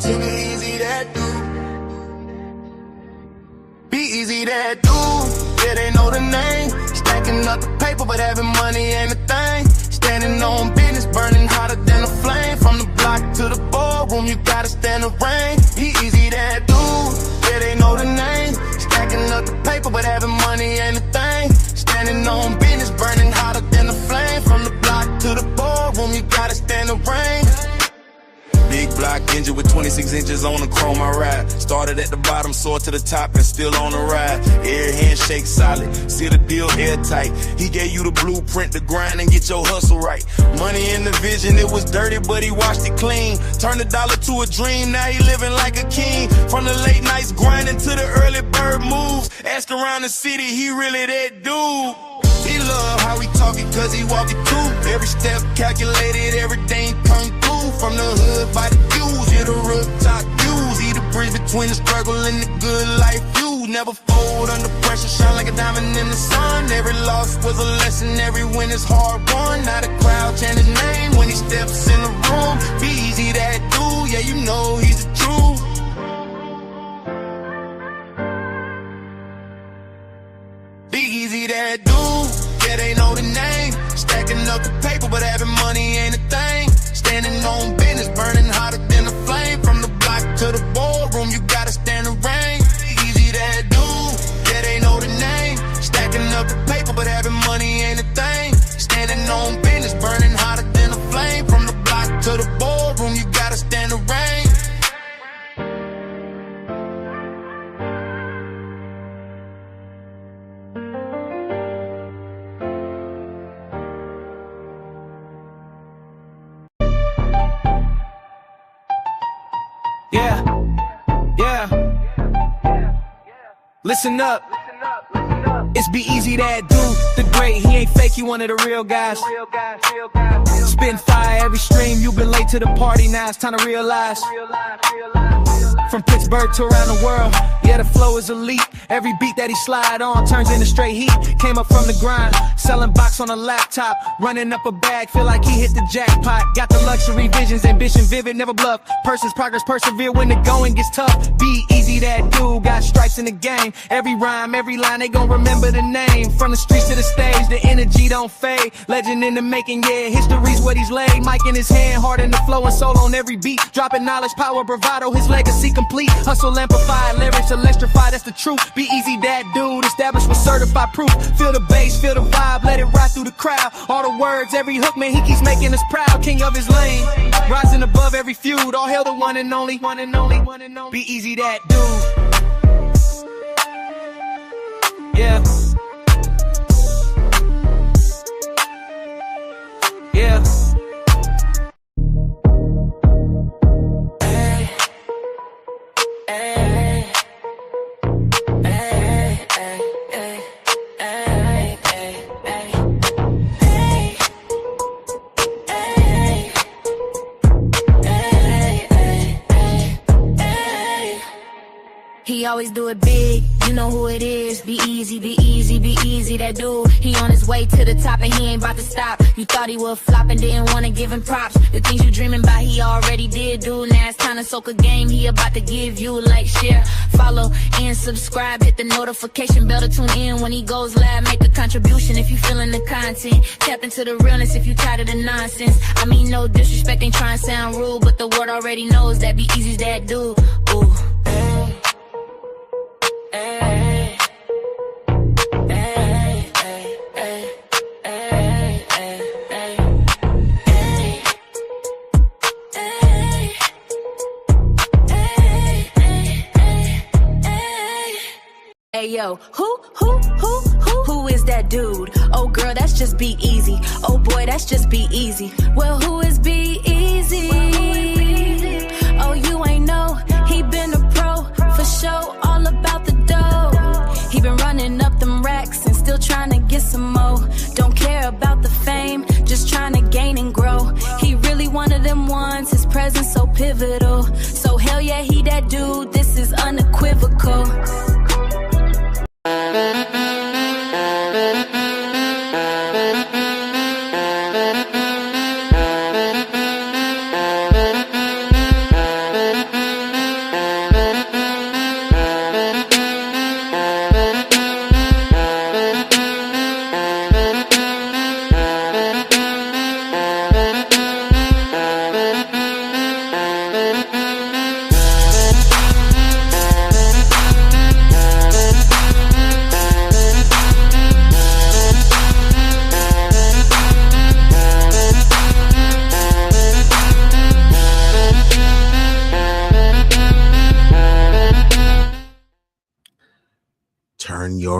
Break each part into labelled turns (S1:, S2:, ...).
S1: to B-Eazy Dat Dude. B-Eazy Dat Dude, yeah, they know the name. Stacking up the paper, but having money ain't a thing. Standing on business, burning hotter than a flame. From the block to the boardroom, you gotta stand the rain. B-Eazy Dat Dude, yeah, they know the name. Stacking up the paper, but having money ain't a thing. Standing on business, burning hotter than a flame. From the block to the boardroom, you gotta stand the rain. Big block engine with 26 inches on the chrome I ride. Started at the bottom, soared to the top and still on the ride. Air handshake solid, seal the deal airtight. He gave you the blueprint to grind and get your hustle right. Money in the vision, it was dirty but he washed it clean. Turned a dollar to a dream, now he living like a king. From the late nights grinding to the early bird moves. Ask around the city, he really that dude. He love how he talk it cause he walk it too. Every step calculated, everything come through. From the hood by the views, yeah, the rooftop views. He the bridge between the struggle and the good life views. Never fold under pressure, shine like a diamond in the sun. Every loss was a lesson, every win is hard won. Now the crowd chant his name when he steps in the room. B-Eazy Dat Dude, yeah, you know he's the truth. B-Eazy Dat Dude, yeah, they know the name. Stacking up the paper, but having money ain't a thing. Standing on business, burning hotter than a flame. From the block to the boardroom, you gotta stand the rain. B-Eazy Dat Dude, yeah, they know the name. Stacking up the paper, but having money ain't a thing. Standing on business, burning hotter than a flame. From the block to the boardroom, you gotta stand the rain.
S2: Listen up, it's B-Eazy Dat Dude, the great, he ain't fake, he one of the real guys. Spitting fire every stream, you been late to the party, now it's time to realize. From Pittsburgh to around the world, yeah, the flow is elite. Every beat that he slide on turns into straight heat. Came up from the grind, selling box on a laptop, running up a bag, feel like he hit the jackpot. Got the luxury visions, ambition vivid, never bluff. Person's progress, persevere when the going gets tough. B-Eazy Dat Dude, got stripes in the game. Every rhyme, every line, they gon' remember the name. From the streets to the stage, the energy don't fade. Legend in the making, yeah, history's what he's laid. Mic in his hand, heart in the flow and soul on every beat. Dropping knowledge, power, bravado, his legacy complete. Hustle amplified, lyrics electrified, that's the truth. B-Eazy Dat Dude, established with certified proof. Feel the bass, feel the vibe, let it ride through the crowd. All the words, every hook, man, he keeps making us proud. King of his lane, rising above every feud. All hail the one and only, one and only, one and only. B-Eazy Dat Dude. Yeah. Yeah.
S3: He always do it big, you know who it is. B-Eazy, B-Eazy, B-Eazy Dat Dude. He on his way to the top and he ain't about to stop. You thought he would flop and didn't wanna give him props. The things you dreaming about he already did do. Now it's time to soak a game, he about to give you. Like, share, follow, and subscribe. Hit the notification bell to tune in when he goes live. Make a contribution if you feeling the content. Tap into the realness if you tired of the nonsense. I mean no disrespect, ain't trying to sound rude, but the world already knows that B-Eazy's that dude. Ooh. Hey yo, who is that dude? Oh girl, that's just B-Eazy. Oh boy, that's just B-Eazy. Well, who is B-Eazy? Oh, you ain't know, he been a pro, for sure, all about the dough. He been running up them racks and still trying to get some more. Don't care about the fame, just trying to gain and grow. He really one of them ones, his presence so pivotal. So hell yeah, he that dude, this is unequivocal.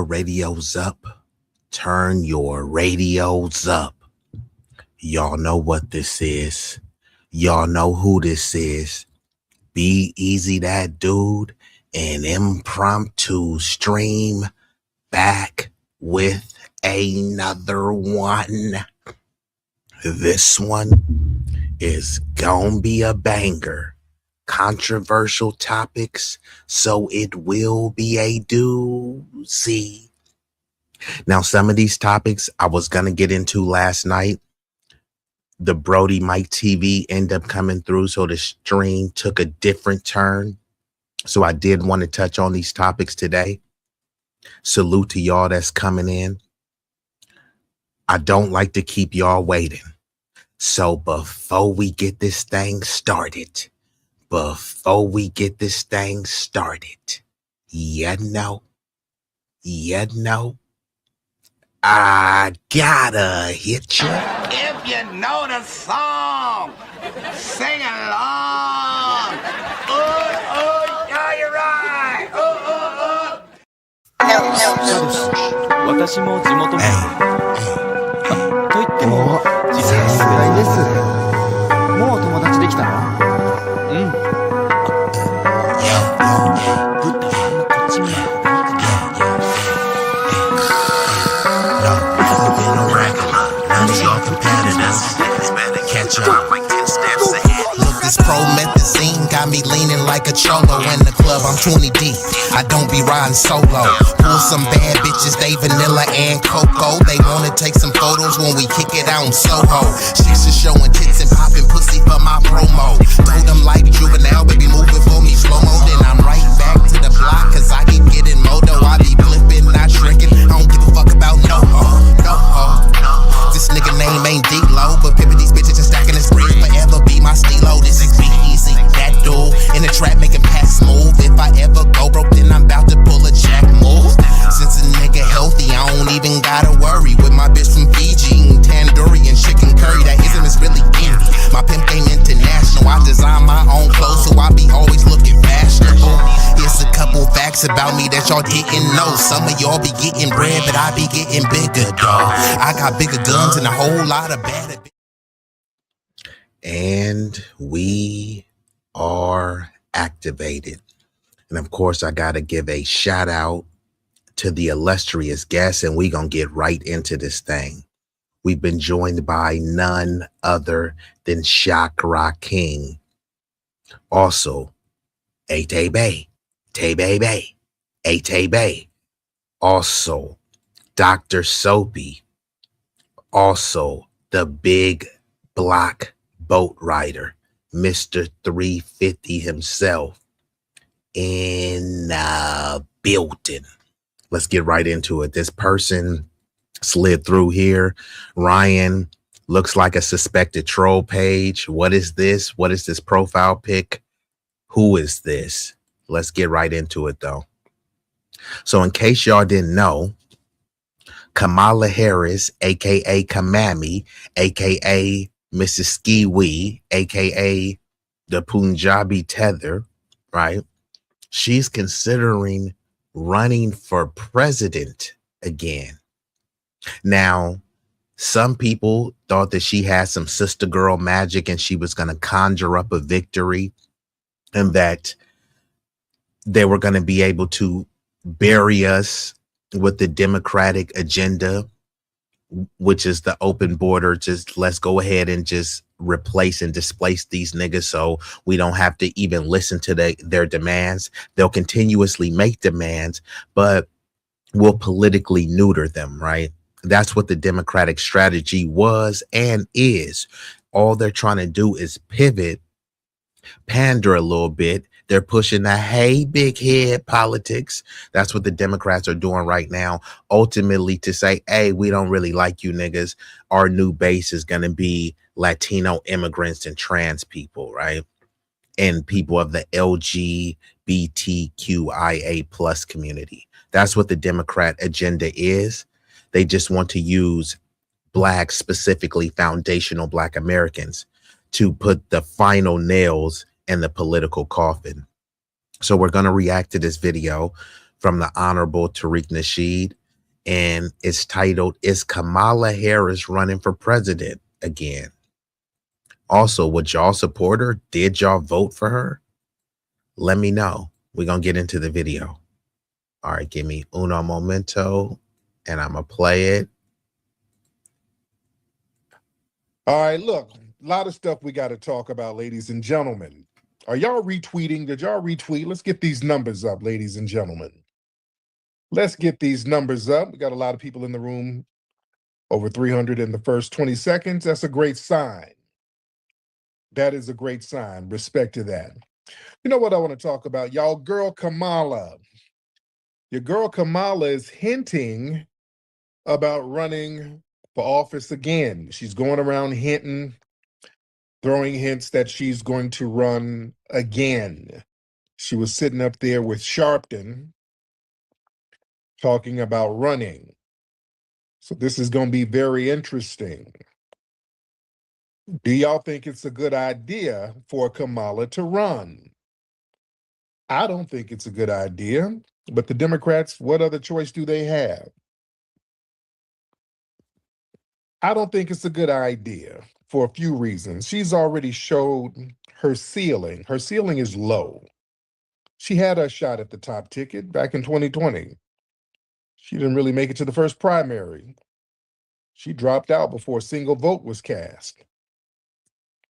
S4: your radios up. Turn your radios up. Y'all know what this is. Y'all know who this is. B-Eazy Dat Dude, an impromptu stream back with another one. This one is gonna be a banger. Controversial topics, so it will be a doozy. Now, some of these topics I was gonna get into last night. The Brody Mike TV ended up coming through, so the stream took a different turn. So I did want to touch on these topics today. Salute to y'all that's coming in. I don't like to keep y'all waiting. So before we get this thing started, you know, I gotta hit you.
S5: If you know the song, sing along. Yeah, you're right.
S2: 私も地元民。と言っても、実は
S6: さすがにです。もう友達できたの？
S2: うん。ぶったまんまこっち見ない方がいいかな。
S4: Look, this promethazine got me leaning like a cholo in the club. I'm 20 deep. I don't be riding solo. Pull some bad bitches, they vanilla and cocoa. They wanna take some photos when we kick it out in Soho. Chicks are showing tits and popping pussy for my promo. Told them like juvenile, baby, move it for me slow mo. Then I'm right back to the block, cause I keep getting moto. I be flipping, not shrinking. I don't give a fuck about no ho. This nigga name ain't D-Lo, but pimpin' these bitches and stacking this bread forever be my stilo. This is B-Eazy Dat Dude in the trap making pass smooth. If I ever go broke, then I'm about to pull a jack move. Since a nigga healthy, I don't even gotta worry. With my bitch from Fiji eating tandoori and chicken curry, that ism is really indie. My pimp game international. I design my own clothes, so I be always looking fashionable. Here's a couple facts about me that y'all didn't know. Some of y'all be getting bread, but I be getting bigger, dawg. I got bigger guns and a whole lot of bad. And we are activated. And of course, I got to give a shout out to the illustrious guests, and we going to get right into this thing. We've been joined by none other than Chakra King. Also, Tay-Bay. Also, Dr. Soapy. Also, the big block boat rider, Mr. 350 himself, in the building. Let's get right into it. This person slid through here. Ryan looks like a suspected troll page. What is this? What is this profile pic? Who is this? Let's get right into it, though. So in case y'all didn't know, Kamala Harris, a.k.a. Kamami, a.k.a. Mrs. Skiwee, a.k.a. the Punjabi Tether, right? She's considering running for president again. Now, some people thought that she had some sister girl magic and she was going to conjure up a victory and that they were going to be able to bury us with the Democratic agenda, which is the open border. Just let's go ahead and just replace and displace these niggas so we don't have to even listen to their demands. They'll continuously make demands, but we'll politically neuter them, right? That's what the Democratic strategy was and is. All they're trying to do is pivot, pander a little bit. They're pushing the hey, big head politics. That's what the Democrats are doing right now, ultimately to say, hey, we don't really like you niggas. Our new base is going to be Latino immigrants and trans people, right? And people of the LGBTQIA plus community. That's what the Democrat agenda is. They just want to use Black, specifically foundational Black Americans, to put the final nails in the political coffin. So we're going to react to this video. from the Honorable Tariq Nasheed, and it's titled, "Is Kamala Harris running for president again?" Also, would y'all support her? Did y'all vote for her? Let me know. We're going to get into the video. All right, give me uno momento, and I'm going to play it.
S7: All right, look, a lot of stuff we got to talk about, ladies and gentlemen. Are y'all retweeting? Did y'all retweet? Let's get these numbers up, ladies and gentlemen. Let's get these numbers up. We got a lot of people in the room, over 300 in the first 20 seconds. That's a great sign. That is a great sign. Respect to that. You know what I want to talk about? Y'all, girl Kamala. Your girl Kamala is hinting about running for office again. She's going around hinting, throwing hints that she's going to run again. She was sitting up there with Sharpton talking about running. So this is going to be very interesting. Do y'all think it's a good idea for Kamala to run? I don't think it's a good idea, but the Democrats, what other choice do they have? I don't think it's a good idea for a few reasons. She's already showed her ceiling. Her ceiling is low. She had a shot at the top ticket back in 2020. She didn't really make it to the first primary. She dropped out before a single vote was cast.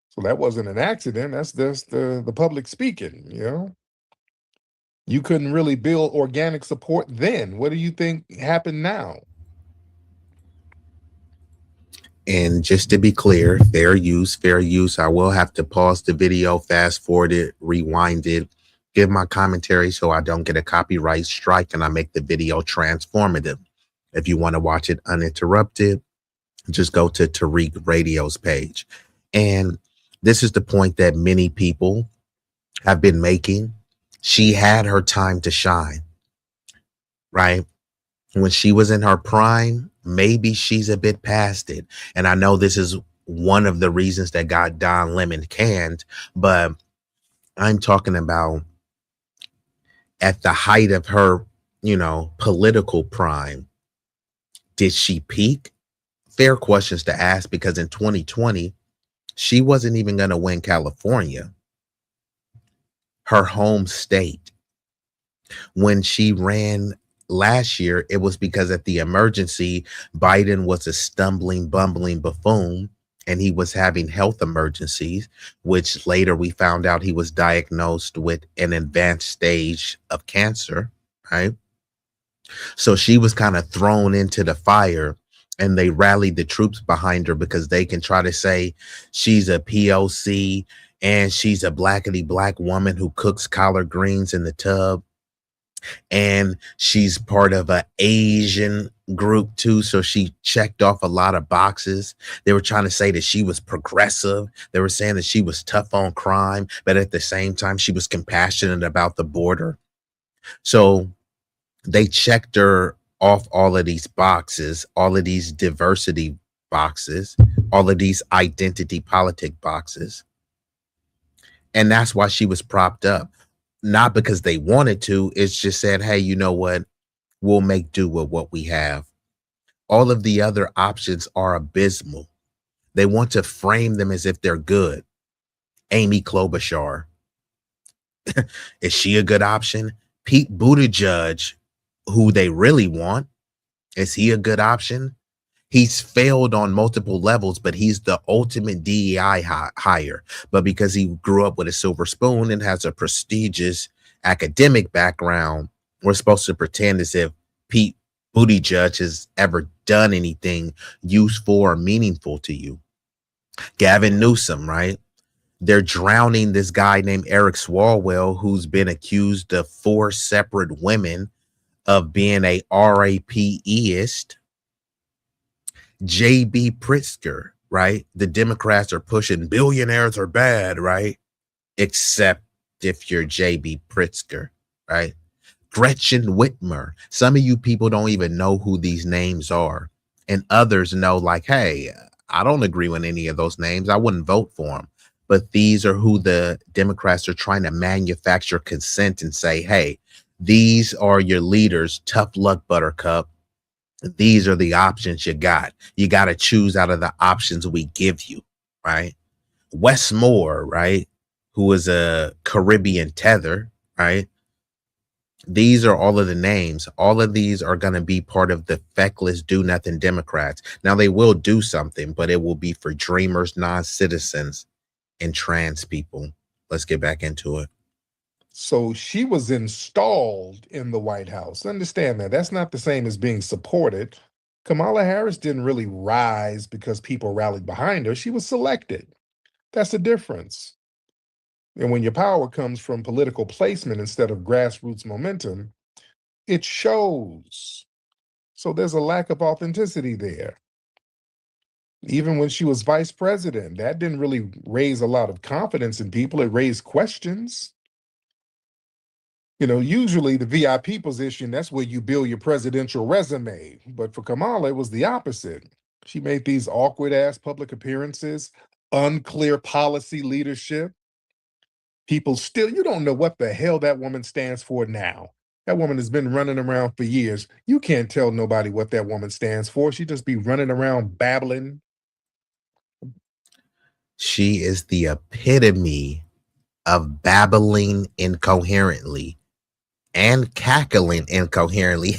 S7: So that wasn't an accident. That's just the public speaking, you know? You couldn't really build organic support then. What do you think happened now?
S4: And just to be clear, fair use, fair use. I will have to pause the video, fast forward it, rewind it, give my commentary so I don't get a copyright strike and I make the video transformative. If you want to watch it uninterrupted, just go to Tariq Radio's page. And this is the point that many people have been making. She had her time to shine, right? When she was in her prime, maybe she's a bit past it. And I know this is one of the reasons that got Don Lemon canned, but I'm talking about at the height of her, you know, political prime. Did she peak? Fair questions to ask, because in 2020, she wasn't even going to win California, her home state. When she ran last year, it was because at the emergency, Biden was a stumbling, bumbling buffoon, and he was having health emergencies, which later we found out he was diagnosed with an advanced stage of cancer, right? So she was kind of thrown into the fire, and they rallied the troops behind her because they can try to say she's a POC and she's a blackity black woman who cooks collard greens in the tub. And she's part of an Asian group too. So she checked off a lot of boxes. They were trying to say that she was progressive. They were saying that she was tough on crime, but at the same time, she was compassionate about the border. So they checked her off all of these boxes, all of these diversity boxes, all of these identity politic boxes. And that's why she was propped up. Not because they wanted to, it's just said, hey, you know what? We'll make do with what we have. All of the other options are abysmal. They want to frame them as if they're good. Amy Klobuchar. Is she a good option? Pete Buttigieg, who they really want, is he a good option? He's failed on multiple levels, but he's the ultimate DEI hire. But because he grew up with a silver spoon and has a prestigious academic background, we're supposed to pretend as if Pete Buttigieg has ever done anything useful or meaningful to you. Gavin Newsom, right? They're drowning this guy named Eric Swalwell, who's been accused of 4 separate women of being a RAPEist. J.B. Pritzker, right? The Democrats are pushing billionaires are bad, right? Except if you're J.B. Pritzker, right? Gretchen Whitmer. Some of you people don't even know who these names are. And others know, like, hey, I don't agree with any of those names. I wouldn't vote for them. But these are who the Democrats are trying to manufacture consent and say, hey, These are your leaders. Tough luck, Buttercup. These are the options you got. You got to choose out of the options we give you, right? Wes Moore, right? Who is a Caribbean tether, right? These are all of the names. All of these are going to be part of the feckless, do nothing Democrats. Now, they will do something, but it will be for dreamers, non citizens, and trans people. Let's get back into it.
S7: So she was installed in the White House. Understand that. That's not the same as being supported. Kamala Harris didn't really rise because people rallied behind her. She was selected. That's the difference. And when your power comes from political placement instead of grassroots momentum, it shows. So there's a lack of authenticity there. Even when she was vice president, that didn't really raise a lot of confidence in people. It raised questions. You know, usually the VIP position, that's where you build your presidential resume. But for Kamala, it was the opposite. She made these awkward ass public appearances, unclear policy leadership. People still, you don't know what the hell that woman stands for now. That woman has been running around for years. You can't tell nobody what that woman stands for. She just be running around babbling.
S4: She is the epitome of babbling incoherently and cackling incoherently.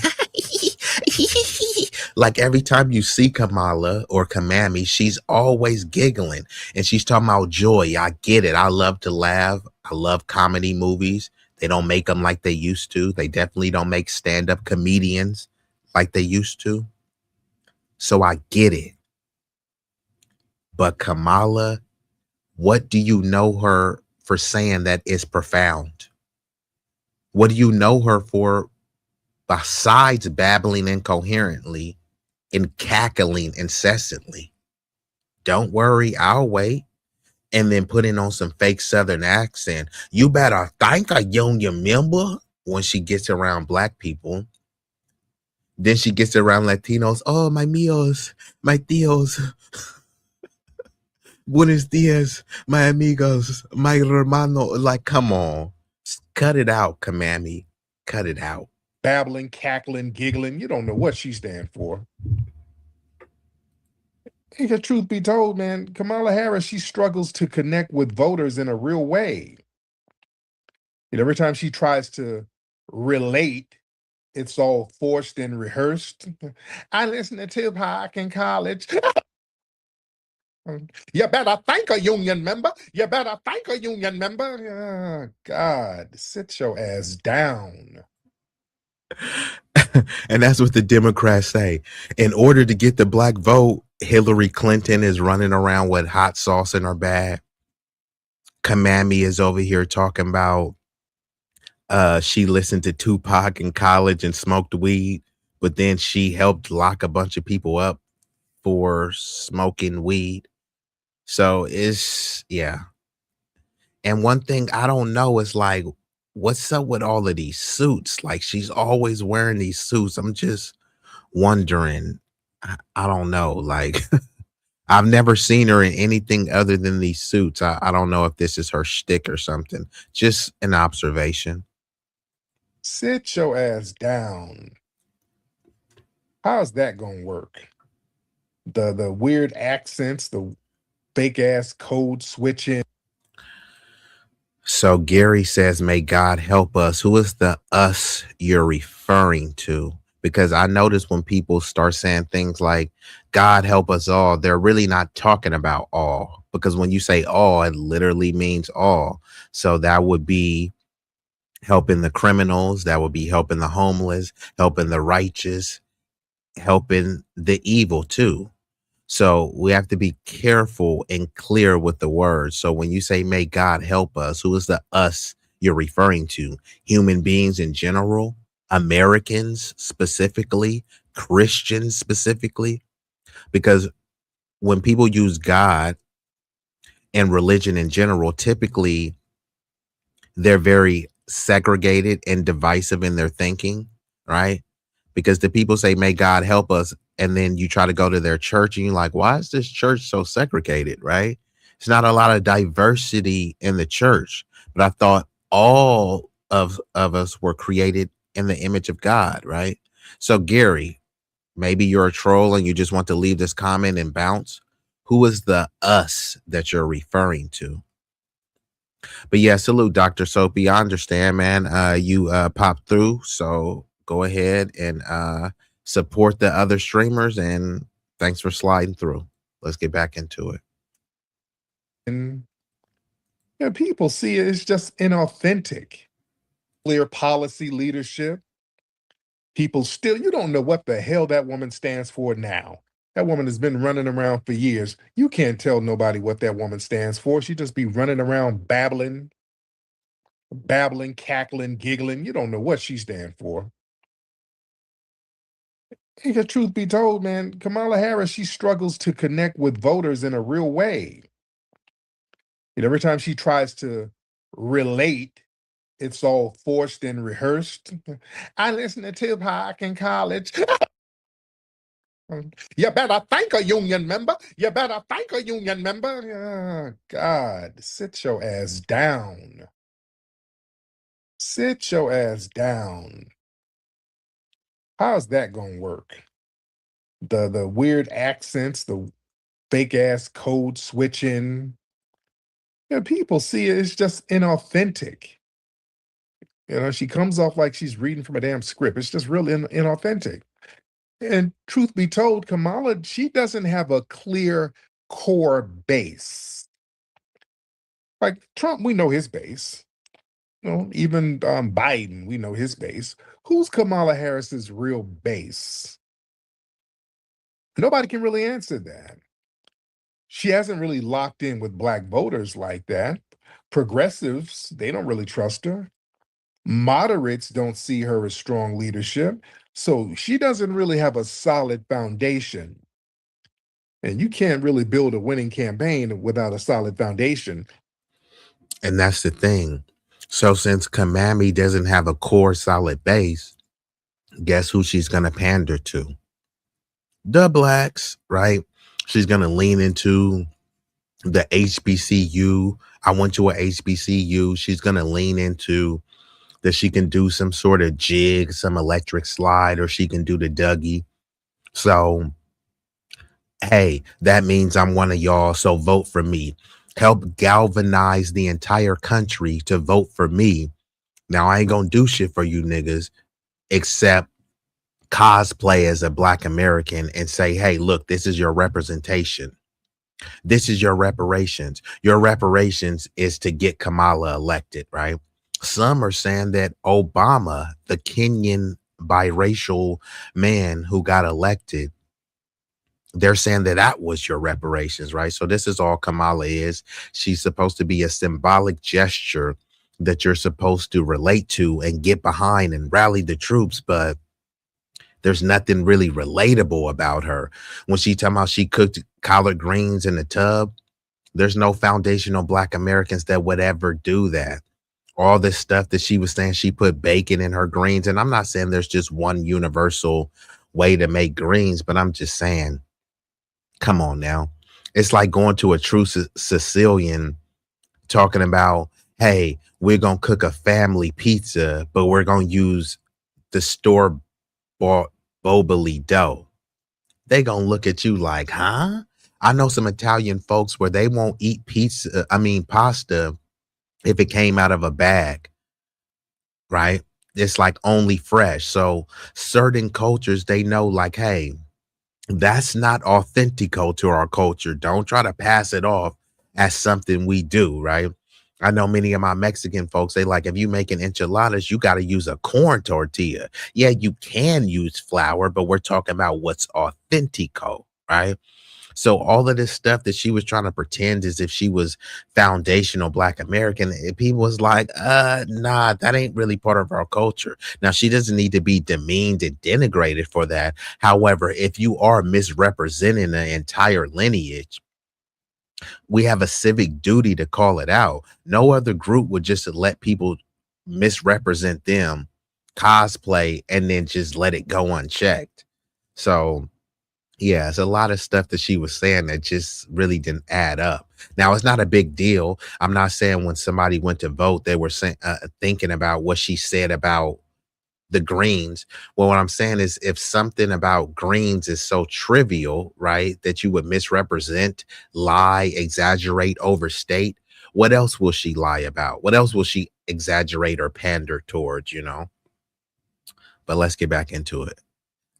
S4: Like every time you see Kamala or Kamami, she's always giggling and she's talking about joy. I get it. I love to laugh. I love comedy movies. They don't make them like they used to. They definitely don't make stand-up comedians like they used to. So I get it. But Kamala, what do you know her for saying that is profound? What do you know her for besides babbling incoherently and cackling incessantly? Don't worry, I'll wait. And then putting on some fake Southern accent. You better thank a union member when she gets around Black people. Then she gets around Latinos. Oh, my míos, my tíos. Buenos dias, my amigos, my hermano. Like, come on. Cut it out, Kamami. Cut it out.
S7: Babbling, cackling, giggling. You don't know what she stands for. And the truth be told, man, Kamala Harris, she struggles to connect with voters in a real way. And every time she tries to relate, it's all forced and rehearsed. I listened to Tupac in college. You better thank a union member. You better thank a union member. Oh, God, sit your ass down.
S4: And that's what the Democrats say. In order to get the Black vote, Hillary Clinton is running around with hot sauce in her bag. Kamami is over here talking about she listened to Tupac in college and smoked weed, but then she helped lock a bunch of people up for smoking weed. So it's, yeah. And one thing I don't know is like, what's up with all of these suits? Like she's always wearing these suits. I'm just wondering. I don't know. Like I've never seen her in anything other than these suits. I don't know if this is her shtick or something. Just an observation.
S7: Sit your ass down. How's that gonna work? The weird accents, the fake ass code switching.
S4: So Gary says, may God help us. Who is the us you're referring to? Because I notice when people start saying things like, God help us all, they're really not talking about all. Because when you say all, it literally means all. So that would be helping the criminals. That would be helping the homeless, helping the righteous, helping the evil too. So we have to be careful and clear with the words. So when you say, may God help us, who is the us you're referring to? Human beings in general, Americans specifically, Christians specifically? Because when people use God and religion in general, typically they're very segregated and divisive in their thinking, right? Because the people say, may God help us. And then you try to go to their church and you're like, why is this church so segregated, right? It's not a lot of diversity in the church. But I thought all of us were created in the image of God, right? So Gary, maybe you're a troll and you just want to leave this comment and bounce. Who is the us that you're referring to? But yeah, salute Dr. Soapy. I understand, man. You popped through, so go ahead and support the other streamers, and thanks for sliding through. Let's get back into it.
S7: And people see it as just inauthentic. Clear policy leadership. People still, you don't know what the hell that woman stands for now. That woman has been running around for years. You can't tell nobody what that woman stands for. She just be running around babbling, cackling, giggling. You don't know what she stands for. And the truth be told, man, Kamala Harris, she struggles to connect with voters in a real way. Every time she tries to relate, it's all forced and rehearsed. I listened to Tupac in college. You better thank a union member. You better thank a union member. Oh, God, sit your ass down. Sit your ass down. How's that gonna work? The weird accents, the fake ass code switching. People see it, it's just inauthentic. She comes off like she's reading from a damn script. It's just really inauthentic. And truth be told, Kamala, she doesn't have a clear core base. Like Trump, we know his base. Even Biden, we know his base. Who's Kamala Harris's real base? Nobody can really answer that. She hasn't really locked in with black voters like that. Progressives, they don't really trust her. Moderates don't see her as strong leadership. So she doesn't really have a solid foundation. And you can't really build a winning campaign without a solid foundation.
S4: And that's the thing. So since Kamami doesn't have a core solid base, guess who she's going to pander to? The blacks, right? She's going to lean into the HBCU. I went to a HBCU. She's going to lean into that she can do some sort of jig, some electric slide, or she can do the Dougie. So, hey, that means I'm one of y'all. So vote for me. Help galvanize the entire country to vote for me. Now, I ain't going to do shit for you niggas except cosplay as a black American and say, hey, look, this is your representation. This is your reparations. Your reparations is to get Kamala elected, right? Some are saying that Obama, the Kenyan biracial man who got elected, they're saying that that was your reparations, right? So this is all Kamala is. She's supposed to be a symbolic gesture that you're supposed to relate to and get behind and rally the troops, but there's nothing really relatable about her. When she talking about she cooked collard greens in the tub, there's no foundational black Americans that would ever do that. All this stuff that she was saying, she put bacon in her greens. And I'm not saying there's just one universal way to make greens, but I'm just saying, come on now. It's like going to a true Sicilian talking about, hey, we're going to cook a family pizza, but we're going to use the store-bought Boule dough. They going to look at you like, huh? I know some Italian folks where they won't eat pasta if it came out of a bag, right? It's like only fresh. So certain cultures, they know like, hey, that's not authentical to our culture. Don't try to pass it off as something we do, right? I know many of my Mexican folks, they like, if you making enchiladas, you got to use a corn tortilla. Yeah, you can use flour, but we're talking about what's authentico, right? So all of this stuff that she was trying to pretend as if she was foundational black American, people was like, nah, that ain't really part of our culture. Now, she doesn't need to be demeaned and denigrated for that. However, if you are misrepresenting the entire lineage, we have a civic duty to call it out. No other group would just let people misrepresent them, cosplay, and then just let it go unchecked. So Yeah, it's a lot of stuff that she was saying that just really didn't add up. Now, it's not a big deal. I'm not saying when somebody went to vote, they were thinking about what she said about the greens. Well, what I'm saying is if something about greens is so trivial, right, that you would misrepresent, lie, exaggerate, overstate, what else will she lie about? What else will she exaggerate or pander towards, you know? But let's get back into it.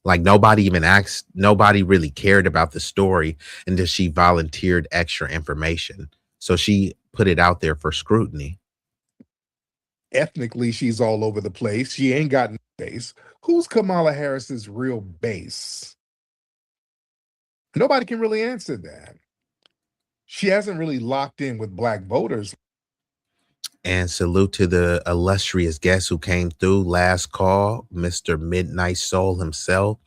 S4: Like nobody even asked, nobody really cared about the story until she volunteered extra information. So she put it out there for scrutiny.
S7: Ethnically, she's all over the place. She ain't got no base. Who's Kamala Harris's real base? Nobody can really answer that. She hasn't really locked in with black voters.
S4: And salute to the illustrious guest who came through. Last call, Mr. Midnight Soul himself.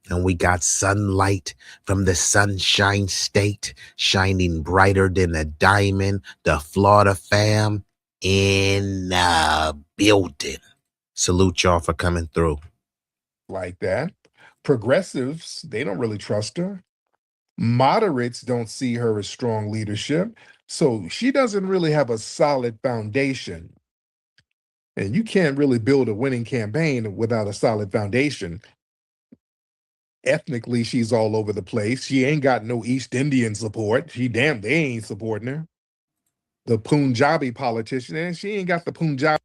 S4: And we got sunlight from the Sunshine State, shining brighter than a diamond. The Florida fam in the building. Salute y'all for coming through.
S7: Like that. Progressives, they don't really trust her. Moderates don't see her as strong leadership. So she doesn't really have a solid foundation. And you can't really build a winning campaign without a solid foundation. Ethnically, she's all over the place. She ain't got no East Indian support. They ain't supporting her. The Punjabi politician, and she ain't got the Punjabi.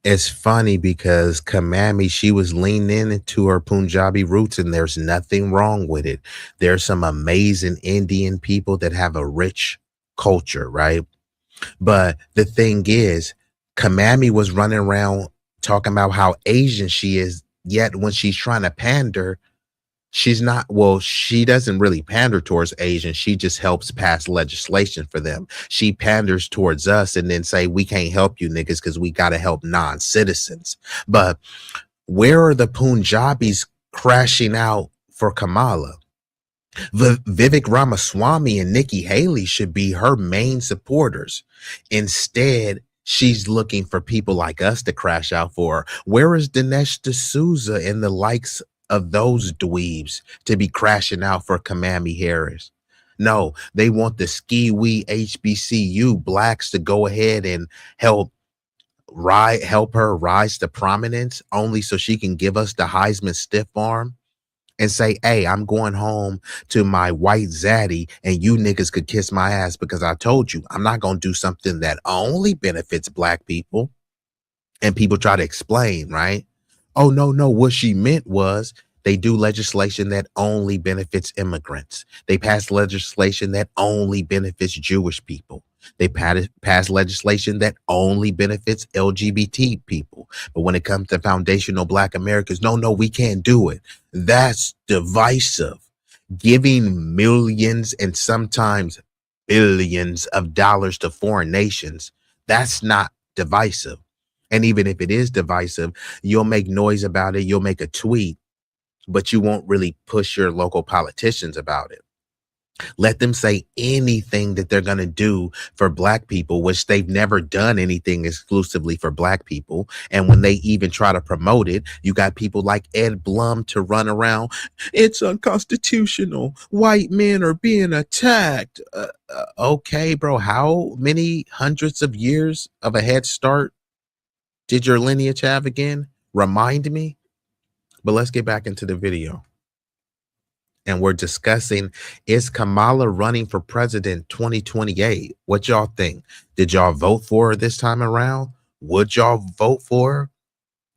S4: It's funny because Kamami, she was leaning into her Punjabi roots, and there's nothing wrong with it. There's some amazing Indian people that have a rich culture, right? But the thing is, Kamami was running around talking about how Asian she is, yet when she's trying to pander, she's not, well, she doesn't really pander towards Asians. She just helps pass legislation for them. She panders towards us and then say, we can't help you niggas because we got to help non-citizens. But where are the Punjabis crashing out for Kamala? Vivek Ramaswamy and Nikki Haley should be her main supporters. Instead, she's looking for people like us to crash out for her. Where is Dinesh D'Souza and the likes of those dweebs to be crashing out for Kamala Harris? No, they want the ski-wee HBCU blacks to go ahead and help her rise to prominence only so she can give us the Heisman stiff arm and say, hey, I'm going home to my white zaddy and you niggas could kiss my ass because I told you I'm not going to do something that only benefits black people. And people try to explain, right? Oh, no. What she meant was they do legislation that only benefits immigrants. They pass legislation that only benefits Jewish people. They pass legislation that only benefits LGBT people. But when it comes to foundational black Americans, no, we can't do it. That's divisive. Giving millions and sometimes billions of dollars to foreign nations, that's not divisive. And even if it is divisive, you'll make noise about it. You'll make a tweet, but you won't really push your local politicians about it. Let them say anything that they're going to do for black people, which they've never done anything exclusively for black people. And when they even try to promote it, you got people like Ed Blum to run around. It's unconstitutional. White men are being attacked. Okay, bro. How many hundreds of years of a head start did your lineage have again? Remind me. But let's get back into the video. And we're discussing, is Kamala running for president 2028? What y'all think? Did y'all vote for her this time around? Would y'all vote for her?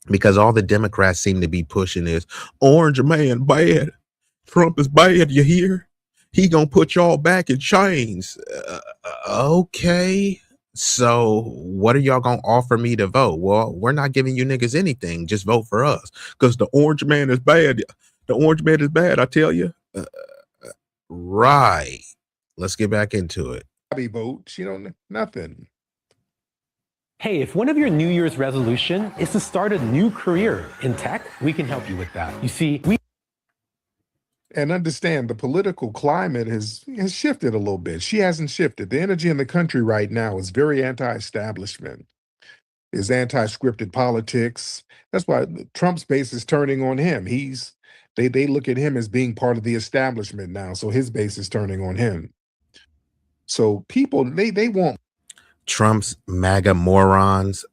S4: Because all the Democrats seem to be pushing is orange man bad. Trump is bad, you hear? He gonna put y'all back in chains. Okay. So what are y'all gonna offer me to vote? Well, we're not giving you niggas anything. Just vote for us. Because the orange man is bad. The orange man is bad, I tell you. Right. Let's get back into it.
S7: Vote. She don't nothing.
S8: Hey, if one of your New Year's resolution is to start a new career in tech, we can help you with that. You see,
S7: And understand the political climate has shifted a little bit. She hasn't shifted. The energy in the country right now is very anti-establishment. Is anti-scripted politics. That's why Trump's base is turning on him. They look at him as being part of the establishment now, so his base is turning on him. So people, they want
S4: Trump's MAGA morons,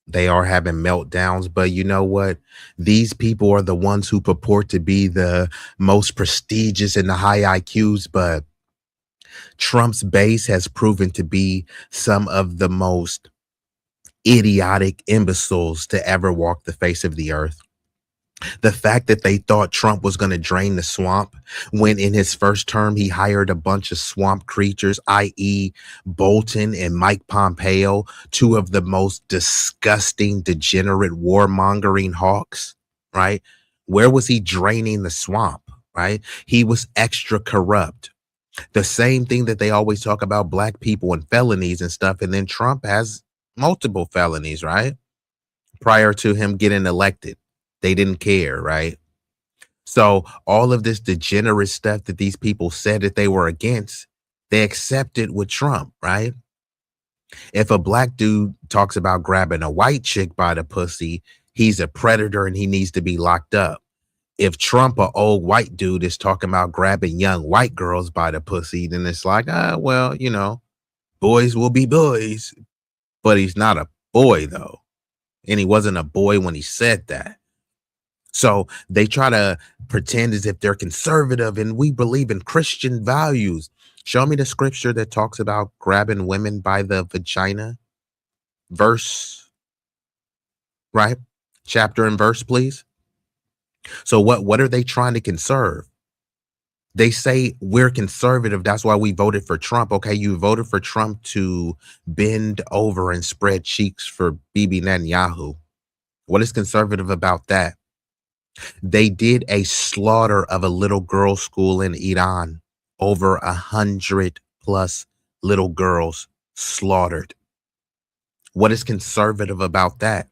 S4: they are having meltdowns, but you know what? These people are the ones who purport to be the most prestigious and the high IQs, but Trump's base has proven to be some of the most idiotic imbeciles to ever walk the face of the earth. The fact that they thought Trump was going to drain the swamp when in his first term he hired a bunch of swamp creatures, i.e. Bolton and Mike Pompeo, two of the most disgusting, degenerate, warmongering hawks, right? Where was he draining the swamp, right? He was extra corrupt. The same thing that they always talk about black people and felonies and stuff. And then Trump has multiple felonies, right? Prior to him getting elected. They didn't care, right? So all of this degenerate stuff that these people said that they were against, they accepted with Trump, right? If a black dude talks about grabbing a white chick by the pussy, he's a predator and he needs to be locked up. If Trump, an old white dude, is talking about grabbing young white girls by the pussy, then it's like, well, you know, boys will be boys. But he's not a boy, though. And he wasn't a boy when he said that. So they try to pretend as if they're conservative and we believe in Christian values. Show me the scripture that talks about grabbing women by the vagina. Verse, right? Chapter and verse, please. So what are they trying to conserve? They say we're conservative. That's why we voted for Trump. Okay, you voted for Trump to bend over and spread cheeks for Bibi Netanyahu. What is conservative about that? They did a slaughter of a little girls' school in Iran. Over 100+ little girls slaughtered. What is conservative about that?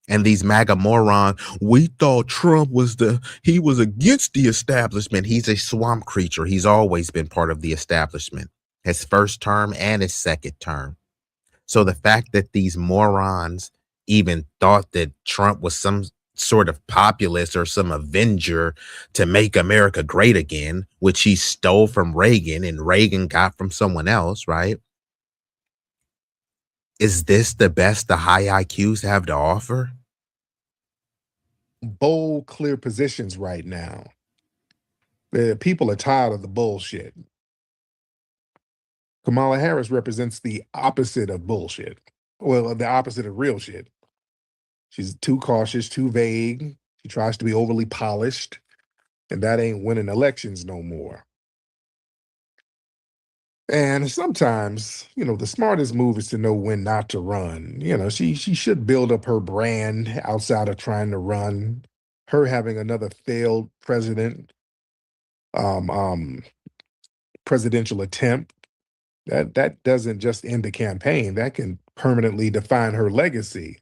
S4: And these MAGA morons, we thought Trump was he was against the establishment. He's a swamp creature. He's always been part of the establishment. His first term and his second term. So the fact that these morons even thought that Trump was some sort of populist or some avenger to make America great again, which he stole from Reagan and Reagan got from someone else, right? Is this the best the high IQs have to offer?
S7: bold, clear positions right now. People are tired of the bullshit. Kamala Harris represents the opposite of bullshit. Well, the opposite of real shit. She's too cautious, too vague. She tries to be overly polished, and that ain't winning elections no more. And sometimes, the smartest move is to know when not to run. She should build up her brand outside of trying to run. Her having another failed presidential attempt, that doesn't just end the campaign. That can permanently define her legacy.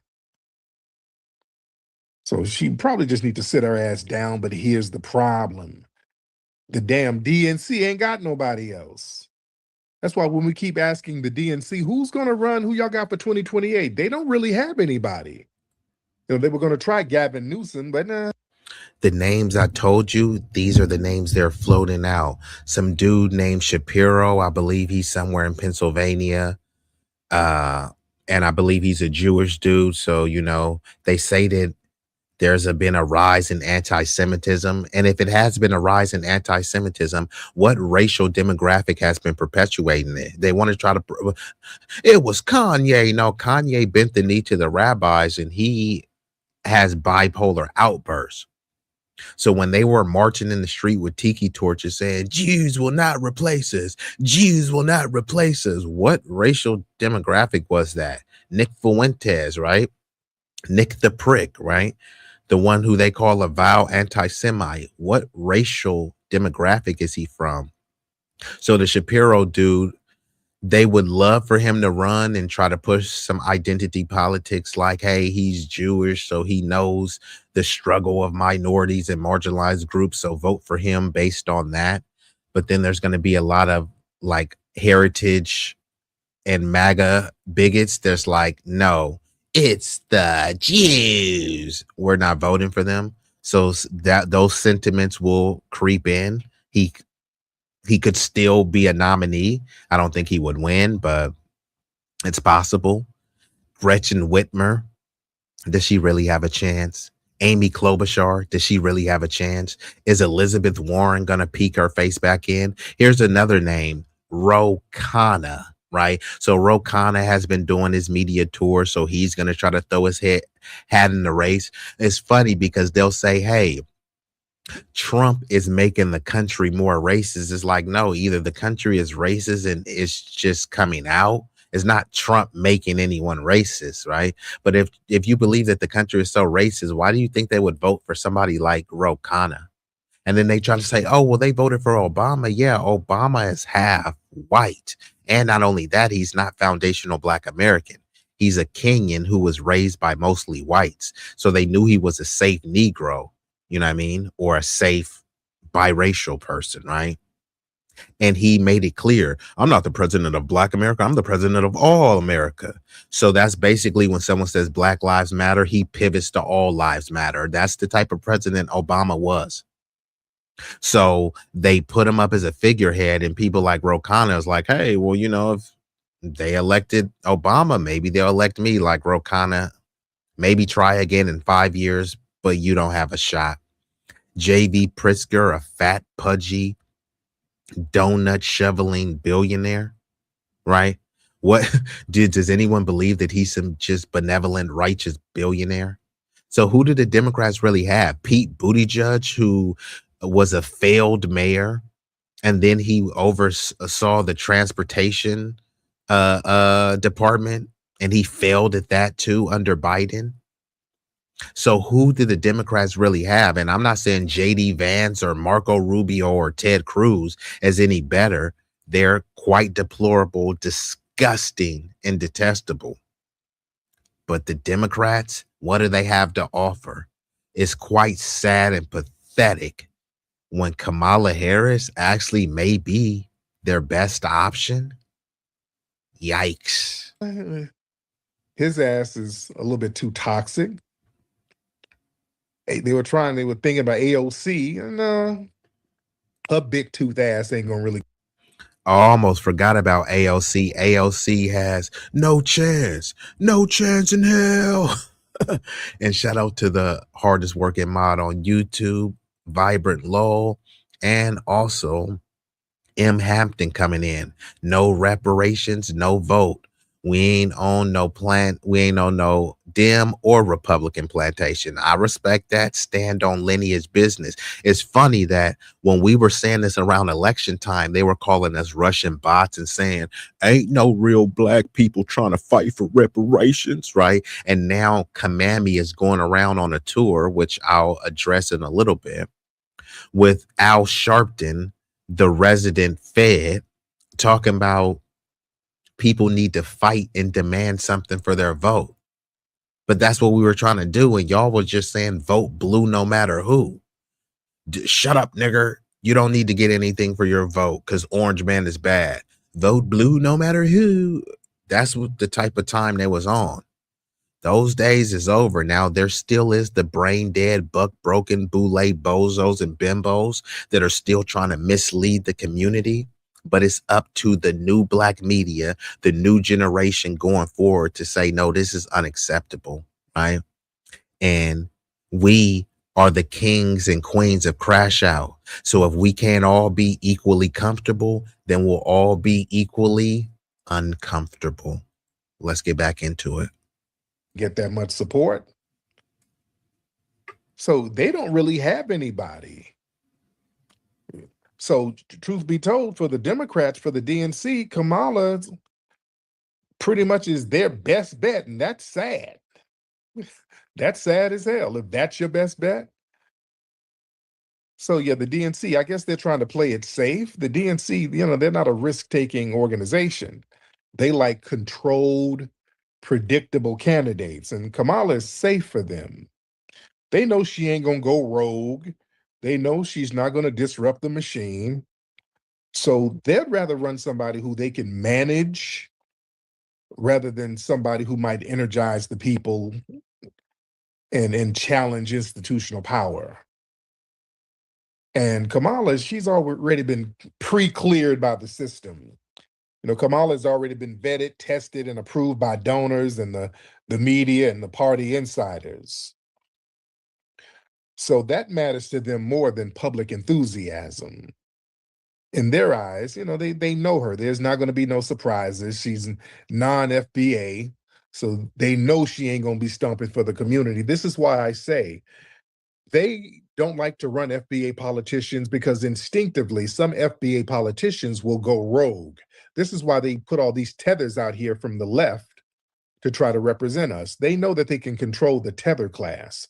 S7: So she probably just need to sit her ass down, but here's the problem. The damn DNC ain't got nobody else. That's why when we keep asking the DNC, who's going to run, who y'all got for 2028, they don't really have anybody. They were going to try Gavin Newsom, but nah.
S4: The names I told you, these are the names they're floating out. Some dude named Shapiro, I believe he's somewhere in Pennsylvania. And I believe he's a Jewish dude. So, they say that there's been a rise in anti-Semitism. And if it has been a rise in anti-Semitism, what racial demographic has been perpetuating it? They want to try to, it was Kanye. No, Kanye bent the knee to the rabbis and he has bipolar outbursts. So when they were marching in the street with tiki torches saying, Jews will not replace us, Jews will not replace us. What racial demographic was that? Nick Fuentes, right? Nick the Prick, right? The one who they call a vile anti-Semite. What racial demographic is he from? So the Shapiro dude, they would love for him to run and try to push some identity politics like, hey, he's Jewish, so he knows the struggle of minorities and marginalized groups, so vote for him based on that. But then there's going to be a lot of like heritage and MAGA bigots. There's like, no, it's the Jews. We're not voting for them. So that those sentiments will creep in. He could still be a nominee. I don't think he would win, but it's possible. Gretchen Whitmer, does she really have a chance? Amy Klobuchar, does she really have a chance? Is Elizabeth Warren going to peek her face back in? Here's another name, Ro Khanna, right? So Ro Khanna has been doing his media tour, so he's going to try to throw his hat in the race. It's funny because they'll say, hey, Trump is making the country more racist. It's like, no, either the country is racist and it's just coming out. It's not Trump making anyone racist, right? But if you believe that the country is so racist, why do you think they would vote for somebody like Ro Khanna? And then they try to say, oh, well, they voted for Obama. Yeah, Obama is half white. And not only that, he's not foundational Black American. He's a Kenyan who was raised by mostly whites. So they knew he was a safe Negro, you know what I mean? Or a safe biracial person, right? And he made it clear, I'm not the president of Black America. I'm the president of all America. So that's basically when someone says Black Lives Matter, he pivots to all lives matter. That's the type of president Obama was. So they put him up as a figurehead, and people like Ro Khanna is like, hey, well, you know, if they elected Obama, maybe they'll elect me. Like Ro Khanna, maybe try again in 5 years, but you don't have a shot. J.V. Pritzker, a fat, pudgy, donut shoveling billionaire, right? What does anyone believe that he's some just benevolent, righteous billionaire? So who did the Democrats really have? Pete Buttigieg, who was a failed mayor, and then he oversaw the transportation department, and he failed at that too under Biden. So who did the Democrats really have? And I'm not saying J.D. Vance or Marco Rubio or Ted Cruz as any better. They're quite deplorable, disgusting, and detestable. But the Democrats, what do they have to offer? It's quite sad and pathetic when Kamala Harris actually may be their best option. Yikes.
S7: His ass is a little bit too toxic. They were thinking about AOC, and her big tooth ass ain't gonna really.
S4: I almost forgot about AOC. AOC has no chance in hell. And shout out to the hardest working mod on YouTube, Vibrant Lol, and also M. Hampton coming in. No reparations, no vote. We ain't on no Dem or Republican plantation. I respect that. Stand on lineage business. It's funny that when we were saying this around election time, they were calling us Russian bots and saying, ain't no real Black people trying to fight for reparations, right? And now Kamami is going around on a tour, which I'll address in a little bit, with Al Sharpton, the resident Fed, talking about people need to fight and demand something for their vote. But that's what we were trying to do. And y'all was just saying vote blue no matter who. Shut up, nigger. You don't need to get anything for your vote because Orange Man is bad. Vote blue no matter who. That's what the type of time they was on. Those days is over. Now there still is the brain dead, buck broken Boule bozos and bimbos that are still trying to mislead the community. But it's up to the new Black media, the new generation going forward to say, no, this is unacceptable, right? And we are the kings and queens of crash out. So if we can't all be equally comfortable, then we'll all be equally uncomfortable. Let's get back into it.
S7: Get that much support. So they don't really have anybody. So truth be told, for the Democrats, for the DNC, Kamala pretty much is their best bet, and that's sad. That's sad as hell if that's your best bet. So yeah, the DNC, I guess they're trying to play it safe. The DNC, they're not a risk-taking organization. They like controlled, predictable candidates, and Kamala is safe for them. They know she ain't gonna go rogue. They know she's not gonna disrupt the machine. So they'd rather run somebody who they can manage rather than somebody who might energize the people and challenge institutional power. And Kamala, she's already been pre-cleared by the system. You know, Kamala's already been vetted, tested, and approved by donors and the media and the party insiders. So that matters to them more than public enthusiasm. In their eyes, you know, they know her. There's not going to be no surprises. She's non-FBA, so they know she ain't going to be stumping for the community. This is why I say they don't like to run FBA politicians, because instinctively some FBA politicians will go rogue. This is why they put all these tethers out here from the left to try to represent us. They know that they can control the tether class.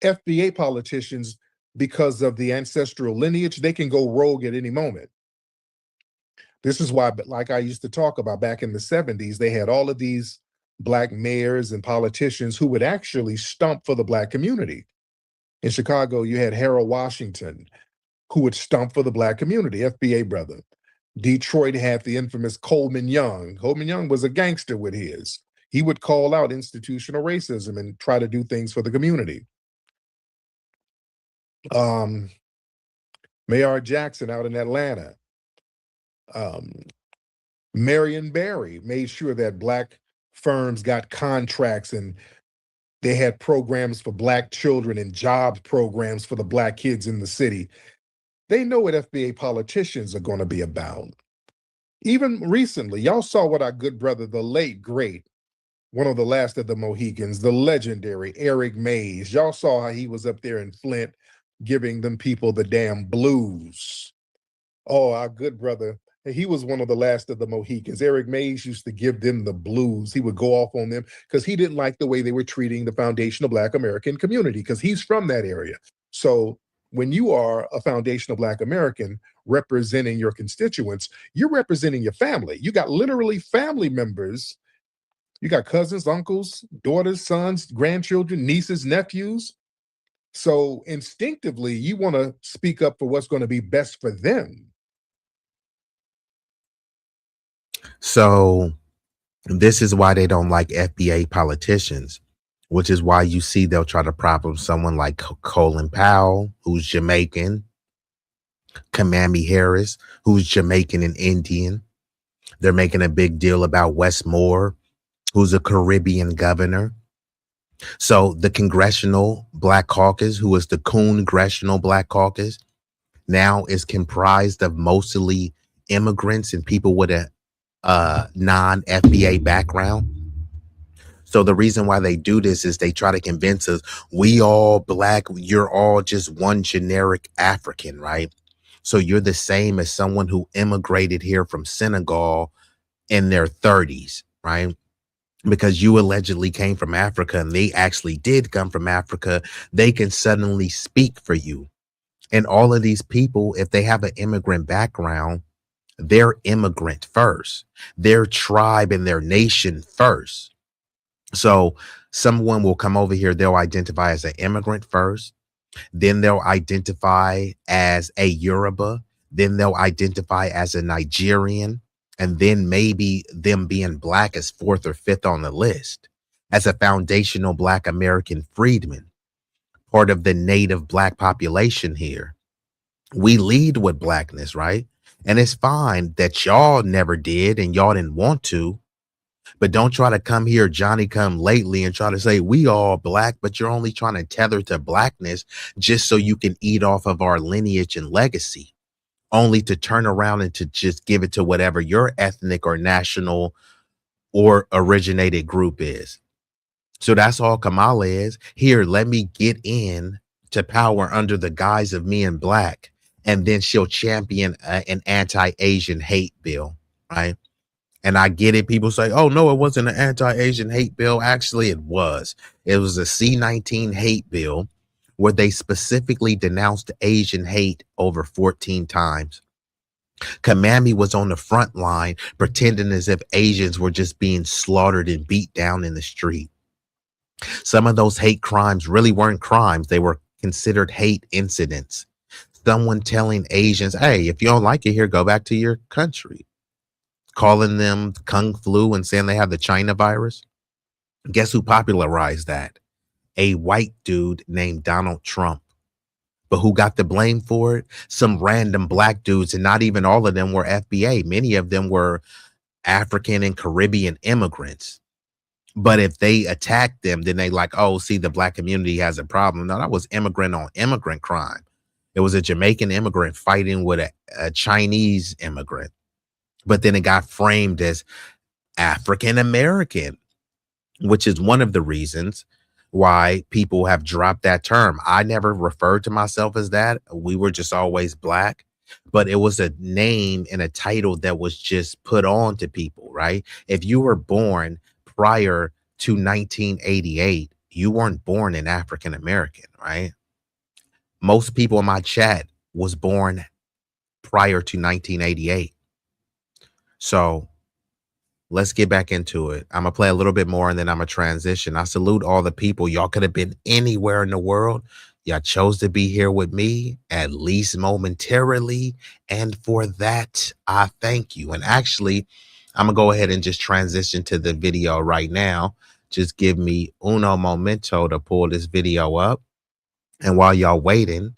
S7: FBA politicians, because of the ancestral lineage, they can go rogue at any moment. This is why, like I used to talk about back in the 70s, they had all of these Black mayors and politicians who would actually stump for the Black community. In Chicago, you had Harold Washington, who would stump for the Black community, FBA brother. Detroit had the infamous Coleman Young. Coleman Young was a gangster with his. He would call out institutional racism and try to do things for the community. Mayor Jackson out in Atlanta. Marion Barry made sure that Black firms got contracts, and they had programs for Black children and job programs for the Black kids in the city. They know what FBA politicians are going to be about. Even recently, y'all saw what our good brother, the late, great, one of the last of the Mohicans, the legendary Eric Mays. Y'all saw how he was up there in Flint giving them people the damn blues. Oh, our good brother, he was one of the last of the Mohicans. Eric Mays used to give them the blues. He would go off on them because he didn't like the way they were treating the foundational Black American community, because he's from that area. So when you are a foundational Black American representing your constituents, you're representing your family. You got literally family members. You got cousins, uncles, daughters, sons, grandchildren, nieces, nephews. So instinctively, you want to speak up for what's going to be best for them.
S4: So this is why they don't like FBA politicians, which is why you see they'll try to prop up someone like Colin Powell, who's Jamaican, Kamala Harris, who's Jamaican and Indian. They're making a big deal about Wes Moore, who's a Caribbean governor. So the Congressional Black Caucus, who is the Congressional Black Caucus, now is comprised of mostly immigrants and people with a non-FBA background. So the reason why they do this is they try to convince us we all Black, you're all just one generic African, right? So you're the same as someone who immigrated here from Senegal in their 30s, right? Because you allegedly came from Africa and they actually did come from Africa, they can suddenly speak for you. And all of these people, if they have an immigrant background, they're immigrant first, their tribe and their nation first. So someone will come over here, they'll identify as an immigrant first, then they'll identify as a Yoruba, then they'll identify as a Nigerian, and then maybe them being Black as 4th or 5th on the list as a foundational Black American freedman, part of the native Black population here. We lead with Blackness, right? And it's fine that y'all never did and y'all didn't want to, but don't try to come here, Johnny come lately, and try to say we all Black, but you're only trying to tether to Blackness just so you can eat off of our lineage and legacy, only to turn around and to just give it to whatever your ethnic or national or originated group is. So that's all Kamala is. Here, let me get in to power under the guise of me and Black. And then she'll champion an anti-Asian hate bill, right? And I get it. People say, oh, no, it wasn't an anti-Asian hate bill. Actually, it was. It was a C-19 hate bill where they specifically denounced Asian hate over 14 times. Kamala was on the front line pretending as if Asians were just being slaughtered and beat down in the street. Some of those hate crimes really weren't crimes. They were considered hate incidents. Someone telling Asians, hey, if you don't like it here, go back to your country. Calling them Kung flu and saying they have the China virus. Guess who popularized that? a white dude named Donald Trump. But who got the blame for it? Some random black dudes, and not even all of them were FBA. Many of them were African and Caribbean immigrants. But if they attack them, then they like, oh, see, the black community has a problem. No, that was immigrant on immigrant crime. It was a Jamaican immigrant fighting with a Chinese immigrant. But then it got framed as African American, which is one of the reasons why people have dropped that term. I never referred to myself as that. We were just always black. But it was a name and a title that was just put on to people, right? If you were born prior to 1988, you weren't born an African American, right? Most people in my chat was born prior to 1988. So let's get back into it. I'm gonna play a little bit more and then I'm gonna transition. I salute all the people. Y'all could have been anywhere in the world. Y'all chose to be here with me, at least momentarily. And for that, I thank you. And actually, I'm gonna go ahead and just transition to the video right now. Just give me uno momento to pull this video up. And while y'all waiting,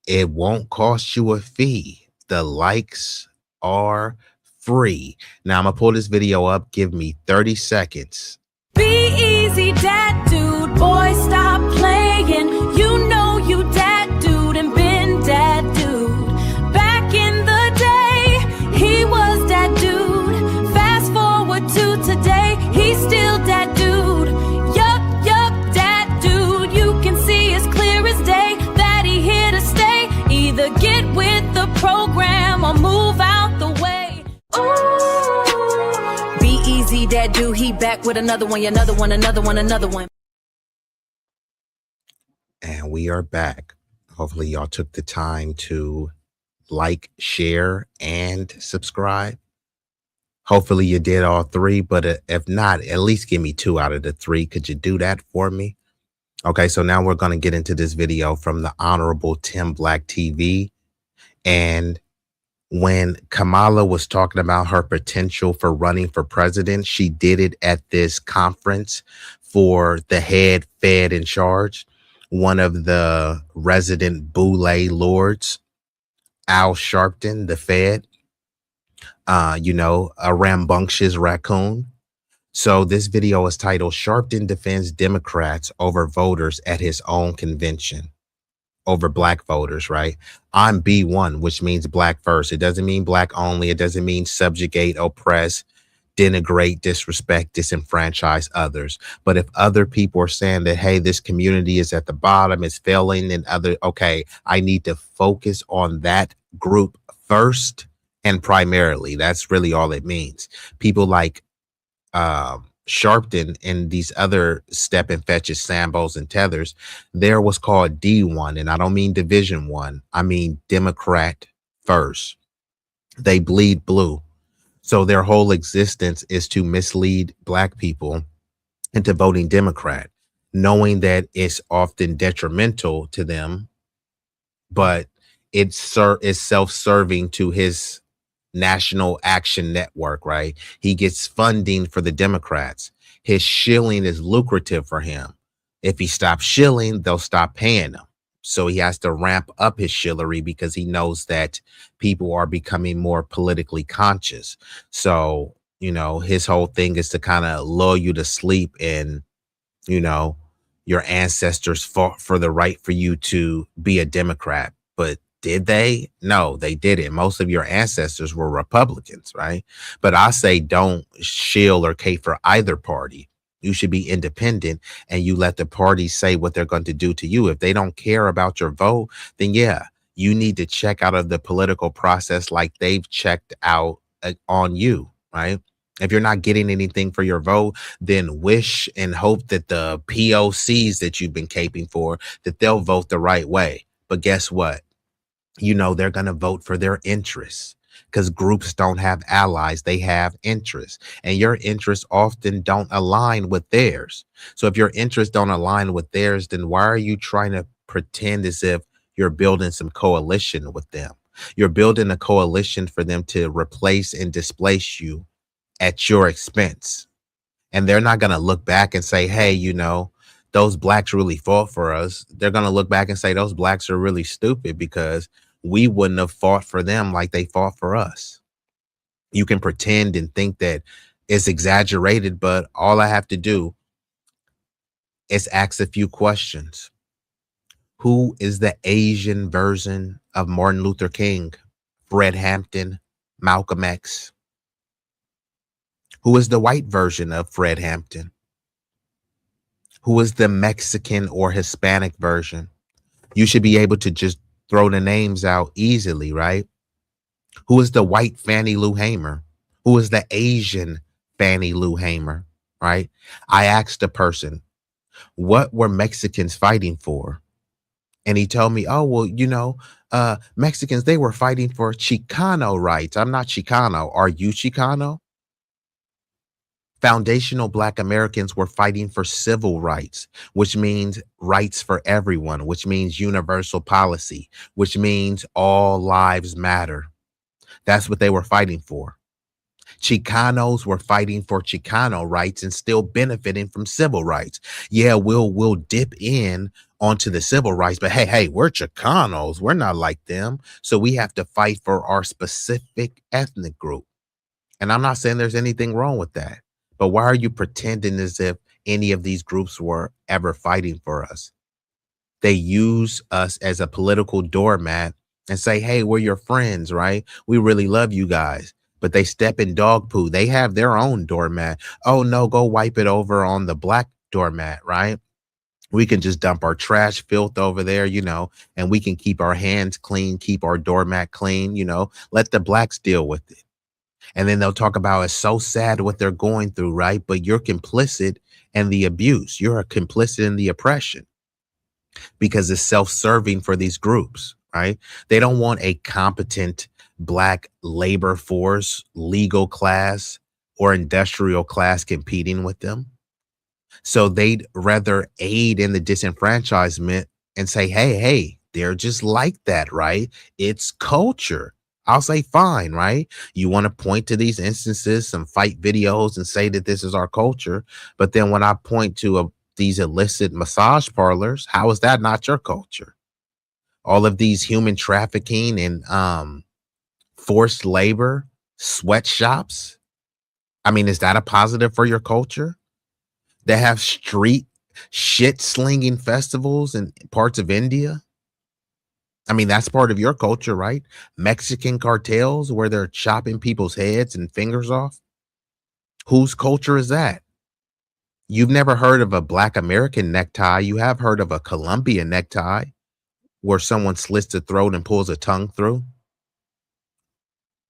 S4: it won't cost you a fee. The likes are free. Now I'm gonna pull this video up. Give me 30 seconds.
S9: B-Eazy Dat Dude, boy, stop playing. You know you dat dude and been dat dude. Back in the day, he was that dude. Fast forward to today, he's still that dude. Yup, that dude. You can see as clear as day that he here to stay. Either get with the program or move out the way. Ooh. B-Eazy Dat Dude, he back with another one, another one, another one, another one.
S4: And we are back. Hopefully y'all took the time to like, share, and subscribe. Hopefully you did all three, but if not, at least give me 2 out of the 3. Could you do that for me? Okay, so now we're going to get into this video from the Honorable Tim Black TV. And when Kamala was talking about her potential for running for president, she did it at this conference for the head Fed in charge, one of the resident Boule lords, Al Sharpton, the Fed, a rambunctious raccoon. So this video is titled Sharpton Defends Democrats Over Voters at His Own Convention. Over black voters, right? I'm B1, which means black first. It doesn't mean black only. It doesn't mean subjugate, oppress, denigrate, disrespect, disenfranchise others. But if other people are saying that, hey, this community is at the bottom, it's failing, and okay, I need to focus on that group first and primarily. That's really all it means. People like Sharpton and these other step and fetches, Sambos and Tethers, there was called D1, and I don't mean Division 1. I mean Democrat first. They bleed blue. So their whole existence is to mislead black people into voting Democrat, knowing that it's often detrimental to them, but it's self-serving to his National Action Network, right? He gets funding for the Democrats. His shilling is lucrative for him. If he stops shilling, they'll stop paying him. So he has to ramp up his shillery because he knows that people are becoming more politically conscious. So, his whole thing is to kind of lull you to sleep, and, your ancestors fought for the right for you to be a Democrat. But did they? No, they didn't. Most of your ancestors were Republicans, right? But I say don't shill or cape for either party. You should be independent, and you let the party say what they're going to do to you. If they don't care about your vote, then yeah, you need to check out of the political process like they've checked out on you, right? If you're not getting anything for your vote, then wish and hope that the POCs that you've been caping for, that they'll vote the right way. But guess what? They're going to vote for their interests, because groups don't have allies. They have interests, and your interests often don't align with theirs. So if your interests don't align with theirs, then why are you trying to pretend as if you're building some coalition with them? You're building a coalition for them to replace and displace you at your expense. And they're not going to look back and say, hey, those blacks really fought for us, they're going to look back and say those blacks are really stupid because we wouldn't have fought for them like they fought for us. You can pretend and think that it's exaggerated, but all I have to do is ask a few questions. Who is the Asian version of Martin Luther King, Fred Hampton, Malcolm X? Who is the white version of Fred Hampton? Who is the Mexican or Hispanic version? You should be able to just throw the names out easily, right? Who is the white Fannie Lou Hamer? Who is the Asian Fannie Lou Hamer, right? I asked a person, what were Mexicans fighting for? And he told me, oh, well, Mexicans, they were fighting for Chicano rights. I'm not Chicano. Are you Chicano? Foundational Black Americans were fighting for civil rights, which means rights for everyone, which means universal policy, which means all lives matter. That's what they were fighting for. Chicanos were fighting for Chicano rights and still benefiting from civil rights. Yeah, we'll dip in onto the civil rights, but hey, we're Chicanos. We're not like them. So we have to fight for our specific ethnic group. And I'm not saying there's anything wrong with that. But why are you pretending as if any of these groups were ever fighting for us? They use us as a political doormat and say, hey, we're your friends, right? We really love you guys. But they step in dog poo. They have their own doormat. Oh, no, go wipe it over on the black doormat, right? We can just dump our trash filth over there, and we can keep our hands clean, keep our doormat clean, let the blacks deal with it. And then they'll talk about it's so sad what they're going through, right? But you're complicit in the abuse. You're complicit in the oppression because it's self-serving for these groups, right? They don't want a competent Black labor force, legal class, or industrial class competing with them. So they'd rather aid in the disenfranchisement and say, hey, they're just like that, right? It's culture. I'll say, fine, right? You want to point to these instances, some fight videos, and say that this is our culture. But then when I point to these illicit massage parlors, how is that not your culture? All of these human trafficking and forced labor, sweatshops. I mean, is that a positive for your culture? They have street shit slinging festivals in parts of India. I mean, that's part of your culture, right? Mexican cartels where they're chopping people's heads and fingers off. Whose culture is that? You've never heard of a Black American necktie. You have heard of a Colombian necktie where someone slits the throat and pulls a tongue through.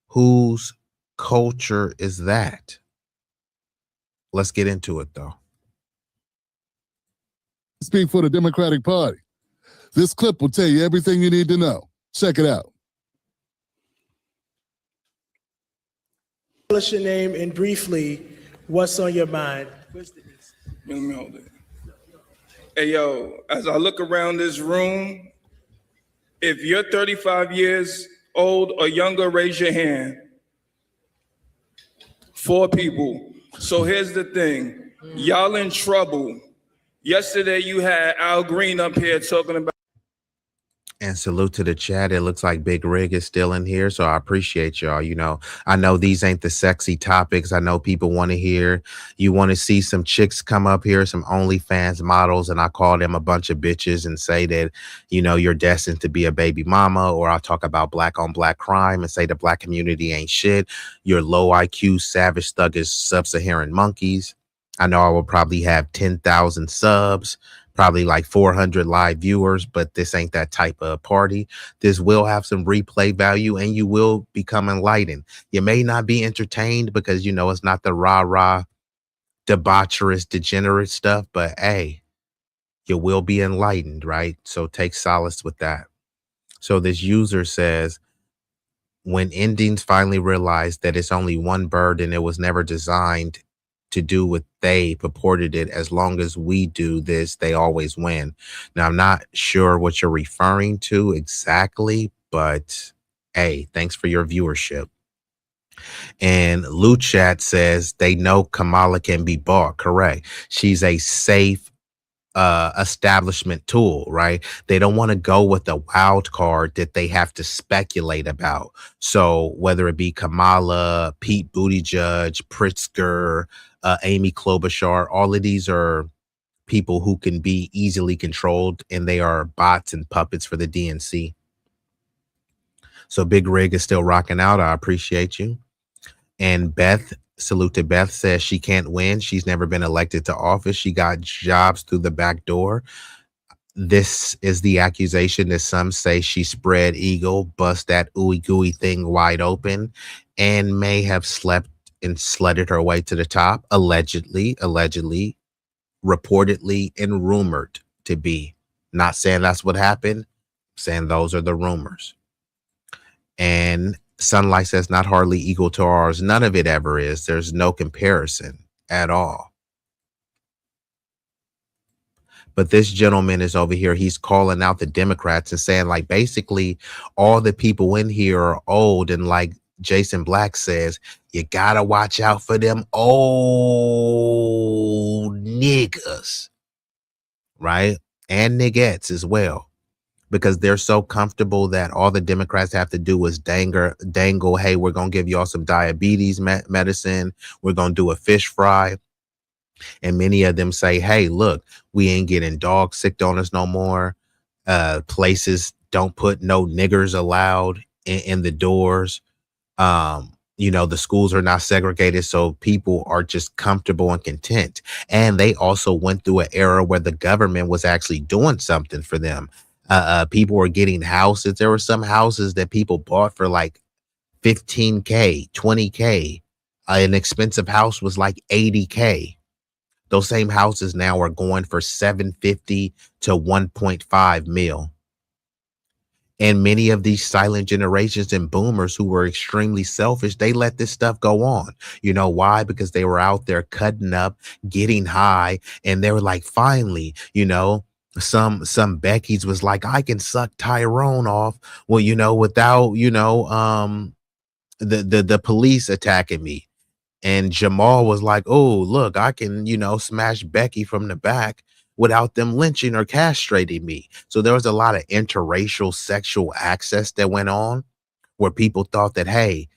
S4: Whose culture is that? Let's get into it, though.
S10: Speak for the Democratic Party. This clip will tell you everything you need to know. Check it out.
S11: Tell us your name and briefly, what's on your mind?
S12: Let me hold it. Hey, yo, as I look around this room, if you're 35 years old or younger, raise your hand. 4 people. So here's the thing. Y'all in trouble. Yesterday you had Al Green up here talking about.
S4: And salute to the chat. It looks like Big Rig is still in here, so I appreciate y'all. I know these ain't the sexy topics. I know people want to hear. You want to see some chicks come up here, some OnlyFans models, and I call them a bunch of bitches and say that, you're destined to be a baby mama. Or I'll talk about black on black crime and say the black community ain't shit. You're low IQ, savage, thuggish, sub-Saharan monkeys. I know I will probably have 10,000 subs, probably like 400 live viewers, but this ain't that type of party. This will have some replay value and you will become enlightened. You may not be entertained because, it's not the rah-rah, debaucherous, degenerate stuff, but hey, you will be enlightened, right? So take solace with that. So this user says, when Indians finally realized that it's only one bird and it was never designed to do what they purported it, as long as we do this, they always win. Now, I'm not sure what you're referring to exactly, but hey, thanks for your viewership. And Luchat says they know Kamala can be bought. Correct. She's a safe establishment tool, right? They don't want to go with a wild card that they have to speculate about. So whether it be Kamala, Pete Buttigieg, Pritzker, Amy Klobuchar, all of these are people who can be easily controlled, and they are bots and puppets for the DNC. So Big Rig is still rocking out. I appreciate you. And Beth, salute to Beth, says she can't win. She's never been elected to office. She got jobs through the back door. This is the accusation that some say she spread eagle, bust that ooey gooey thing wide open, and may have slept and sledded her way to the top, allegedly, reportedly, and rumored to be. Not saying that's what happened, saying those are the rumors. And Sunlight says not hardly equal to ours. None of it ever is. There's no comparison at all. But this gentleman is over here. He's calling out the Democrats and saying, like, basically all the people in here are old. And like Jason Black says, you gotta watch out for them old niggas, right? And niggettes as well. Because they're so comfortable that all the Democrats have to do is dangle, hey, we're going to give y'all some diabetes medicine. We're going to do a fish fry. And many of them say, hey, look, we ain't getting dog sick on us no more. Places don't put no niggers allowed in the doors. The schools are not segregated, so people are just comfortable and content. And they also went through an era where the government was actually doing something for them. People were getting houses. There were some houses that people bought for like $15K, $20K. An expensive house was like $80K. Those same houses now are going for $750 to $1.5 million. And many of these silent generations and boomers who were extremely selfish, they let this stuff go on. You know why? Because they were out there cutting up, getting high, and they were like, finally, some Becky's was like, I can suck Tyrone off. Well, without, the police attacking me. And Jamal was like, oh, look, I can, smash Becky from the back without them lynching or castrating me. So there was a lot of interracial sexual access that went on where people thought that, hey,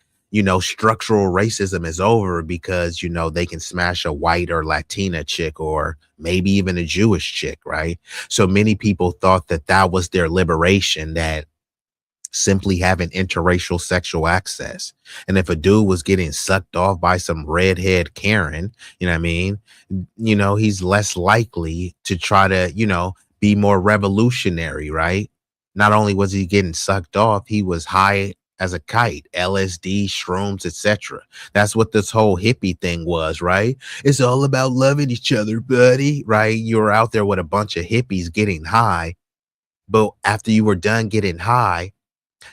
S4: structural racism is over because, they can smash a white or Latina chick or maybe even a Jewish chick, right? So many people thought that that was their liberation, that simply having interracial sexual access. And if a dude was getting sucked off by some redhead Karen, he's less likely to try to, be more revolutionary, right? Not only was he getting sucked off, he was high as a kite, LSD, shrooms, etc. That's what this whole hippie thing was, right? It's all about loving each other, buddy, right? You were out there with a bunch of hippies getting high, but after you were done getting high,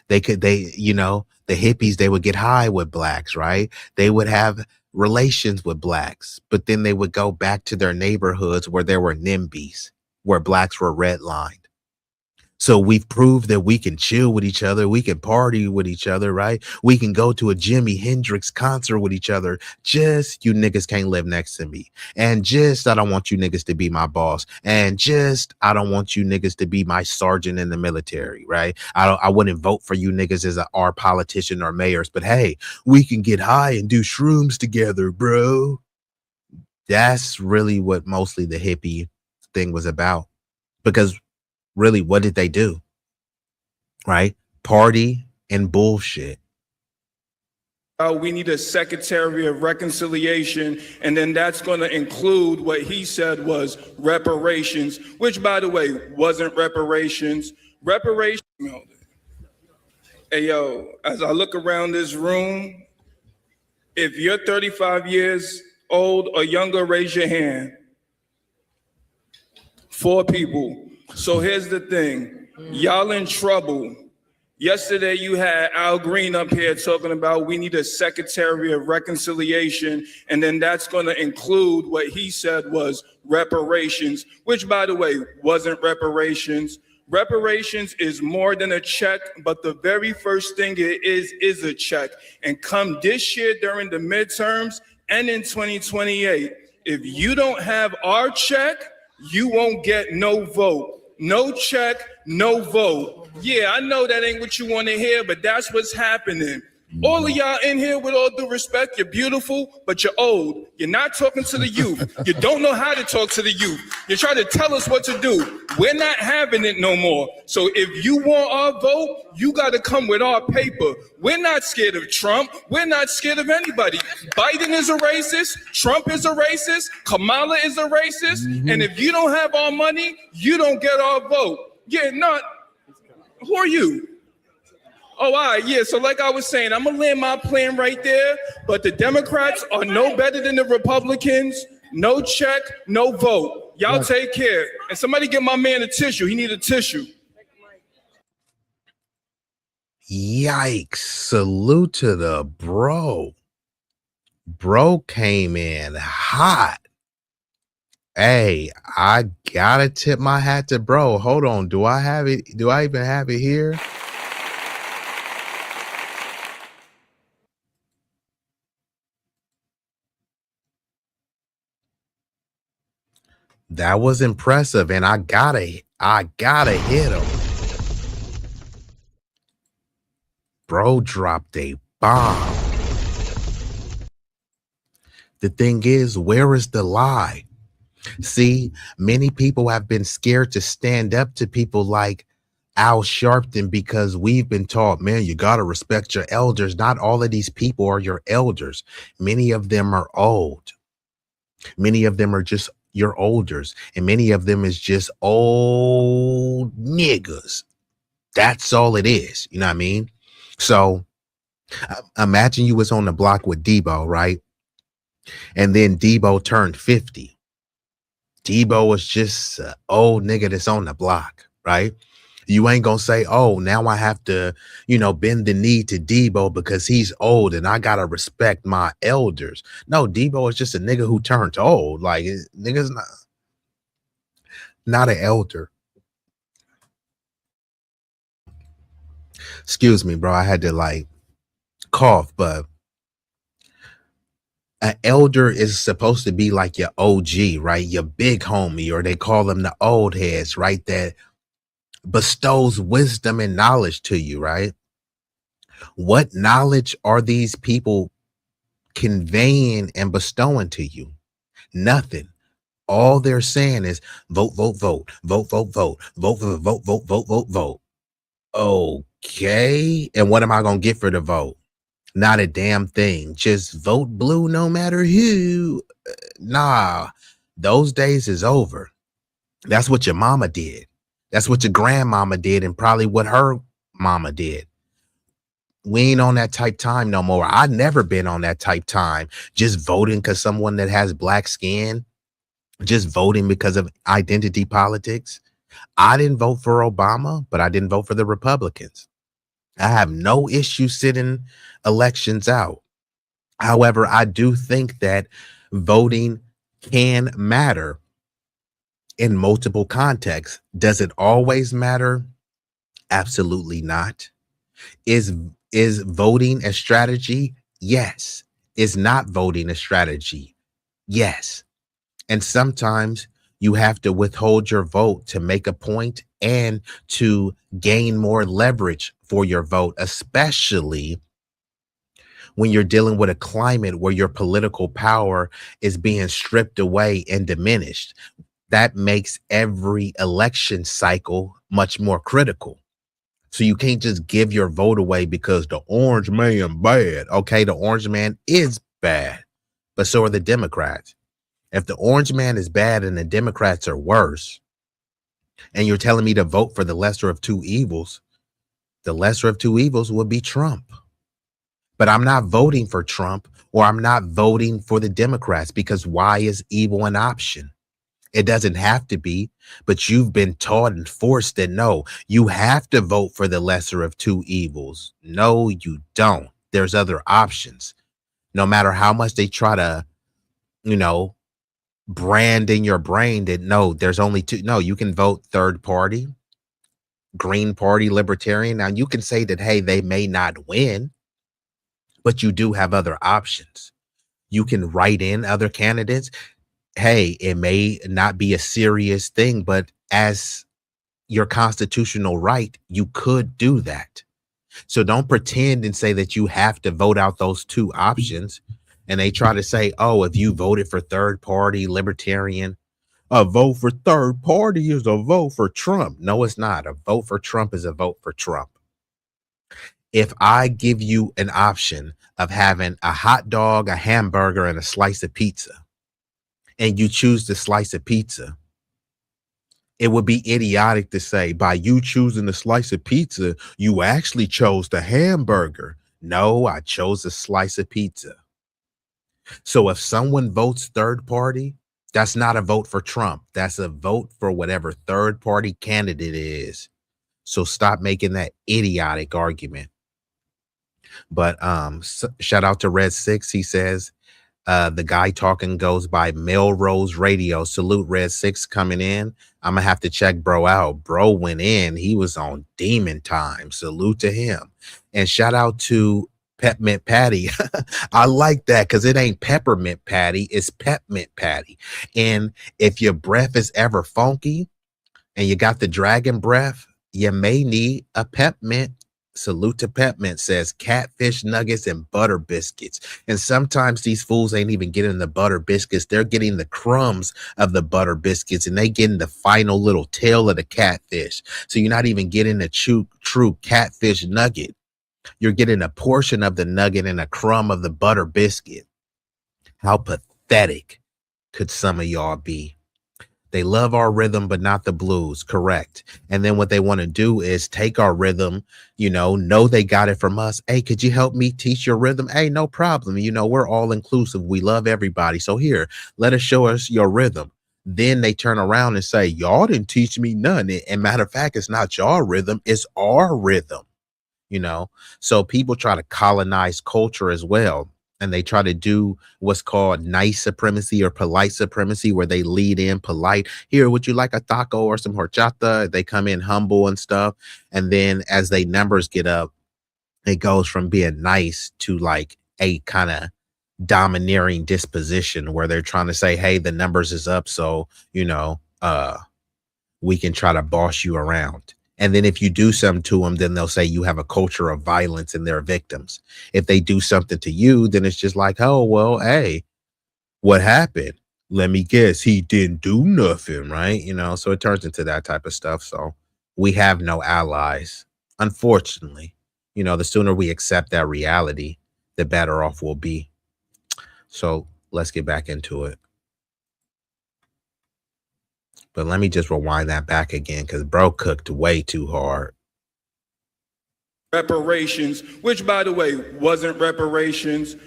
S4: the hippies, they would get high with blacks, right? They would have relations with blacks, but then they would go back to their neighborhoods where there were NIMBYs, where blacks were redlined. So we've proved that we can chill with each other. We can party with each other, right? We can go to a Jimi Hendrix concert with each other. Just you niggas can't live next to me. And just I don't want you niggas to be my boss. And just I don't want you niggas to be my sergeant in the military, right? I wouldn't vote for you niggas as our politician or mayors. But hey, we can get high and do shrooms together, bro. That's really what mostly the hippie thing was about. Because really, what did they do? Right? Party and bullshit.
S12: We need a Secretary of Reconciliation, and then that's going to include what he said was reparations, which, by the way, wasn't reparations. Reparations. Hey, yo, as I look around this room, if you're 35 years old or younger, raise your hand. 4 people. So here's the thing, y'all in trouble. Yesterday you had Al Green up here talking about we need a Secretary of Reconciliation, and then that's going to include what he said was reparations, which, by the way, wasn't reparations. Reparations is more than a check, but the very first thing it is a check. And come this year during the midterms and in 2028, if you don't have our check, you won't get no vote. No check, no vote. Yeah, I know that ain't what you want to hear, but that's what's happening. All of y'all in here, with all due respect, you're beautiful, but you're old. You're not talking to the youth. You don't know how to talk to the youth. You're trying to tell us what to do. We're not having it no more. So if you want our vote, you got to come with our paper. We're not scared of Trump. We're not scared of anybody. Biden is a racist. Trump is a racist. Kamala is a racist. And if you don't have our money, you don't get our vote. Yeah, not. Who are you? Oh, all right, yeah, so like I was saying, I'm going to land my plane right there, but the Democrats are no better than the Republicans. No check, no vote. Y'all take care. And somebody get my man a tissue. He need a tissue.
S4: Yikes. Salute to the bro. Bro came in hot. Hey, I gotta tip my hat to bro. Hold on. Do I have it? Do I even have it here? That was impressive, and I gotta hit him. Bro dropped a bomb. The thing is, where is the lie? See, many people have been scared to stand up to people like Al Sharpton because we've been taught, man, you gotta respect your elders. Not all of these people are your elders. Many of them are old. Many of them are just your elders, and many of them is just old niggas. That's all it is. You know what I mean? So imagine you was on the block with Debo, right? And then Debo turned 50. Debo was just an old nigga that's on the block, right? You ain't gonna say, oh, now I have to, bend the knee to Debo because he's old and I gotta respect my elders. No, Debo is just a nigga who turned old. Like, nigga's not an elder. Excuse me, bro. I had to cough, but an elder is supposed to be like your OG, right? Your big homie, or they call them the old heads, right? That bestows wisdom and knowledge to you, right? What knowledge are these people conveying and bestowing to you? Nothing. All they're saying is vote, vote, vote, vote, vote, vote, vote, vote, vote, vote, vote, vote, vote. Okay. And what am I going to get for the vote? Not a damn thing. Just vote blue no matter who. Nah, those days is over. That's what your mama did. That's what your grandmama did, and probably what her mama did. We ain't on that type time no more. I never been on that type time. Just voting because someone that has black skin, just voting because of identity politics. I didn't vote for Obama, but I didn't vote for the Republicans. I have no issue sitting elections out. However, I do think that voting can matter in multiple contexts. Does it always matter? Absolutely not. Is voting a strategy? Yes. Is not voting a strategy? Yes. And sometimes you have to withhold your vote to make a point and to gain more leverage for your vote, especially when you're dealing with a climate where your political power is being stripped away and diminished. That makes every election cycle much more critical. So you can't just give your vote away because the orange man bad. Okay, the orange man is bad, but so are the Democrats. If the orange man is bad and the Democrats are worse, and you're telling me to vote for the lesser of two evils, the lesser of two evils would be Trump. But I'm not voting for Trump, or I'm not voting for the Democrats, because why is evil an option? It doesn't have to be, but you've been taught and forced that no, you have to vote for the lesser of two evils. No, you don't. There's other options. No matter how much they try to, brand in your brain that no, there's only two. No, you can vote third party, Green Party, Libertarian. Now you can say that, hey, they may not win, but you do have other options. You can write in other candidates. hey, it may not be a serious thing, but as your constitutional right, you could do that. So don't pretend and say that you have to vote out those two options. And they try to say, oh, if you voted for third party libertarian, a vote for third party is a vote for Trump. No, it's not. A vote for Trump is a vote for Trump. If I give you an option of having a hot dog, a hamburger, and a slice of pizza, and you choose the slice of pizza, it would be idiotic to say by you choosing the slice of pizza, you actually chose the hamburger. No, I chose a slice of pizza. So if someone votes third party, that's not a vote for Trump. That's a vote for whatever third party candidate is. So stop making that idiotic argument. But shout out to Red 6. He says, the guy talking goes by Melrose Radio. Salute Red 6 coming in. I'm gonna have to check bro out. Bro went in. He was on demon time. Salute to him. And shout out to Peppermint Patty. I like that because it ain't peppermint patty, it's peppermint patty. And if your breath is ever funky and you got the dragon breath, you may need a peppermint. Salute to Peppermint says catfish nuggets and butter biscuits. And sometimes these fools ain't even getting the butter biscuits. They're getting the crumbs of the butter biscuits and they getting the final little tail of the catfish. So you're not even getting a true catfish nugget. You're getting a portion of the nugget and a crumb of the butter biscuit. How pathetic could some of y'all be? They love our rhythm, but not the blues. Correct. And then what they want to do is take our rhythm, know they got it from us. Hey, could you help me teach your rhythm? Hey, no problem. We're all inclusive. We love everybody. So here, let us show us your rhythm. Then they turn around and say, y'all didn't teach me none. And matter of fact, it's not your rhythm. It's our rhythm. So people try to colonize culture as well. And they try to do what's called nice supremacy or polite supremacy, where they lead in polite. Here, would you like a taco or some horchata? They come in humble and stuff. And then as they numbers get up, it goes from being nice to like a kind of domineering disposition where they're trying to say, hey, the numbers is up. So, we can try to boss you around. And then if you do something to them, then they'll say you have a culture of violence and they're victims. If they do something to you, then it's just like, oh, well, hey, what happened? Let me guess. He didn't do nothing, right? So it turns into that type of stuff. So we have no allies, unfortunately. The sooner we accept that reality, the better off we'll be. So let's get back into it. But let me just rewind that back again because bro cooked way too hard.
S12: Reparations, which, by the way, wasn't reparations.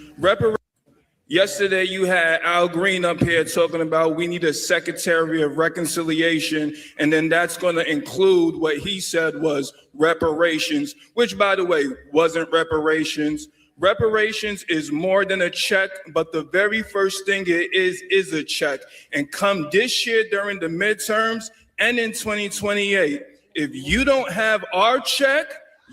S12: Yesterday, you had Al Green up here talking about we need a Secretary of Reconciliation, and then that's going to include what he said was reparations, which, by the way, wasn't reparations. Reparations is more than a check, but the very first thing it is a check. And come this year during the midterms and in 2028, if you don't have our check,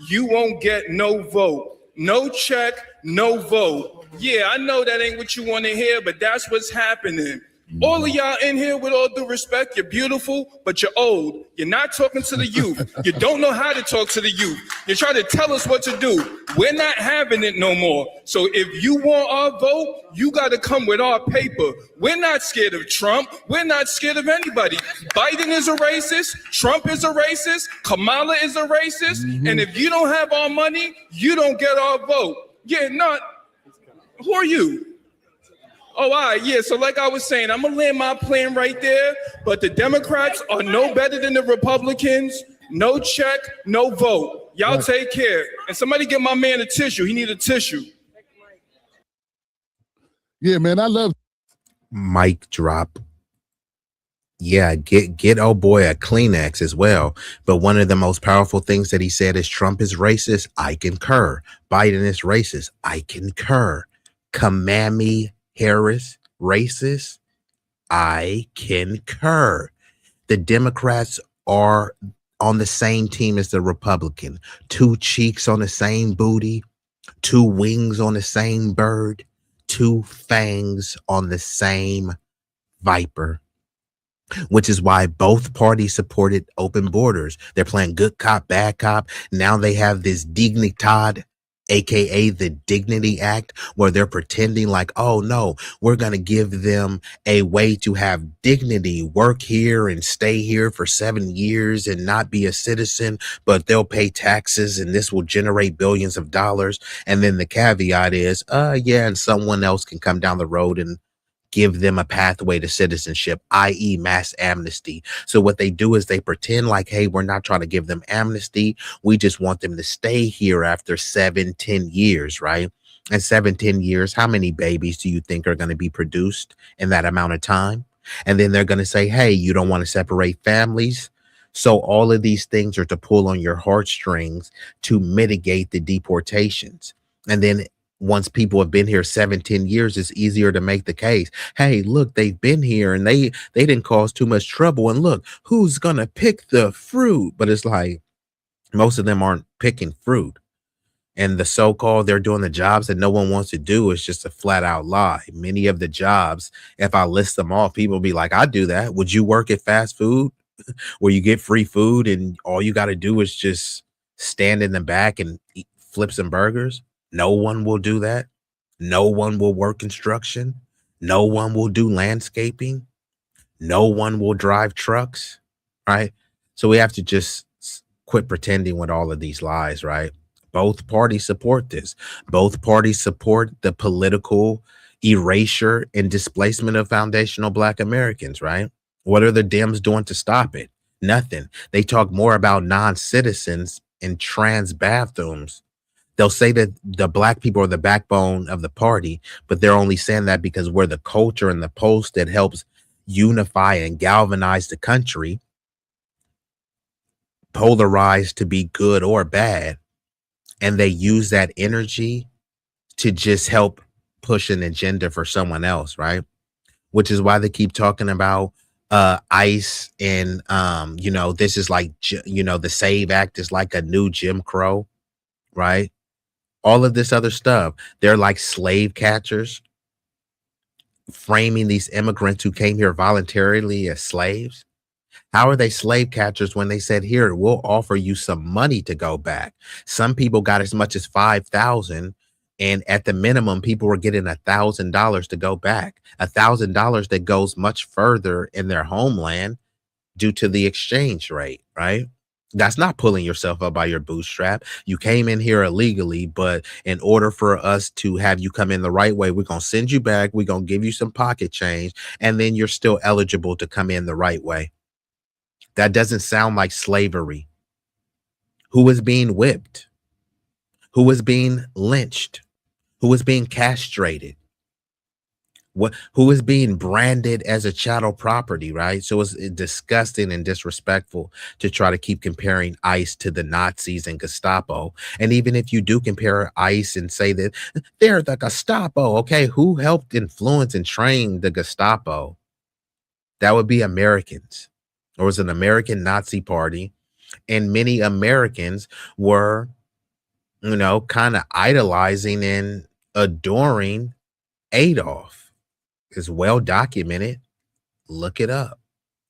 S12: you won't get no vote. No check, no vote. Yeah, I know that ain't what you want to hear, but that's what's happening. All of y'all in here, with all due respect, you're beautiful, but you're old. You're not talking to the youth. You don't know how to talk to the youth. You're trying to tell us what to do. We're not having it no more. So if you want our vote, you got to come with our paper. We're not scared of Trump. We're not scared of anybody. Biden is a racist. Trump is a racist. Kamala is a racist. And if you don't have our money, you don't get our vote. Yeah, who are you? Oh, all right, yeah, so like I was saying, I'm going to land my plane right there, but the Democrats are no better than the Republicans. No check, no vote. Y'all take care. And somebody get my man a tissue. He need a tissue.
S10: Yeah, man, I love.
S4: Mic drop. Yeah, get oh boy a Kleenex as well. But one of the most powerful things that he said is Trump is racist. I concur. Biden is racist. I concur. Kamala Harris racist. I concur. The Democrats are on the same team as the Republican. Two cheeks on the same booty, two wings on the same bird, two fangs on the same Viper, which is why both parties supported open borders. They're playing good cop, bad cop. Now they have this Dignitad, aka the Dignity Act, where they're pretending like, oh no, we're going to give them a way to have dignity, work here and stay here for 7 years and not be a citizen, but they'll pay taxes and this will generate billions of dollars. And then the caveat is, yeah, and someone else can come down the road and give them a pathway to citizenship, i.e. mass amnesty. So what they do is they pretend like, hey, we're not trying to give them amnesty. We just want them to stay here after 7-10 years, right? And 7-10 years, how many babies do you think are going to be produced in that amount of time? And then they're going to say, hey, you don't want to separate families. So all of these things are to pull on your heartstrings to mitigate the deportations. And then once people have been here 7-10 years, it's easier to make the case. Hey, look, they've been here and they didn't cause too much trouble. And look, who's going to pick the fruit? But it's like most of them aren't picking fruit. And the so-called they're doing the jobs that no one wants to do is just a flat out lie. Many of the jobs, if I list them off, people will be like, I do that. Would you work at fast food where you get free food and all you got to do is just stand in the back and flip some burgers? No one will do that. No one will work construction. No one will do landscaping. No one will drive trucks, right? So we have to just quit pretending with all of these lies, right? Both parties support this. Both parties support the political erasure and displacement of foundational Black Americans, right? What are the Dems doing to stop it? Nothing. They talk more about non-citizens and trans bathrooms. They'll say that the Black people are the backbone of the party, but they're only saying that because we're the culture and the pulse that helps unify and galvanize the country, polarized to be good or bad. And they use that energy to just help push an agenda for someone else, right? Which is why they keep talking about ICE and, this is like, the SAVE Act is like a new Jim Crow, right? All of this other stuff. They're like slave catchers, framing these immigrants who came here voluntarily as slaves. How are they slave catchers when they said, here, we'll offer you some money to go back? Some people got as much as 5,000. And at the minimum, people were getting $1,000 to go back, $1,000 that goes much further in their homeland due to the exchange rate, right? That's not pulling yourself up by your bootstrap. You came in here illegally, but in order for us to have you come in the right way, we're going to send you back. We're going to give you some pocket change, and then you're still eligible to come in the right way. That doesn't sound like slavery. Who is being whipped? Who is being lynched? Who is being castrated? Who is being branded as a chattel property, right? So it's disgusting and disrespectful to try to keep comparing ICE to the Nazis and Gestapo. And even if you do compare ICE and say that they're the Gestapo, okay, who helped influence and train the Gestapo? That would be Americans. There was an American Nazi party, and many Americans were, kind of idolizing and adoring Adolf. Is well documented. Look it up.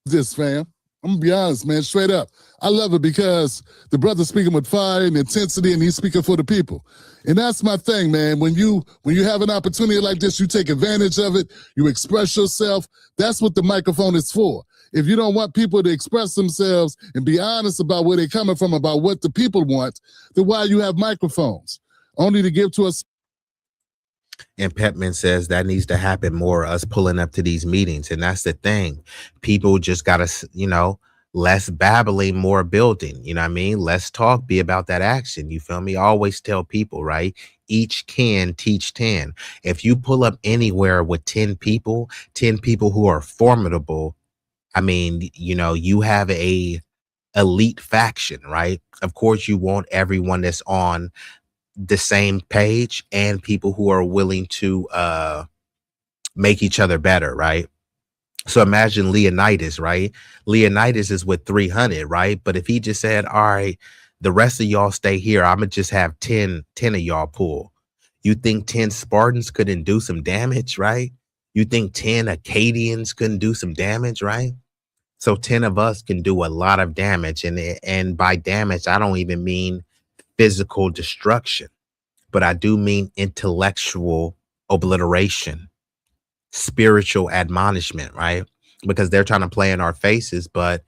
S10: This, fam. I'm gonna be honest, man, straight up. I love it because the brother's speaking with fire and intensity, and he's speaking for the people. And that's my thing, man. When you have an opportunity like this, you take advantage of it, you express yourself. That's what the microphone is for. If you don't want people to express themselves and be honest about where they're coming from, about what the people want, then why you have microphones? Only to give to us.
S4: And Petman says that needs to happen more, us pulling up to these meetings. And that's the thing. People just got to, less babbling, more building. You know what I mean? Less talk, be about that action. You feel me? I always tell people, right? Each can teach 10. If you pull up anywhere with 10 people who are formidable, I mean, you have a elite faction, right? Of course, you want everyone that's on the same page and people who are willing to make each other better, right? So imagine Leonidas, right? Leonidas is with 300, right? But if he just said, all right, the rest of y'all stay here, I'm gonna just have 10 of y'all pull. You think 10 Spartans couldn't do some damage, right? You think 10 Acadians couldn't do some damage, right? So 10 of us can do a lot of damage. And by damage, I don't even mean physical destruction, but I do mean intellectual obliteration, spiritual admonishment, right? Because they're trying to play in our faces, but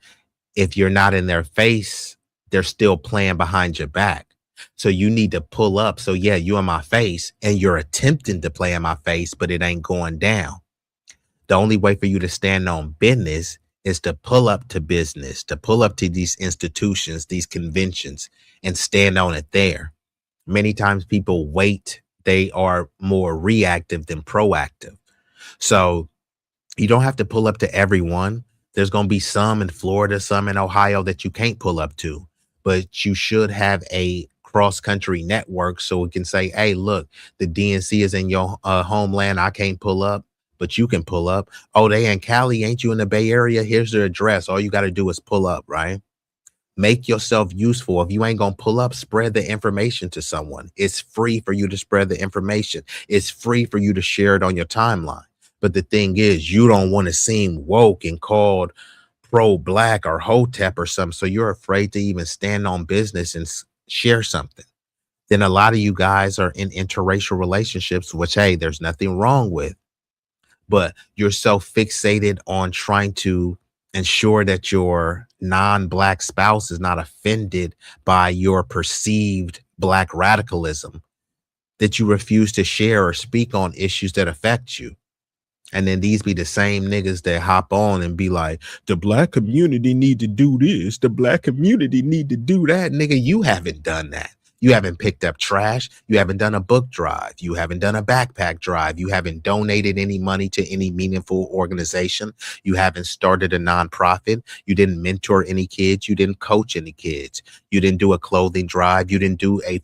S4: if you're not in their face, they're still playing behind your back. So you need to pull up. So yeah, you in my face and you're attempting to play in my face, but it ain't going down. The only way for you to stand on business is to pull up to business, to pull up to these institutions, these conventions, and stand on it there. Many times people wait. They are more reactive than proactive. So you don't have to pull up to everyone. There's going to be some in Florida, some in Ohio that you can't pull up to, but you should have a cross-country network so we can say, hey, look, the DNC is in your homeland. I can't pull up, but you can pull up. Oh, they in Cali. Ain't you in the Bay Area? Here's their address. All you got to do is pull up, right? Make yourself useful. If you ain't going to pull up, spread the information to someone. It's free for you to spread the information. It's free for you to share it on your timeline. But the thing is, you don't want to seem woke and called pro-black or hotep or something. So you're afraid to even stand on business and share something. Then a lot of you guys are in interracial relationships, which, hey, there's nothing wrong with. But you're so fixated on trying to ensure that your non-black spouse is not offended by your perceived black radicalism that you refuse to share or speak on issues that affect you. And then these be the same niggas that hop on and be like, the black community need to do this. The black community need to do that. Nigga, you haven't done that. You haven't picked up trash. You haven't done a book drive. You haven't done a backpack drive. You haven't donated any money to any meaningful organization. You haven't started a nonprofit. You didn't mentor any kids. You didn't coach any kids. You didn't do a clothing drive. You didn't do a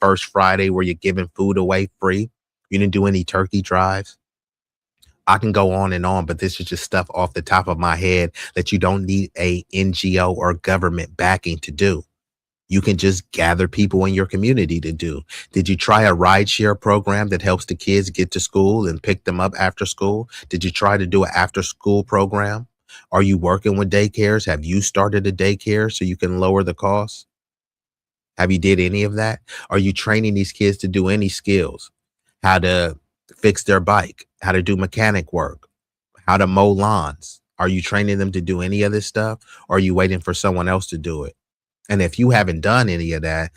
S4: First Friday where you're giving food away free. You didn't do any turkey drives. I can go on, but this is just stuff off the top of my head that you don't need a NGO or government backing to do. You can just gather people in your community to do. Did you try a rideshare program that helps the kids get to school and pick them up after school? Did you try to do an after school program? Are you working with daycares? Have you started a daycare so you can lower the costs? Have you did any of that? Are you training these kids to do any skills? How to fix their bike, how to do mechanic work, how to mow lawns? Are you training them to do any of this stuff? Or are you waiting for someone else to do it? And if you haven't done any of that,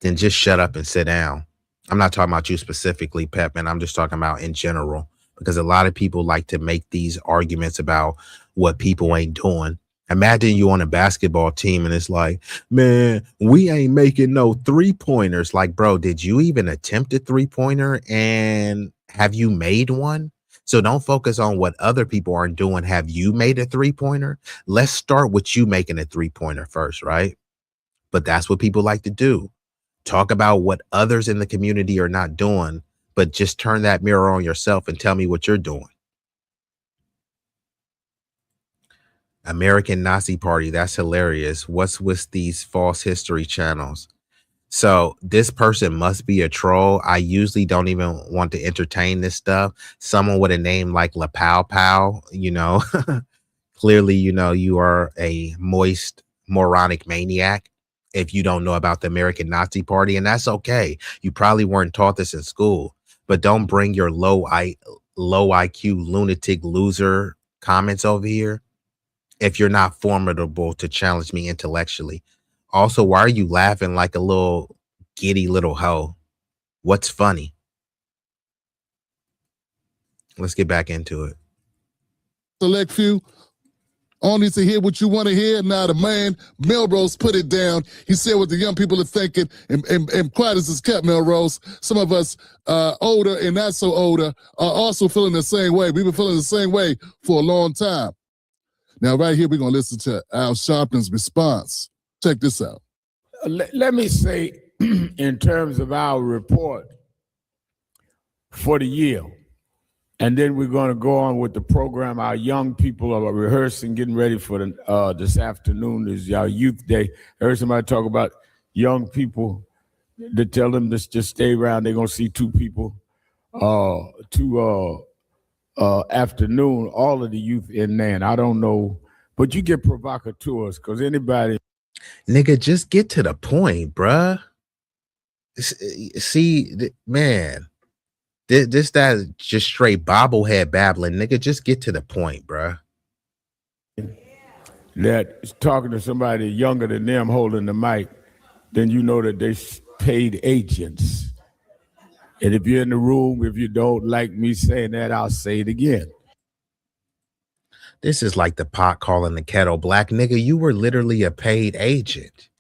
S4: then just shut up and sit down. I'm not talking about you specifically, Pepman. I'm just talking about in general, because a lot of people like to make these arguments about what people ain't doing. Imagine you on a basketball team and it's like, man, we ain't making no 3-pointers. Like, bro, did you even attempt a 3-pointer? And have you made one? So don't focus on what other people aren't doing. Have you made a 3-pointer? Let's start with you making a 3-pointer first, right? But that's what people like to do. Talk about what others in the community are not doing, but just turn that mirror on yourself and tell me what you're doing. American Nazi Party, that's hilarious. What's with these false history channels? So this person must be a troll. I usually don't even want to entertain this stuff. Someone with a name like La Pow Pow, clearly, you are a moist, moronic maniac if you don't know about the American Nazi Party, and that's okay. You probably weren't taught this in school, but don't bring your low IQ lunatic loser comments over here if you're not formidable to challenge me intellectually. Also, why are you laughing like a little giddy little hoe? What's funny? Let's get back into it.
S10: Select few, only to hear what you want to hear. Now the man, Melrose, put it down. He said what the young people are thinking, and quiet as it's kept, Melrose. Some of us older and not so older are also feeling the same way. We've been feeling the same way for a long time. Now, right here, we're going to listen to Al Sharpton's response. Check this out.
S13: Let me say, in terms of our report for the year, and then we're going to go on with the program. Our young people are rehearsing, getting ready for this afternoon is our youth day. I heard somebody talk about young people that tell them to just stay around. They're going to see two people, two afternoon, all of the youth in there. And I don't know, but you get provocateurs because anybody.
S4: Nigga, just get to the point, bruh. See, man, this that just straight bobblehead babbling, nigga. Just get to the point, bruh.
S13: That is talking to somebody younger than them holding the mic, then you know that they paid agents. And if you're in the room, if you don't like me saying that, I'll say it again.
S4: This is like the pot calling the kettle black, nigga. You were literally a paid agent.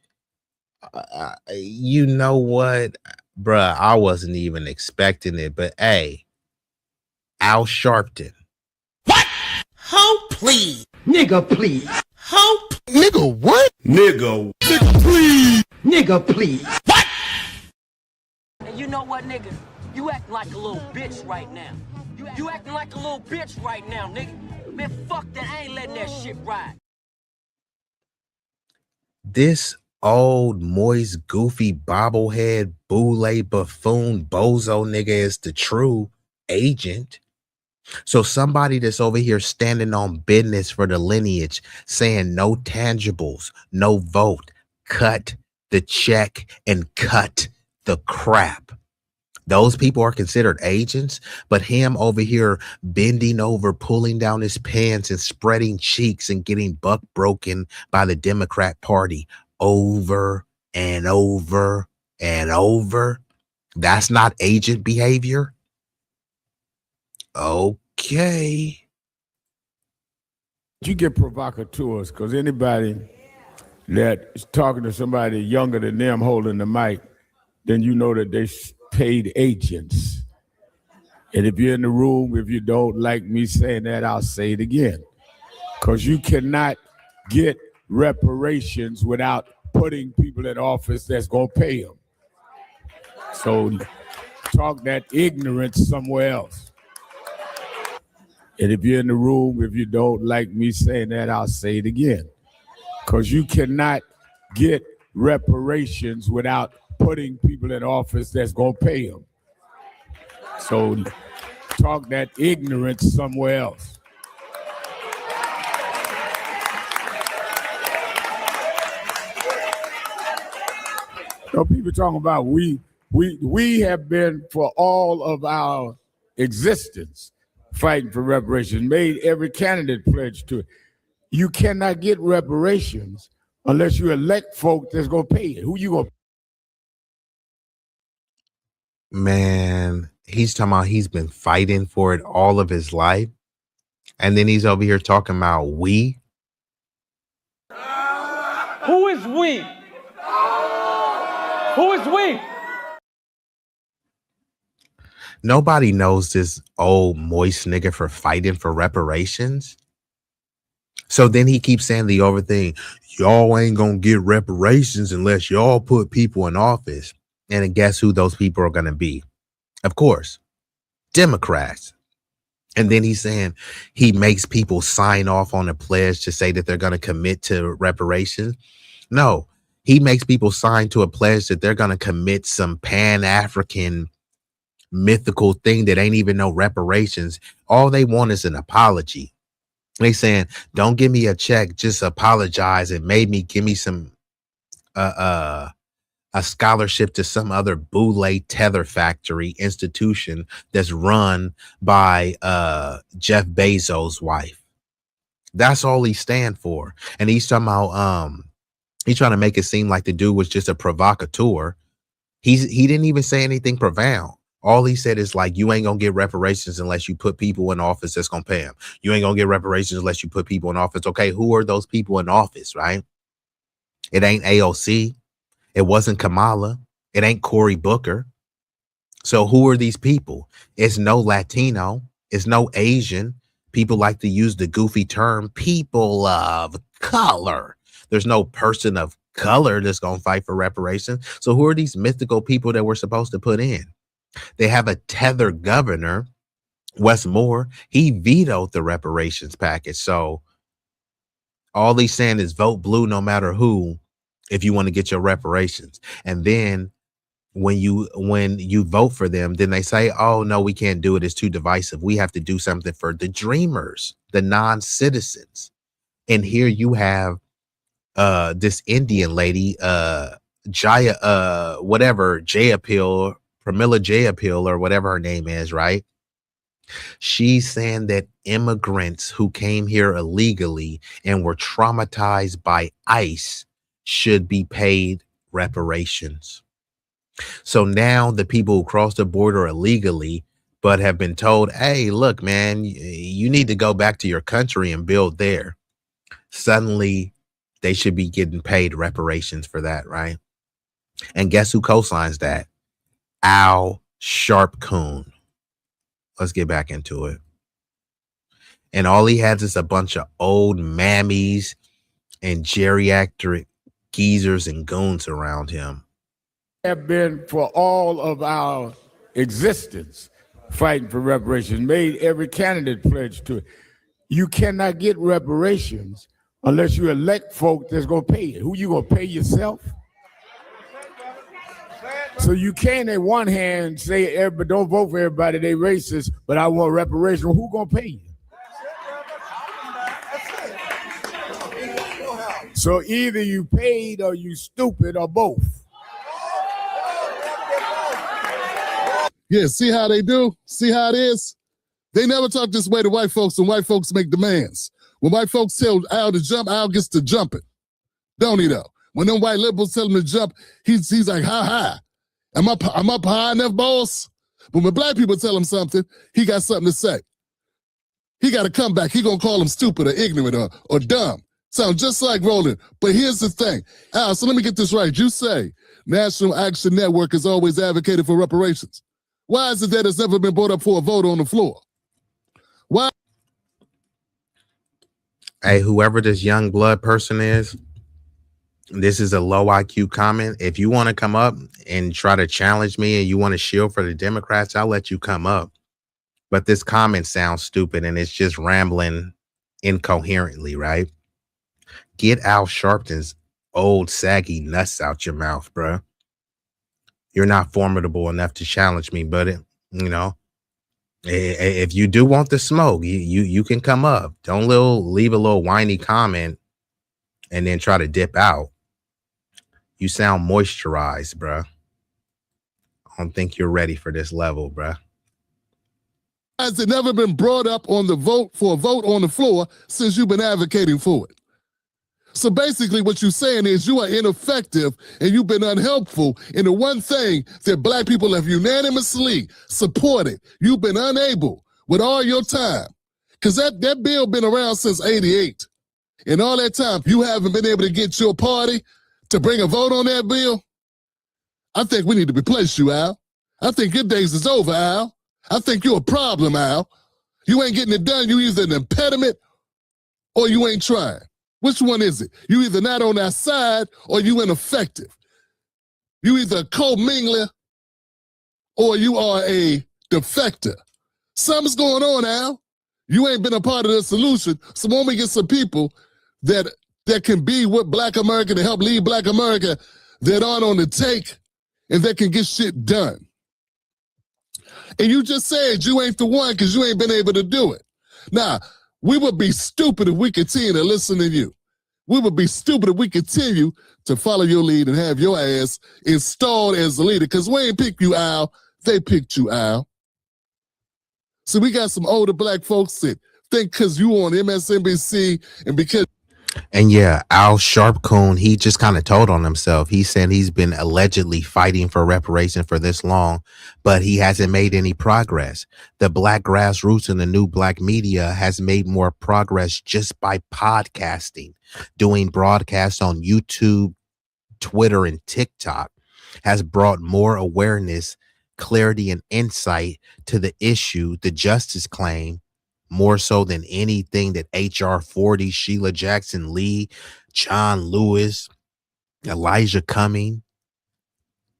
S4: You know what, bruh? I wasn't even expecting it, but hey, Al Sharpton.
S5: What? How please?
S6: Nigga, please.
S5: How?
S4: Nigga, what?
S5: Nigga, please.
S6: Nigga, please.
S5: What?
S14: And you know what, nigga? You acting like a little bitch right now. You acting like a little bitch right now, nigga. Man, fuck that. I ain't letting that shit ride.
S4: This old, moist, goofy, bobblehead, boule, buffoon, bozo nigga is the true agent. So somebody that's over here standing on business for the lineage, saying no tangibles, no vote, cut the check and cut the crap. Those people are considered agents, but him over here bending over, pulling down his pants and spreading cheeks and getting buck broken by the Democrat Party over and over and over. That's not agent behavior. Okay.
S13: You get provocateurs because anybody that is talking to somebody younger than them holding the mic, then you know that they paid agents. And if you're in the room, if you don't like me saying that, I'll say it again. Because you cannot get reparations without putting people in office that's going to pay them. So talk that ignorance somewhere else. And if you're in the room, if you don't like me saying that, I'll say it again. Because you cannot get reparations without putting people in office that's going to pay them. So talk that ignorance somewhere else. So people talking about we have been for all of our existence fighting for reparations, made every candidate pledge to it. You cannot get reparations unless you elect folk that's going to pay it. Who you going to?
S4: Man, he's talking about he's been fighting for it all of his life. And then he's over here talking about we.
S15: Who is we? Who is we?
S4: Nobody knows this old moist nigga for fighting for reparations. So then he keeps saying the over thing. Y'all ain't gonna get reparations unless y'all put people in office. And guess who those people are gonna be? Of course, Democrats. And then he's saying he makes people sign off on a pledge to say that they're gonna commit to reparations. No, he makes people sign to a pledge that they're gonna commit some Pan-African mythical thing that ain't even no reparations. All they want is an apology. They saying, don't give me a check, just apologize and maybe give me some a scholarship to some other Boule tether factory institution that's run by Jeff Bezos' wife. That's all he stand for. And he's talking about he's trying to make it seem like the dude was just a provocateur. He didn't even say anything profound. All he said is like, you ain't gonna get reparations unless you put people in office that's gonna pay them. You ain't gonna get reparations unless you put people in office. Okay, who are those people in office, right? It ain't AOC. It wasn't Kamala. It ain't Cory Booker. So who are these people? It's no Latino. It's no Asian. People like to use the goofy term people of color. There's no person of color that's gonna fight for reparations. So who are these mythical people that we're supposed to put in? They have a tether governor, Wes Moore. He vetoed the reparations package. So all he's saying is vote blue no matter who if you want to get your reparations. And then when you vote for them, then they say, oh no, we can't do it, it's too divisive, we have to do something for the dreamers, the non-citizens. And here you have this Indian lady, Jaya whatever, Jayapil, Pramila Jayapil, or whatever her name is, right? She's saying that immigrants who came here illegally and were traumatized by ICE should be paid reparations. So now the people who crossed the border illegally but have been told, hey, look, man, you need to go back to your country and build there. Suddenly they should be getting paid reparations for that, right? And guess who co-signs that? Al Sharpcoon. Let's get back into it. And all he has is a bunch of old mammies and geriatric geezers and goons around him.
S13: Have been for all of our existence fighting for reparations, made every candidate pledge to it. You cannot get reparations unless you elect folk that's going to pay it. Who you going to pay yourself? So you can't, at one hand, say, everybody, don't vote for everybody, they racist, but I want reparations. Who going to pay you? So either you paid or you stupid or both.
S10: Yeah, see how they do? See how it is? They never talk this way to white folks, and white folks make demands. When white folks tell Al to jump, Al gets to jumping. Don't he though? When them white liberals tell him to jump, he's like, ha ha. I'm up high enough, boss? But when black people tell him something, he got something to say. He got to come back. He going to call them stupid or ignorant or dumb. Sound just like Roland. But here's the thing. Al, so let me get this right. You say National Action Network has always advocated for reparations. Why is it that it's never been brought up for a vote on the floor? Why?
S4: Hey, whoever this young blood person is, this is a low IQ comment. If you want to come up and try to challenge me and you want to shield for the Democrats, I'll let you come up. But this comment sounds stupid and it's just rambling incoherently, right? Get Al Sharpton's old saggy nuts out your mouth, bro. You're not formidable enough to challenge me, but you know, if you do want the smoke, you can come up. Don't leave a little whiny comment and then try to dip out. You sound moisturized, bro. I don't think you're ready for this level, bro.
S10: Has it never been brought up on the vote for a vote on the floor since you've been advocating for it? So basically what you're saying is you are ineffective and you've been unhelpful in the one thing that black people have unanimously supported. You've been unable with all your time. Because that bill been around since 88. And all that time, you haven't been able to get your party to bring a vote on that bill. I think we need to replace you, Al. I think your days is over, Al. I think you're a problem, Al. You ain't getting it done. You either an impediment or you ain't trying. Which one is it? You either not on our side or you ineffective. You either a co-mingler or you are a defector. Something's going on, Al. You ain't been a part of the solution. So when we get some people that can be with Black America to help lead Black America that aren't on the take and that can get shit done. And you just said you ain't the one because you ain't been able to do it. Now, we would be stupid if we continue to listen to you. We would be stupid if we continue to follow your lead and have your ass installed as the leader because we ain't picked you, Al. They picked you, Al. So we got some older black folks that think because you on MSNBC and because...
S4: And yeah, Al Sharpcoon, he just kind of told on himself. He said he's been allegedly fighting for reparation for this long, but he hasn't made any progress. The black grassroots and the new black media has made more progress just by podcasting, doing broadcasts on YouTube, Twitter, and TikTok has brought more awareness, clarity, and insight to the issue, the justice claim, more so than anything that HR 40, Sheila Jackson Lee, John Lewis, Elijah Cumming,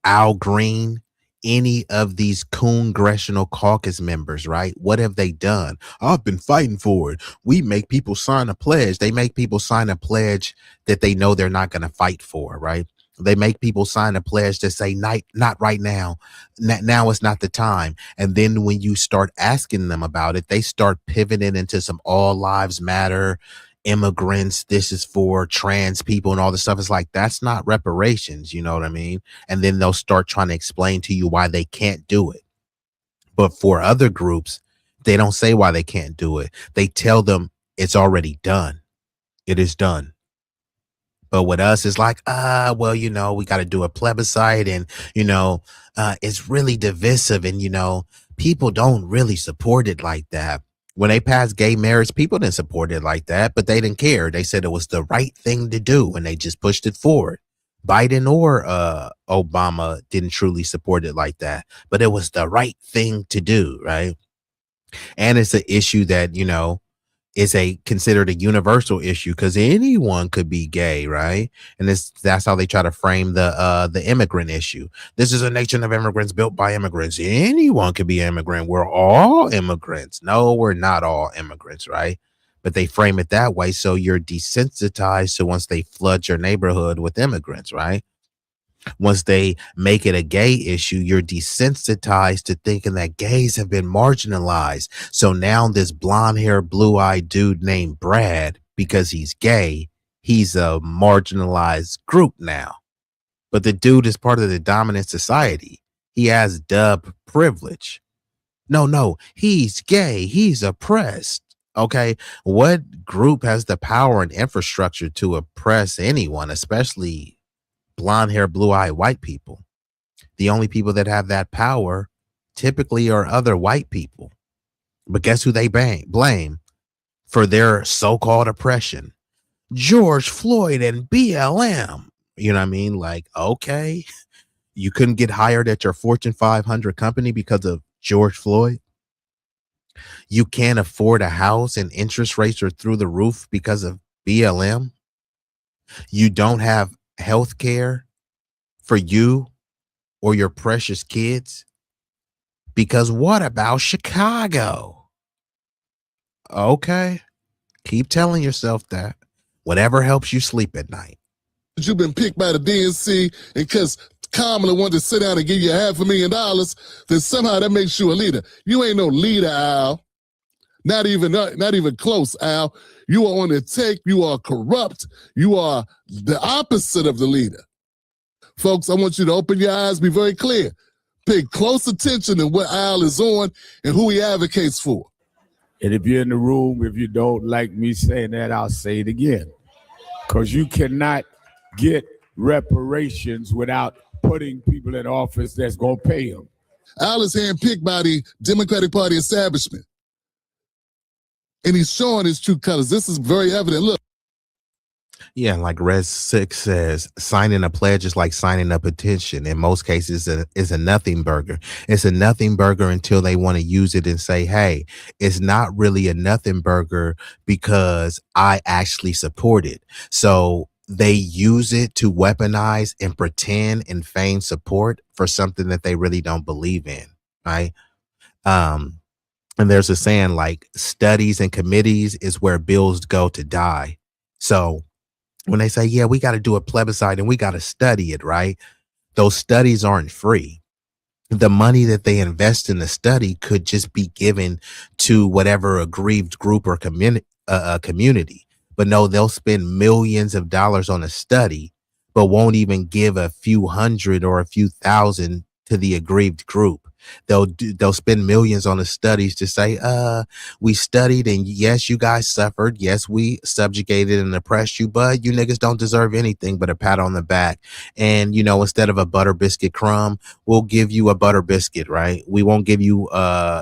S4: Al Green, any of these Congressional Caucus members, right? What have they done? I've been fighting for it. We make people sign a pledge. They make people sign a pledge that they know they're not going to fight for, right? They make people sign a pledge to say, not right now. Now is not the time. And then when you start asking them about it, they start pivoting into some all lives matter, immigrants, this is for trans people and all this stuff. It's like, that's not reparations. You know what I mean? And then they'll start trying to explain to you why they can't do it. But for other groups, they don't say why they can't do it. They tell them it's already done. It is done. But with us, it's like, well, you know, we got to do a plebiscite, and, you know, it's really divisive, and, you know, people don't really support it like that. When they passed gay marriage, people didn't support it like that, but they didn't care. They said it was the right thing to do, and they just pushed it forward. Biden or Obama didn't truly support it like that, but it was the right thing to do, right? And it's an issue that, you know, is considered a universal issue because anyone could be gay, right? And that's how they try to frame the immigrant issue. This is a nation of immigrants built by immigrants. Anyone could be an immigrant. We're all immigrants. No, we're not all immigrants, right? But they frame it that way, so you're desensitized to once they flood your neighborhood with immigrants, right? Once they make it a gay issue, you're desensitized to thinking that gays have been marginalized. So now this blonde haired, blue eyed dude named Brad, because he's gay, he's a marginalized group now. But the dude is part of the dominant society. He has dub privilege. No, he's gay. He's oppressed. Okay. What group has the power and infrastructure to oppress anyone, especially blonde hair, blue eyed white people? The only people that have that power typically are other white people. But guess who they blame for their so-called oppression? George Floyd and BLM. You know what I mean? Like, okay, you couldn't get hired at your Fortune 500 company because of George Floyd. You can't afford a house and interest rates are through the roof because of BLM. You don't have health care for you or your precious kids, because what about Chicago? Okay, keep telling yourself that. Whatever helps you sleep at night.
S10: You've been picked by the DNC, and because Kamala wanted to sit down and give you $500,000, then somehow that makes you a leader. You ain't no leader, Al. Not even close, Al. You are on the take. You are corrupt. You are the opposite of the leader. Folks, I want you to open your eyes, be very clear. Pay close attention to what Al is on and who he advocates for.
S13: And if you're in the room, if you don't like me saying that, I'll say it again. Because you cannot get reparations without putting people in office that's going to pay them.
S10: Al is handpicked by the Democratic Party establishment. And he's showing his true colors. This is very evident. Look.
S4: Yeah, like Res 6 says, signing a pledge is like signing a petition. In most cases, it's a nothing burger. It's a nothing burger until they want to use it and say, hey, it's not really a nothing burger because I actually support it. So they use it to weaponize and pretend and feign support for something that they really don't believe in, right? And there's a saying like studies and committees is where bills go to die. So when they say, yeah, we got to do a plebiscite and we got to study it, right? Those studies aren't free. The money that they invest in the study could just be given to whatever aggrieved group or community. But no, they'll spend millions of dollars on a study, but won't even give a few hundred or a few thousand to the aggrieved group. They'll spend millions on the studies to say, we studied and yes, you guys suffered. Yes, we subjugated and oppressed you, but you niggas don't deserve anything but a pat on the back. And, you know, instead of a butter biscuit crumb, we'll give you a butter biscuit, right? We won't give you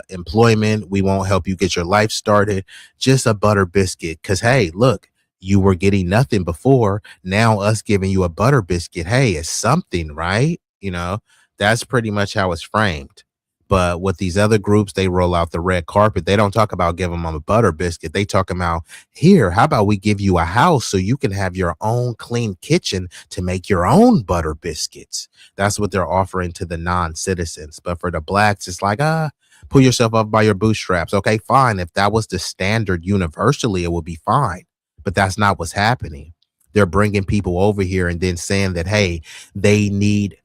S4: employment. We won't help you get your life started. Just a butter biscuit. Cause hey, look, you were getting nothing before. Now us giving you a butter biscuit, hey, it's something, right? You know, that's pretty much how it's framed. But with these other groups, they roll out the red carpet. They don't talk about giving them a butter biscuit. They talk about, here, how about we give you a house so you can have your own clean kitchen to make your own butter biscuits. That's what they're offering to the non-citizens. But for the blacks, it's like, pull yourself up by your bootstraps. Okay, fine. If that was the standard universally, it would be fine. But that's not what's happening. They're bringing people over here and then saying that, hey, they need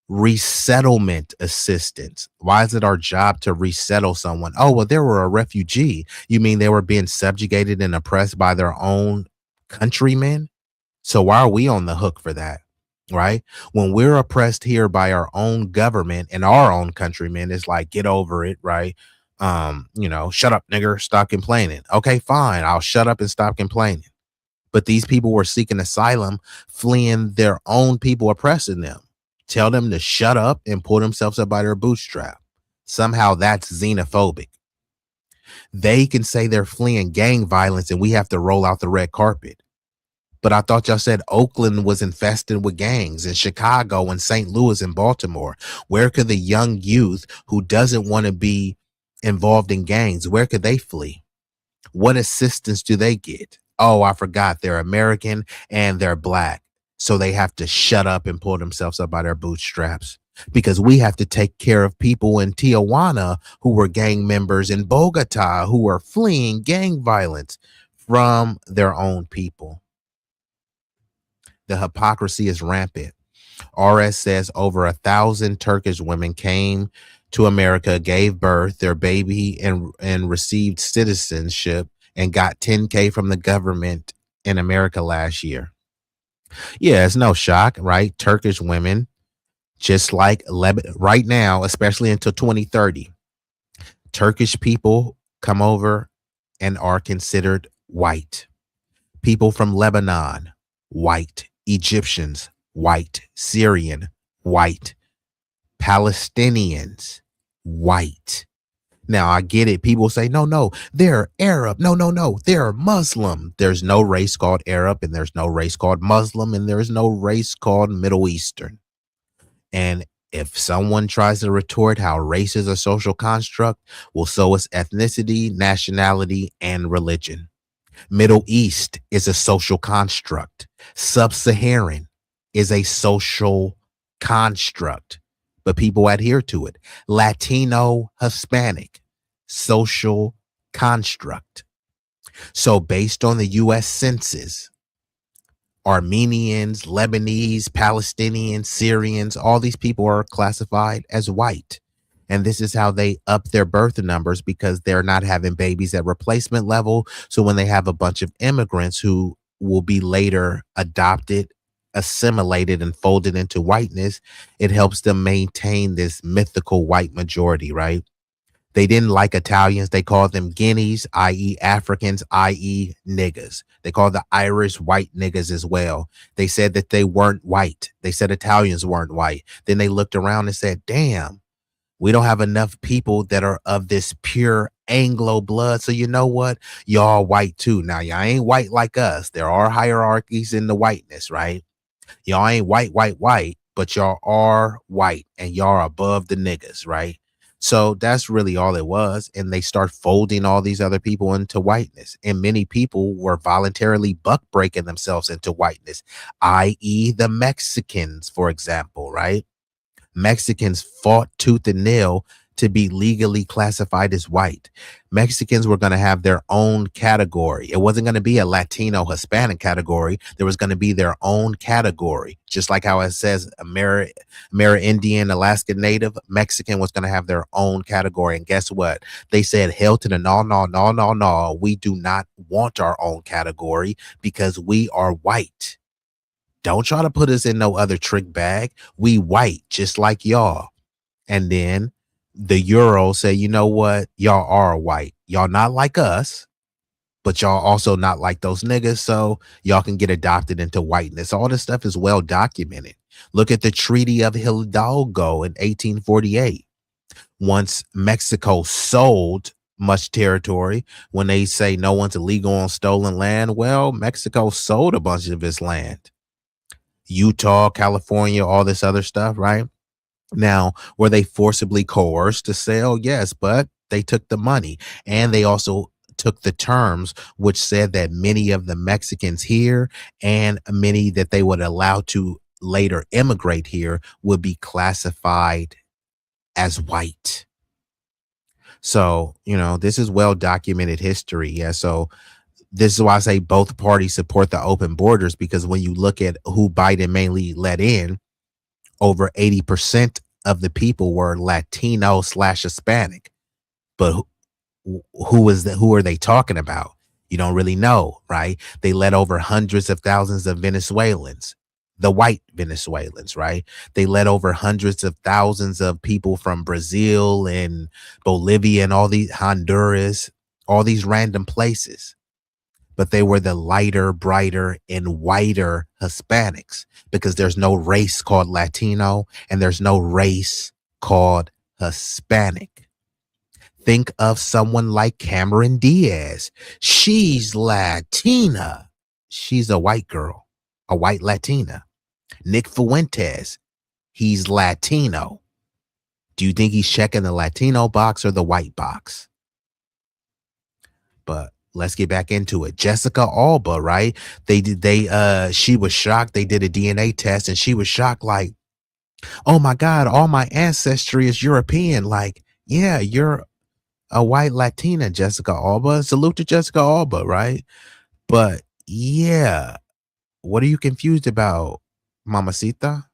S4: resettlement assistance. Why is it our job to resettle someone? Oh, well, they were a refugee. You mean they were being subjugated and oppressed by their own countrymen? So why are we on the hook for that? Right? When we're oppressed here by our own government and our own countrymen, it's like, get over it, right? Shut up, nigger, stop complaining. Okay, fine. I'll shut up and stop complaining. But these people were seeking asylum, fleeing their own people oppressing them. Tell them to shut up and pull themselves up by their bootstrap. Somehow that's xenophobic. They can say they're fleeing gang violence and we have to roll out the red carpet. But I thought y'all said Oakland was infested with gangs, and Chicago and St. Louis and Baltimore. Where could the young youth who doesn't want to be involved in gangs, where could they flee? What assistance do they get? Oh, I forgot, they're American and they're black. So they have to shut up and pull themselves up by their bootstraps, because we have to take care of people in Tijuana who were gang members, in Bogota who were fleeing gang violence from their own people. The hypocrisy is rampant. RS says over 1,000 Turkish women came to America, gave birth, their baby, and received citizenship and got $10K from the government in America last year. Yeah, it's no shock, right? Turkish women, just like right now, especially until 2030, Turkish people come over and are considered white. People from Lebanon, white. Egyptians, white. Syrian, white. Palestinians, white. Now, I get it. People say, no, they're Arab. No, they're Muslim. There's no race called Arab, and there's no race called Muslim, and there's no race called Middle Eastern. And if someone tries to retort how race is a social construct, well, so is ethnicity, nationality, and religion. Middle East is a social construct. Sub-Saharan is a social construct, but people adhere to it. Latino, Hispanic, social construct. So based on the U.S. Census, Armenians, Lebanese, Palestinians, Syrians, all these people are classified as white. And this is how they up their birth numbers, because they're not having babies at replacement level. So when they have a bunch of immigrants who will be later adopted, assimilated, and folded into whiteness, it helps them maintain this mythical white majority, right? They didn't like Italians. They called them guineas, i.e. Africans, i.e. niggas. They called the Irish white niggas as well. They said that they weren't white. They said Italians weren't white. Then they looked around and said, damn, we don't have enough people that are of this pure Anglo blood. So you know what? Y'all white too. Now, y'all ain't white like us. There are hierarchies in the whiteness, right? Y'all ain't white, but y'all are white, and y'all are above the niggas, right? So that's really all it was. And they start folding all these other people into whiteness. And many people were voluntarily buck breaking themselves into whiteness, i.e. the Mexicans, for example, right? Mexicans fought tooth and nail to be legally classified as white. Mexicans were going to have their own category. It wasn't going to be a Latino Hispanic category. There was going to be their own category. Just like how it says Amerindian, Alaska Native, Mexican was going to have their own category. And guess what? They said, hell to the no. We do not want our own category because we are white. Don't try to put us in no other trick bag. We white, just like y'all. And then the Euro say, you know what? Y'all are white. Y'all not like us, but y'all also not like those niggas. So y'all can get adopted into whiteness. All this stuff is well documented. Look at the Treaty of Hidalgo in 1848. Once Mexico sold much territory, when they say no one's illegal on stolen land, well, Mexico sold a bunch of its land. Utah, California, all this other stuff, right? Now, were they forcibly coerced to sell? Yes, but they took the money, and they also took the terms, which said that many of the Mexicans here and many that they would allow to later immigrate here would be classified as white. So, this is well documented history. Yeah. So this is why I say both parties support the open borders, because when you look at who Biden mainly let in, over 80% of the people were Latino / Hispanic. But who are they talking about? You don't really know, right? They let over hundreds of thousands of Venezuelans, the white Venezuelans, right? They let over hundreds of thousands of people from Brazil and Bolivia and all these Honduras, all these random places. But they were the lighter, brighter, and whiter Hispanics, because there's no race called Latino and there's no race called Hispanic. Think of someone like Cameron Diaz. She's Latina. She's a white girl, a white Latina. Nick Fuentes, he's Latino. Do you think he's checking the Latino box or the white box? But let's get back into it. Jessica Alba, right? She was shocked. They did a DNA test and she was shocked, like, oh my God, all my ancestry is European. Like, yeah, you're a white Latina, Jessica Alba. Salute to Jessica Alba, right? But yeah, what are you confused about, Mamacita?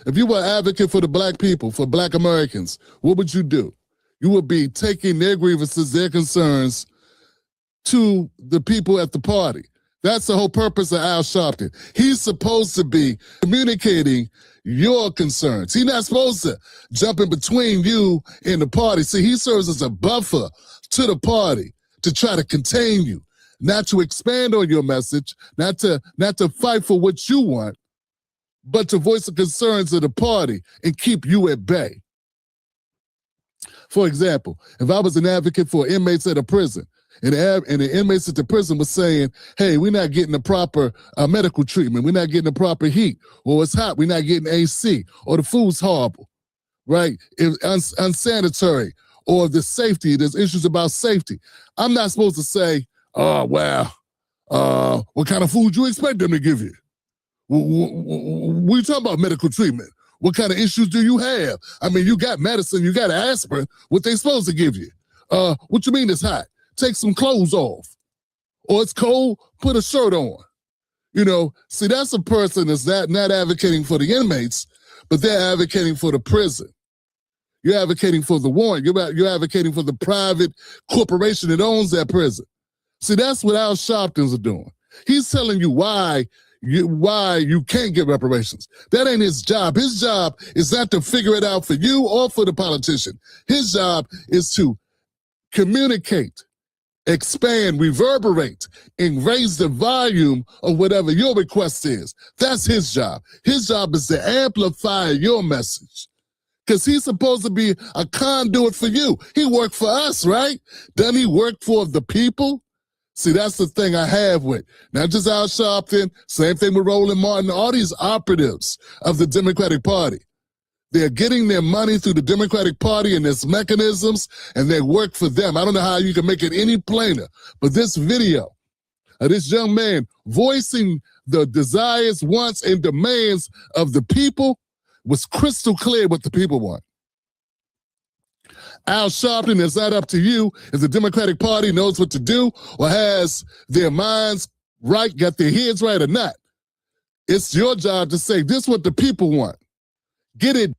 S10: If you were an advocate for the black people, for black Americans, what would you do? You would be taking their grievances, their concerns to the people at the party. That's the whole purpose of Al Sharpton. He's supposed to be communicating your concerns. He's not supposed to jump in between you and the party. See, he serves as a buffer to the party to try to contain you, not to expand on your message, not to fight for what you want, but to voice the concerns of the party and keep you at bay. For example, if I was an advocate for inmates at a prison, and the inmates at the prison was saying, hey, we're not getting the proper medical treatment, we're not getting the proper heat, or it's hot, we're not getting AC, or the food's horrible, right? It's unsanitary, or the safety, there's issues about safety. I'm not supposed to say, oh, well, what kind of food you expect them to give you? What are you talking about medical treatment? What kind of issues do you have? I mean, you got medicine, you got aspirin, what they supposed to give you? What you mean it's hot? Take some clothes off. Or it's cold, put a shirt on. You know, see, that's a person that's not advocating for the inmates, but they're advocating for the prison. You're advocating for the warrant. You're advocating for the private corporation that owns that prison. See, that's what Al Sharpton's are doing. He's telling you why you can't get reparations. That ain't his job. His job is not to figure it out for you or for the politician. His job is to communicate, expand, reverberate, and raise the volume of whatever your request is. That's his job. His job is to amplify your message, because he's supposed to be a conduit for you. He worked for us, right? Doesn't he work for the people? See, that's the thing I have with not just Al Sharpton, same thing with Roland Martin, all these operatives of the Democratic Party. They're getting their money through the Democratic Party and its mechanisms, and they work for them. I don't know how you can make it any plainer, but this video of this young man voicing the desires, wants, and demands of the people was crystal clear what the people want. Al Sharpton, it's not up to you if the Democratic Party knows what to do or has their minds right, got their heads right or not. It's your job to say, this is what the people want. Get it.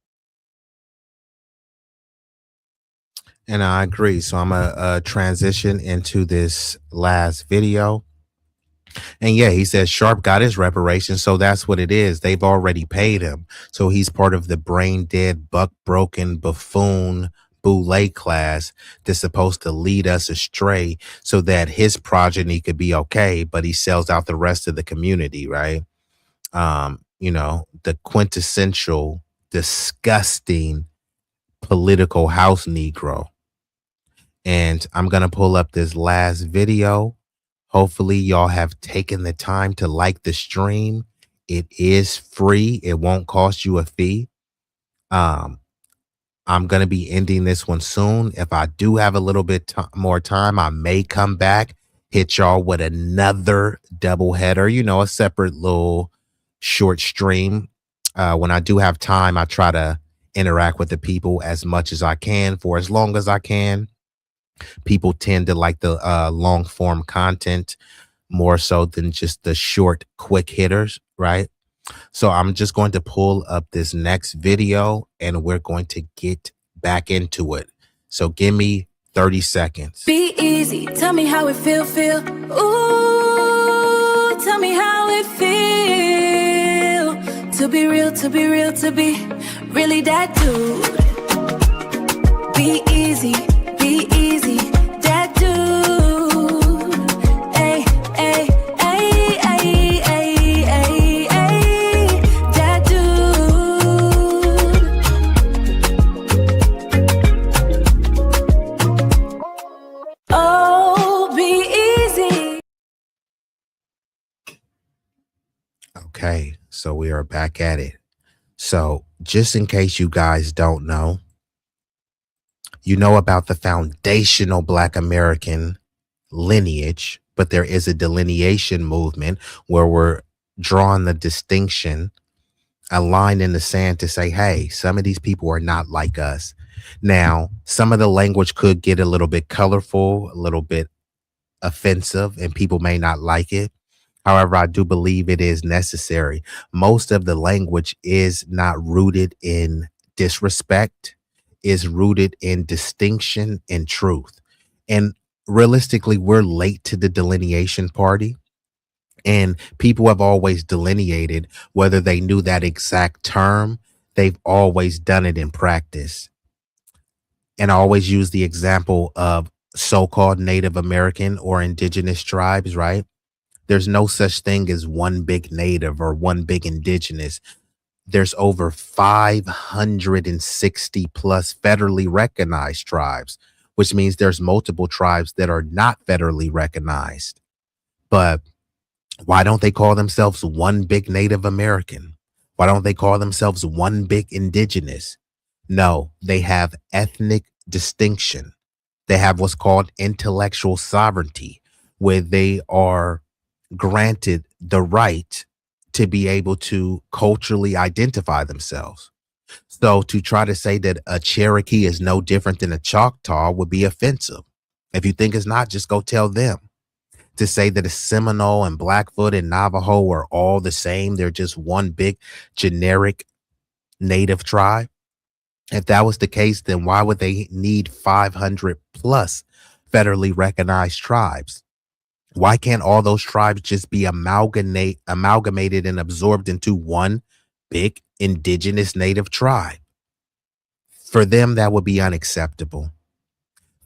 S4: And I agree. So I'm going to transition into this last video. And yeah, he says Sharp got his reparations. So that's what it is. They've already paid him. So he's part of the brain dead, buck broken buffoon Boule class that's supposed to lead us astray so that his progeny could be okay, but he sells out the rest of the community, right? You know, the quintessential, disgusting political house Negro. And I'm going to pull up this last video. Hopefully y'all have taken the time to like the stream. It is free. It won't cost you a fee. I'm going to be ending this one soon. If I do have a little bit more time, I may come back, hit y'all with another double header, you know, a separate little short stream. When I do have time, I try to interact with the people as much as I can for as long as I can. People tend to like the long form content more so than just the short, quick hitters, right? So I'm just going to pull up this next video and we're going to get back into it. So give me 30 seconds.
S9: Be easy, tell me how it feel. Ooh, tell me how it feel. To be real, to be really that dude. Be easy, that dude. Ay, ay, ay, ay, ay, ay, ay, that dude. Oh, be easy.
S4: Okay, so we are back at it. So just in case you guys don't know, you know about the foundational Black American lineage, but there is a delineation movement where we're drawing the distinction, a line in the sand to say, hey, some of these people are not like us. Now, some of the language could get a little bit colorful, a little bit offensive, and people may not like it. However, I do believe it is necessary. Most of the language is not rooted in disrespect, is rooted in distinction and truth. And realistically, we're late to the delineation party. And people have always delineated, whether they knew that exact term, they've always done it in practice. And I always use the example of so-called Native American or indigenous tribes, right? There's no such thing as one big native or one big indigenous. There's over 560 plus federally recognized tribes, which means there's multiple tribes that are not federally recognized. But why don't they call themselves one big Native American? Why don't they call themselves one big indigenous? No, they have ethnic distinction. They have what's called intellectual sovereignty, where they are granted the right to be able to culturally identify themselves. So to try to say that a Cherokee is no different than a Choctaw would be offensive. If you think it's not, just go tell them. To say that a Seminole and Blackfoot and Navajo are all the same, they're just one big generic native tribe. If that was the case, then why would they need 500 plus federally recognized tribes? Why can't all those tribes just be amalgamated and absorbed into one big indigenous native tribe? For them, that would be unacceptable.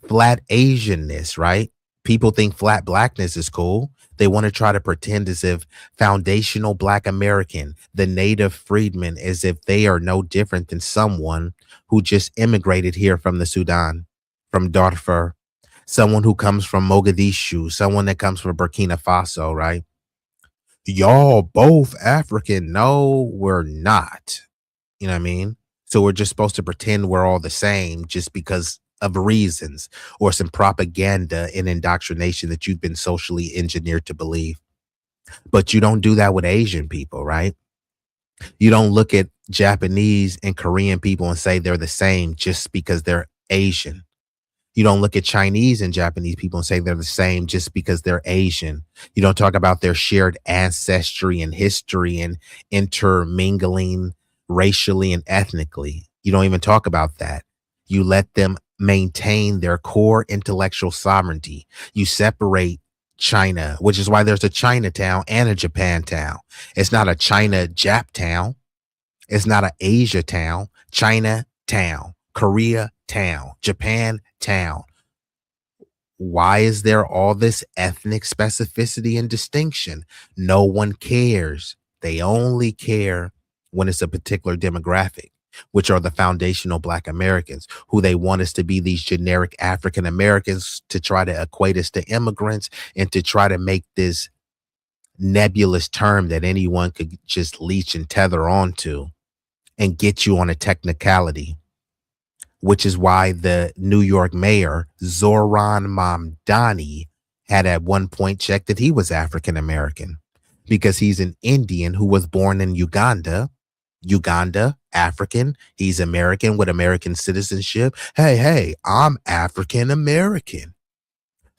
S4: Flat Asianness, right? People think flat blackness is cool. They want to try to pretend as if foundational Black American, the native freedmen, as if they are no different than someone who just immigrated here from the Sudan, from Darfur, someone who comes from Mogadishu, someone that comes from Burkina Faso, right? Y'all both African. No, we're not. You know what I mean? So we're just supposed to pretend we're all the same just because of reasons or some propaganda and indoctrination that you've been socially engineered to believe. But you don't do that with Asian people, right? You don't look at Japanese and Korean people and say they're the same just because they're Asian. You don't look at Chinese and Japanese people and say they're the same just because they're Asian. You don't talk about their shared ancestry and history and intermingling racially and ethnically. You don't even talk about that. You let them maintain their core intellectual sovereignty. You separate China, which is why there's a Chinatown and a Japantown. It's not a China Jap town. It's not an Asia town. China town, Korea town, Japan town. Why is there all this ethnic specificity and distinction? No one cares. They only care when it's a particular demographic, which are the foundational Black Americans, who they want us to be these generic African Americans, to try to equate us to immigrants and to try to make this nebulous term that anyone could just leech and tether onto and get you on a technicality, which is why the New York mayor, Zohran Mamdani, had at one point checked that he was African American because he's an Indian who was born in Uganda, African. He's American with American citizenship. Hey, I'm African American.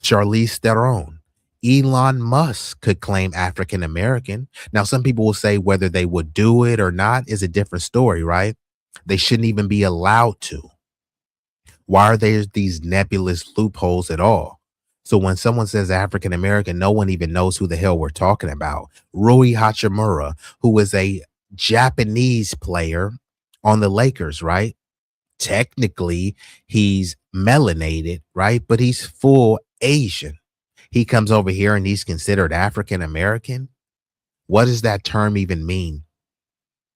S4: Charlize Theron. Elon Musk could claim African American. Now, some people will say whether they would do it or not is a different story, right? They shouldn't even be allowed to. Why are there these nebulous loopholes at all? So when someone says African American, no one even knows who the hell we're talking about. Rui Hachimura, who is a Japanese player on the Lakers, right? Technically, he's melanated, right? But he's full Asian. He comes over here and he's considered African American. What does that term even mean?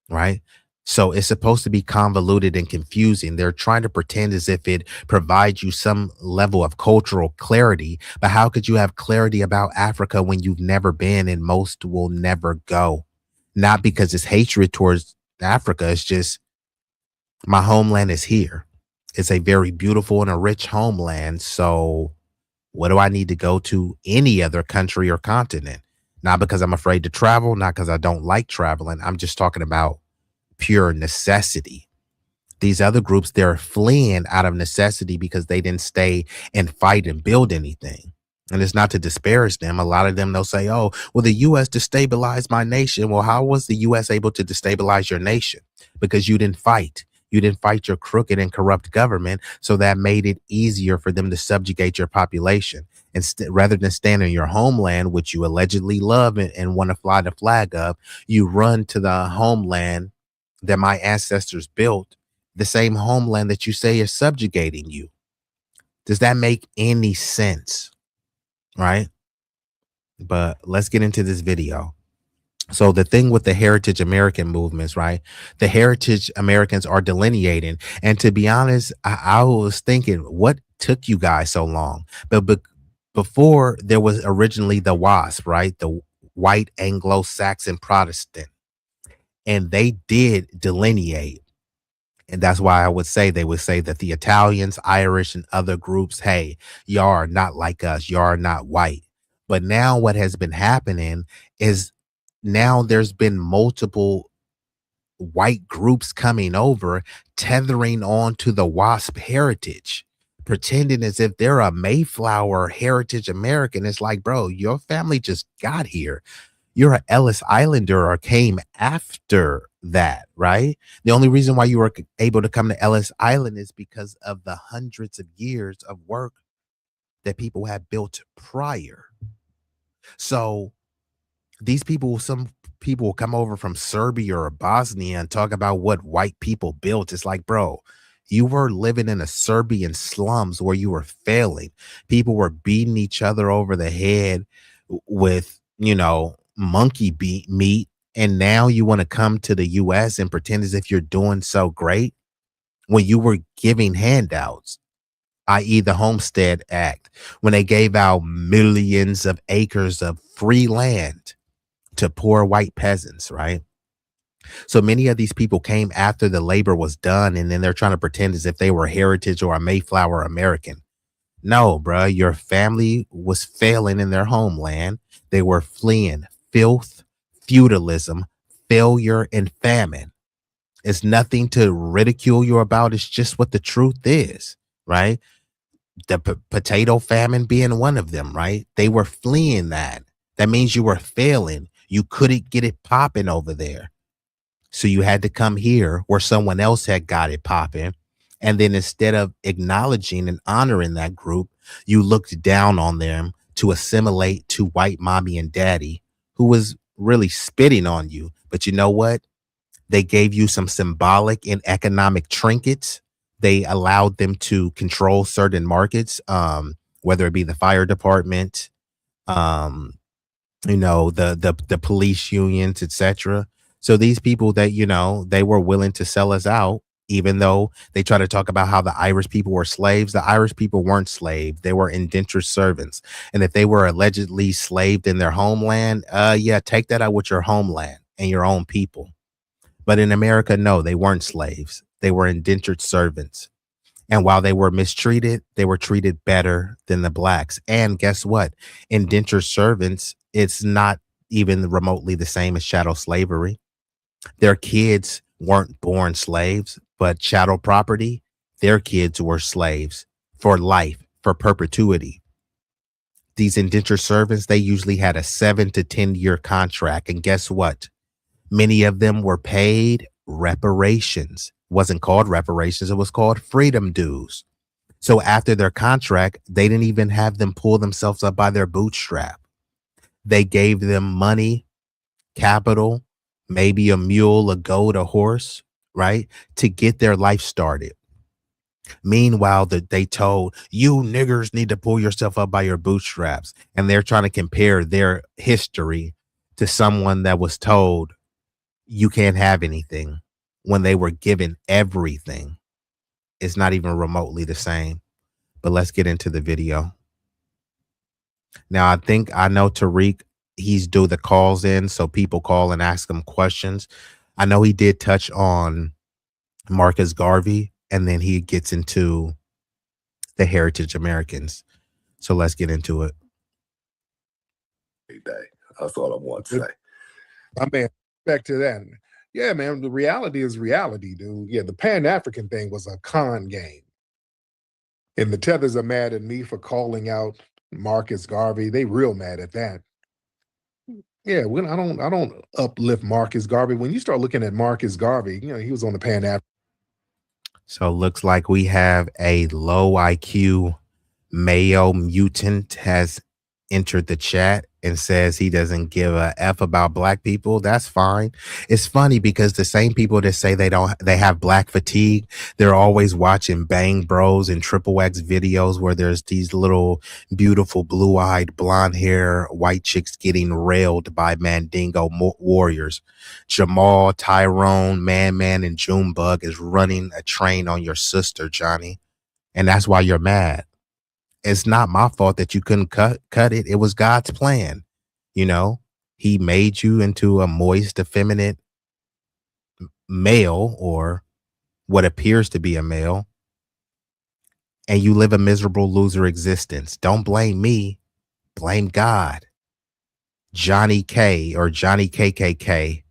S4: Right? So it's supposed to be convoluted and confusing. They're trying to pretend as if it provides you some level of cultural clarity. But how could you have clarity about Africa when you've never been and most will never go? Not because it's hatred towards Africa. It's just my homeland is here. It's a very beautiful and a rich homeland. So what do I need to go to any other country or continent? Not because I'm afraid to travel, not because I don't like traveling. I'm just talking about pure necessity. These other groups, they're fleeing out of necessity because they didn't stay and fight and build anything. And it's not to disparage them. A lot of them, they'll say, oh, well, the U.S. destabilized my nation. Well, how was the U.S. able to destabilize your nation? Because you didn't fight. You didn't fight your crooked and corrupt government. So that made it easier for them to subjugate your population. And rather than stand in your homeland, which you allegedly love and want to fly the flag of, you run to the homeland that my ancestors built, the same homeland that you say is subjugating you. Does that make any sense? Right? But let's get into this video. So the thing with the Heritage American movements, right? The Heritage Americans are delineating. And to be honest, I was thinking, what took you guys so long? But before there was originally the WASP, right? The White Anglo-Saxon Protestant. And they did delineate. And that's why I would say they would say that the Italians, Irish, and other groups, hey, y'all are not like us. Y'all are not white. But now what has been happening is now there's been multiple white groups coming over, tethering on to the WASP heritage, pretending as if they're a Mayflower heritage American. It's like, bro, your family just got here. You're an Ellis Islander or came after that, right? The only reason why you were able to come to Ellis Island is because of the hundreds of years of work that people had built prior. So these people, some people will come over from Serbia or Bosnia and talk about what white people built. It's like, bro, you were living in a Serbian slums where you were failing. People were beating each other over the head with, monkey meat. And now you want to come to the US and pretend as if you're doing so great when you were giving handouts, i.e. the Homestead Act, when they gave out millions of acres of free land to poor white peasants, right? So many of these people came after the labor was done, and then they're trying to pretend as if they were heritage or a Mayflower American. No, bruh, your family was failing in their homeland. They were fleeing filth, feudalism, failure, and famine. It's nothing to ridicule you about. It's just what the truth is, right? The potato famine being one of them, right? They were fleeing that. That means you were failing. You couldn't get it popping over there. So you had to come here where someone else had got it popping. And then instead of acknowledging and honoring that group, you looked down on them to assimilate to white mommy and daddy who was really spitting on you. But you know what? They gave you some symbolic and economic trinkets. They allowed them to control certain markets, whether it be the fire department, the police unions, etc. So these people that, they were willing to sell us out, even though they try to talk about how the Irish people were slaves. The Irish people weren't slaves. They were indentured servants. And if they were allegedly slaved in their homeland, take that out with your homeland and your own people. But in America, no, they weren't slaves. They were indentured servants. And while they were mistreated, they were treated better than the blacks. And guess what? Indentured servants, it's not even remotely the same as chattel slavery. Their kids weren't born slaves, but chattel property, their kids were slaves for life, for perpetuity. These indentured servants, they usually had a 7 to 10 year contract. And guess what? Many of them were paid reparations. Wasn't called reparations, it was called freedom dues. So after their contract, they didn't even have them pull themselves up by their bootstrap. They gave them money, capital, maybe a mule, a goat, a horse, right, to get their life started. Meanwhile, they told you niggers need to pull yourself up by your bootstraps. And they're trying to compare their history to someone that was told you can't have anything when they were given everything. It's not even remotely the same. But let's get into the video. Now, I know Tariq, he's do the calls in, so people call and ask him questions. I know he did touch on Marcus Garvey, and then he gets into the Heritage Americans. So let's get into it.
S16: That's all I want to say.
S7: I mean, back to that. Yeah, man, the reality is reality, dude. Yeah, the Pan-African thing was a con game. And the Tethers are mad at me for calling out Marcus Garvey. They real mad at that. Yeah, I don't uplift Marcus Garvey. When you start looking at Marcus Garvey, you know, he was on the Pan-African.
S4: So it looks like we have a low IQ Mayo mutant has entered the chat and says he doesn't give a F about black people. That's fine. It's funny because the same people that say they have black fatigue, they're always watching Bang Bros and Triple X videos where there's these little beautiful blue-eyed blonde hair white chicks getting railed by Mandingo warriors. Jamal, Tyrone, Man, and Junebug is running a train on your sister, Johnny. And that's why you're mad. It's not my fault that you couldn't cut it. It was God's plan. You know, he made you into a moist, effeminate male, or what appears to be a male, and you live a miserable loser existence. Don't blame me. Blame God. Johnny K or Johnny KKK.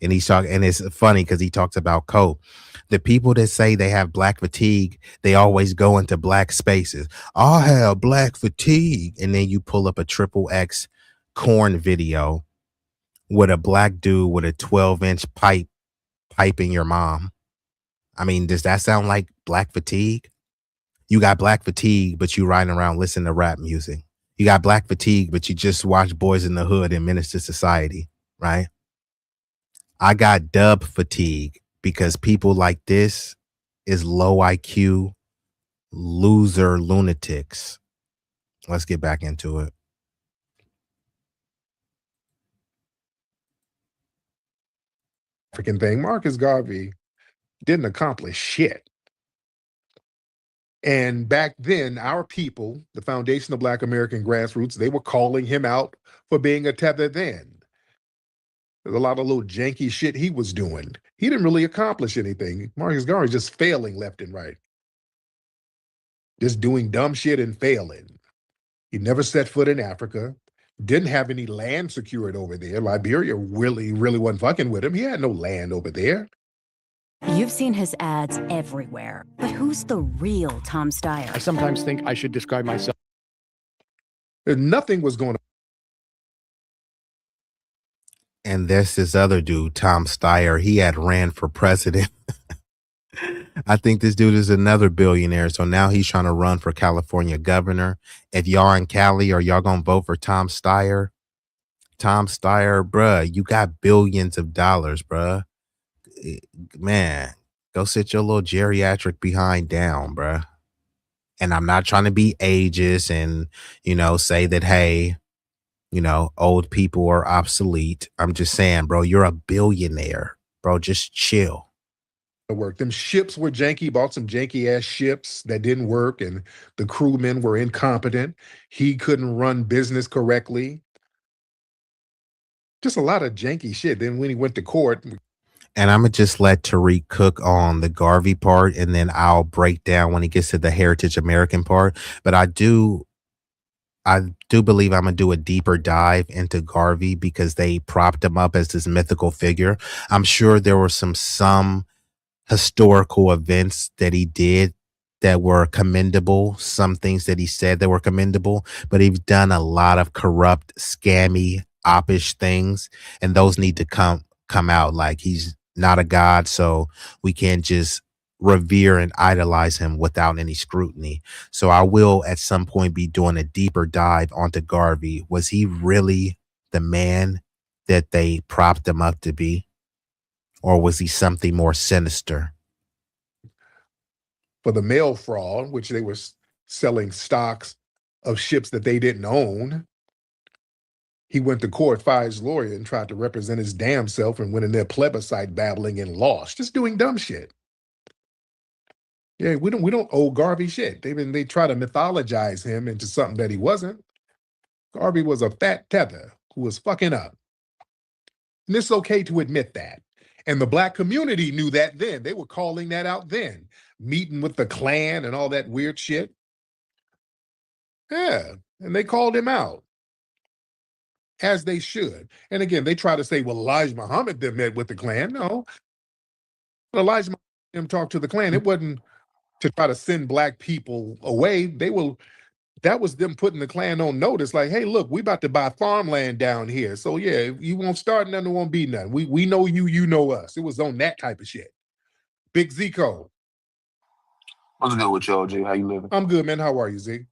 S4: And he's talking, and it's funny because he talks about Coke. The people that say they have black fatigue, they always go into black spaces. I have black fatigue. And then you pull up a Triple X corn video with a black dude with a 12-inch pipe piping your mom. I mean, does that sound like black fatigue? You got black fatigue, but you riding around listening to rap music. You got black fatigue, but you just watch Boys in the Hood and Menace to Society, right? I got dub fatigue because people like this is low IQ, loser lunatics. Let's get back into it.
S7: African thing. Marcus Garvey didn't accomplish shit. And back then, our people, the Foundation of Black American Grassroots, they were calling him out for being a tether then. There's a lot of little janky shit he was doing. He didn't really accomplish anything. Marcus Garvey just failing left and right. Just doing dumb shit and failing. He never set foot in Africa. Didn't have any land secured over there. Liberia really wasn't fucking with him. He had no land over there.
S17: You've seen his ads everywhere, but who's the real Tom Steyer?
S18: I sometimes think I should describe myself.
S7: Nothing was going on.
S4: And there's this other dude, Tom Steyer. He had ran for president. I think this dude is another billionaire. So now he's trying to run for California governor. If y'all in Cali, are y'all going to vote for Tom Steyer? Tom Steyer, bruh, you got billions of dollars, bruh. Man, go sit your little geriatric behind down, bruh. And I'm not trying to be ageist and, you know, say that, hey, you know, old people are obsolete. I'm just saying, bro, you're a billionaire, bro. Just chill.
S7: Work. Them ships were janky, bought some janky ass ships that didn't work, and the crewmen were incompetent. He couldn't run business correctly. Just a lot of janky shit. Then when he went to court.
S4: And I'm going to just let Tariq cook on the Garvey part, and then I'll break down when he gets to the Heritage American part. But I do I do believe I'm gonna do a deeper dive into Garvey because they propped him up as this mythical figure. I'm sure there were some historical events that he did that were commendable, some things that he said that were commendable, but he's done a lot of corrupt, scammy, oppish things, and those need to come out. Like, he's not a god, so we can't just revere and idolize him without any scrutiny. So I will at some point be doing a deeper dive onto Garvey. Was he really the man that they propped him up to be? Or was he something more sinister?
S7: For the mail fraud, which they were selling stocks of ships that they didn't own, he went to court, fired his lawyer, and tried to represent his damn self and went in there plebiscite babbling and lost, just doing dumb shit. Yeah, we don't owe Garvey shit. They try to mythologize him into something that he wasn't. Garvey was a fat tether who was fucking up. And it's okay to admit that. And the black community knew that then. They were calling that out then. Meeting with the Klan and all that weird shit. Yeah, and they called him out. As they should. And again, they try to say, well, Elijah Muhammad then met with the Klan. No. Elijah Muhammad talked to the Klan. It wasn't to try to send black people away. That was them putting the Klan on notice, like, hey, look, we about to buy farmland down here. So yeah, you won't start nothing, there won't be nothing. We know you, you know us. It was on that type of shit. Big Zico.
S16: What's good with y'all, G? How you living?
S7: I'm good, man. How are you, Z?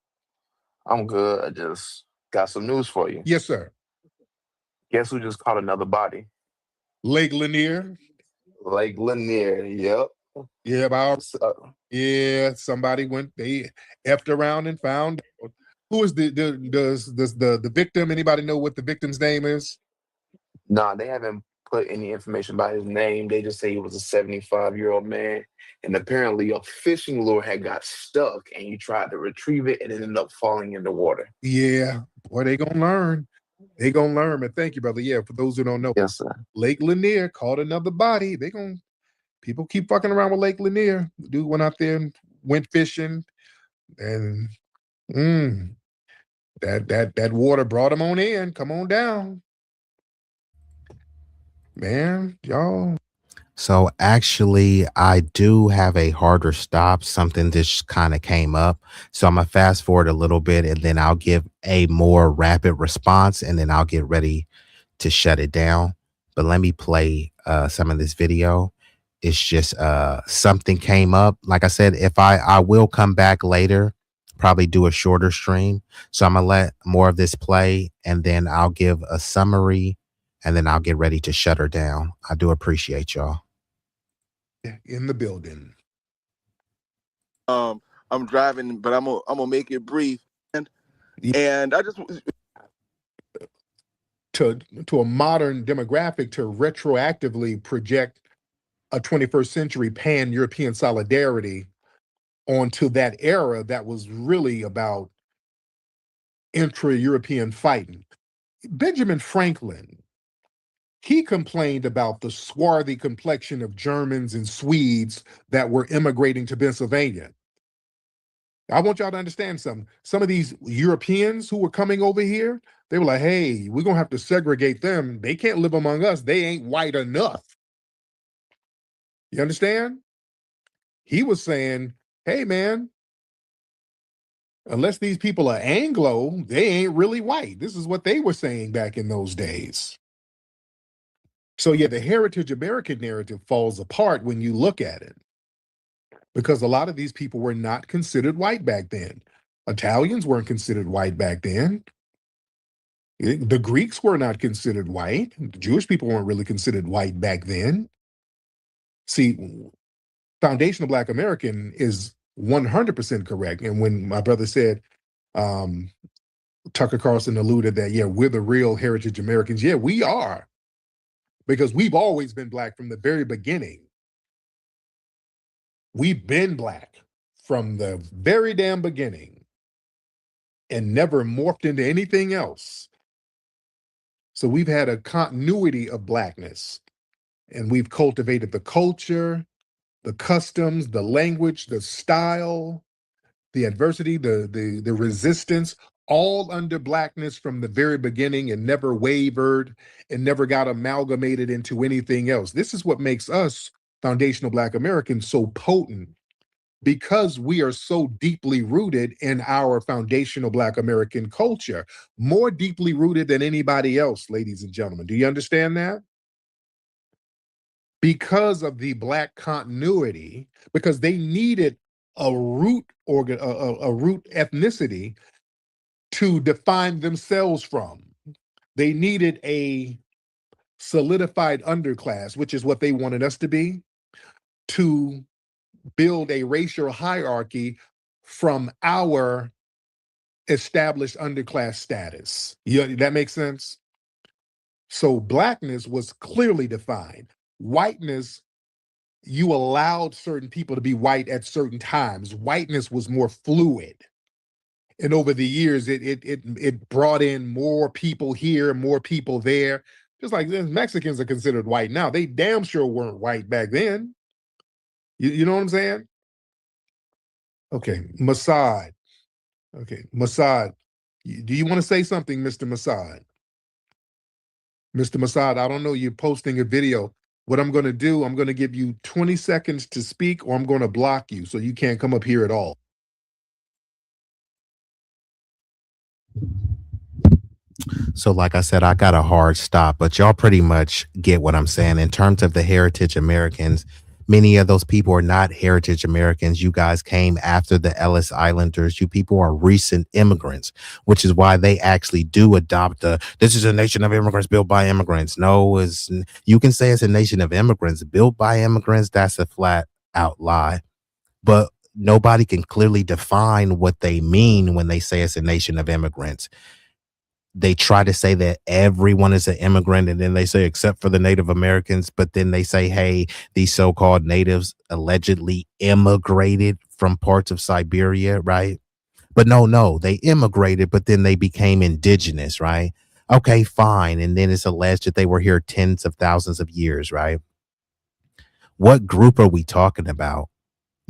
S16: I'm good. I just got some news for you.
S7: Yes, sir.
S16: Guess who just caught another body?
S7: Lake Lanier.
S16: Lake Lanier, yep.
S7: Yeah, somebody they effed around and found. Who is the victim? Anybody know what the victim's name is?
S16: Nah, they haven't put any information about his name. They just say he was a 75-year-old man. And apparently a fishing lure had got stuck and he tried to retrieve it and it ended up falling in the water.
S7: Yeah, boy, they gonna learn. They gonna learn, man. Thank you, brother. Yeah, for those who don't know.
S16: Yes, sir.
S7: Lake Lanier caught another body. People keep fucking around with Lake Lanier. Dude went out there and went fishing, and that water brought him on in. Come on down, man, y'all.
S4: So actually, I do have a harder stop, something that kind of came up. So I'm gonna fast forward a little bit and then I'll give a more rapid response and then I'll get ready to shut it down. But let me play some of this video. It's just something came up. Like I said, if I will come back later, probably do a shorter stream. So I'm gonna let more of this play and then I'll give a summary and then I'll get ready to shut her down. I do appreciate y'all.
S7: In the building.
S19: I'm driving, but I'm gonna make it brief. And I just
S7: to a modern demographic to retroactively project a 21st century pan-European solidarity onto that era that was really about intra-European fighting. Benjamin Franklin, he complained about the swarthy complexion of Germans and Swedes that were immigrating to Pennsylvania. I want y'all to understand something. Some of these Europeans who were coming over here, they were like, hey, we're going to have to segregate them. They can't live among us. They ain't white enough. You understand? He was saying, hey, man, unless these people are Anglo, they ain't really white. This is what they were saying back in those days. So yeah, the heritage American narrative falls apart when you look at it, because a lot of these people were not considered white back then. Italians weren't considered white back then. The Greeks were not considered white. The Jewish people weren't really considered white back then. See, foundational Black American is 100% correct. And when my brother said, Tucker Carlson alluded that, yeah, we're the real heritage Americans. Yeah, we are. Because we've always been Black from the very beginning. We've been Black from the very damn beginning and never morphed into anything else. So we've had a continuity of Blackness, and we've cultivated the culture, the customs, the language, the style, the adversity, the resistance, all under blackness from the very beginning and never wavered and never got amalgamated into anything else. This is what makes us foundational Black Americans so potent, because we are so deeply rooted in our foundational Black American culture, more deeply rooted than anybody else, ladies and gentlemen. Do you understand that? Because of the Black continuity, because they needed a root organ, a root ethnicity to define themselves from. They needed a solidified underclass, which is what they wanted us to be, to build a racial hierarchy from our established underclass status. Yeah, that makes sense? So blackness was clearly defined. Whiteness, you allowed certain people to be white at certain times. Whiteness was more fluid. And over the years, it brought in more people here, more people there. Just like Mexicans are considered white now. They damn sure weren't white back then. You know what I'm saying? Okay, Masad. Okay, Masad. Do you want to say something, Mr. Masad? Mr. Masad, I don't know, you're posting a video. What I'm going to do, I'm going to give you 20 seconds to speak, or I'm going to block you so you can't come up here at all.
S4: So like I said, I got a hard stop, but y'all pretty much get what I'm saying. In terms of the heritage Americans, many of those people are not heritage Americans. You guys came after the Ellis Islanders. You people are recent immigrants, which is why they actually do adopt this is a nation of immigrants built by immigrants. No, you can say it's a nation of immigrants built by immigrants. That's a flat out lie. But nobody can clearly define what they mean when they say it's a nation of immigrants. They try to say that everyone is an immigrant, and then they say except for the Native Americans, but then they say, hey, these so-called natives allegedly immigrated from parts of Siberia, right? But no, they immigrated, but then they became indigenous, right? Okay, fine. And then it's alleged that they were here tens of thousands of years, right? What group are we talking about?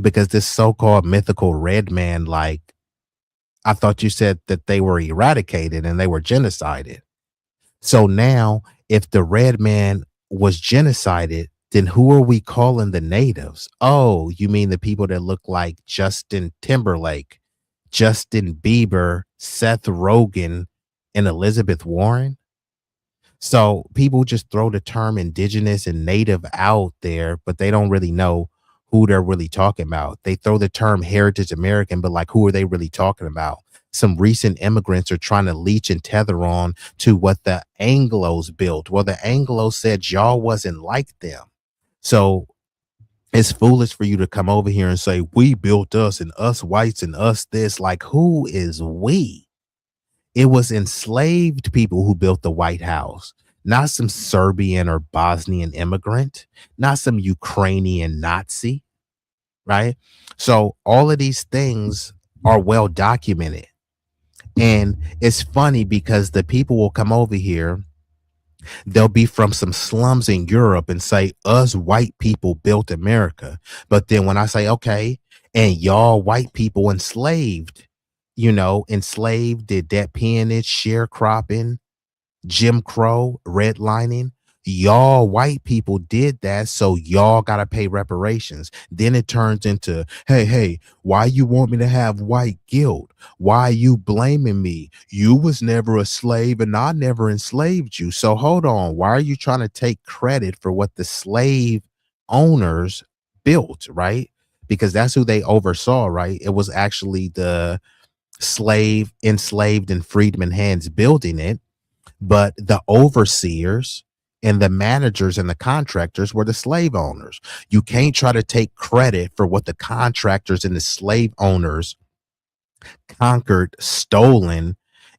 S4: Because this so-called mythical red man, like, I thought you said that they were eradicated and they were genocided. So now, if the red man was genocided, then who are we calling the natives? Oh, you mean the people that look like Justin Timberlake, Justin Bieber, Seth Rogen, and Elizabeth Warren? So people just throw the term indigenous and native out there, but they don't really know who they're really talking about. They throw the term heritage American, but like, who are they really talking about? Some recent immigrants are trying to leech and tether on to what the Anglos built. Well, the Anglos said y'all wasn't like them. So it's foolish for you to come over here and say, we built us and us whites and us this. Like, who is we? It was enslaved people who built the White House, not some Serbian or Bosnian immigrant, not some Ukrainian Nazi, right? So all of these things are well documented. And it's funny because the people will come over here, they'll be from some slums in Europe and say, us white people built America. But then when I say, okay, and y'all white people enslaved, did that peonage, sharecropping, Jim Crow, redlining. Y'all white people did that, so y'all gotta pay reparations. Then it turns into, hey, why you want me to have white guilt? Why you blaming me? You was never a slave and I never enslaved you. So hold on, why are you trying to take credit for what the slave owners built, right? Because that's who they oversaw, right? It was actually the slave, enslaved, and freedman hands building it. But the overseers and the managers and the contractors were the slave owners. You can't try to take credit for what the contractors and the slave owners conquered, stolen,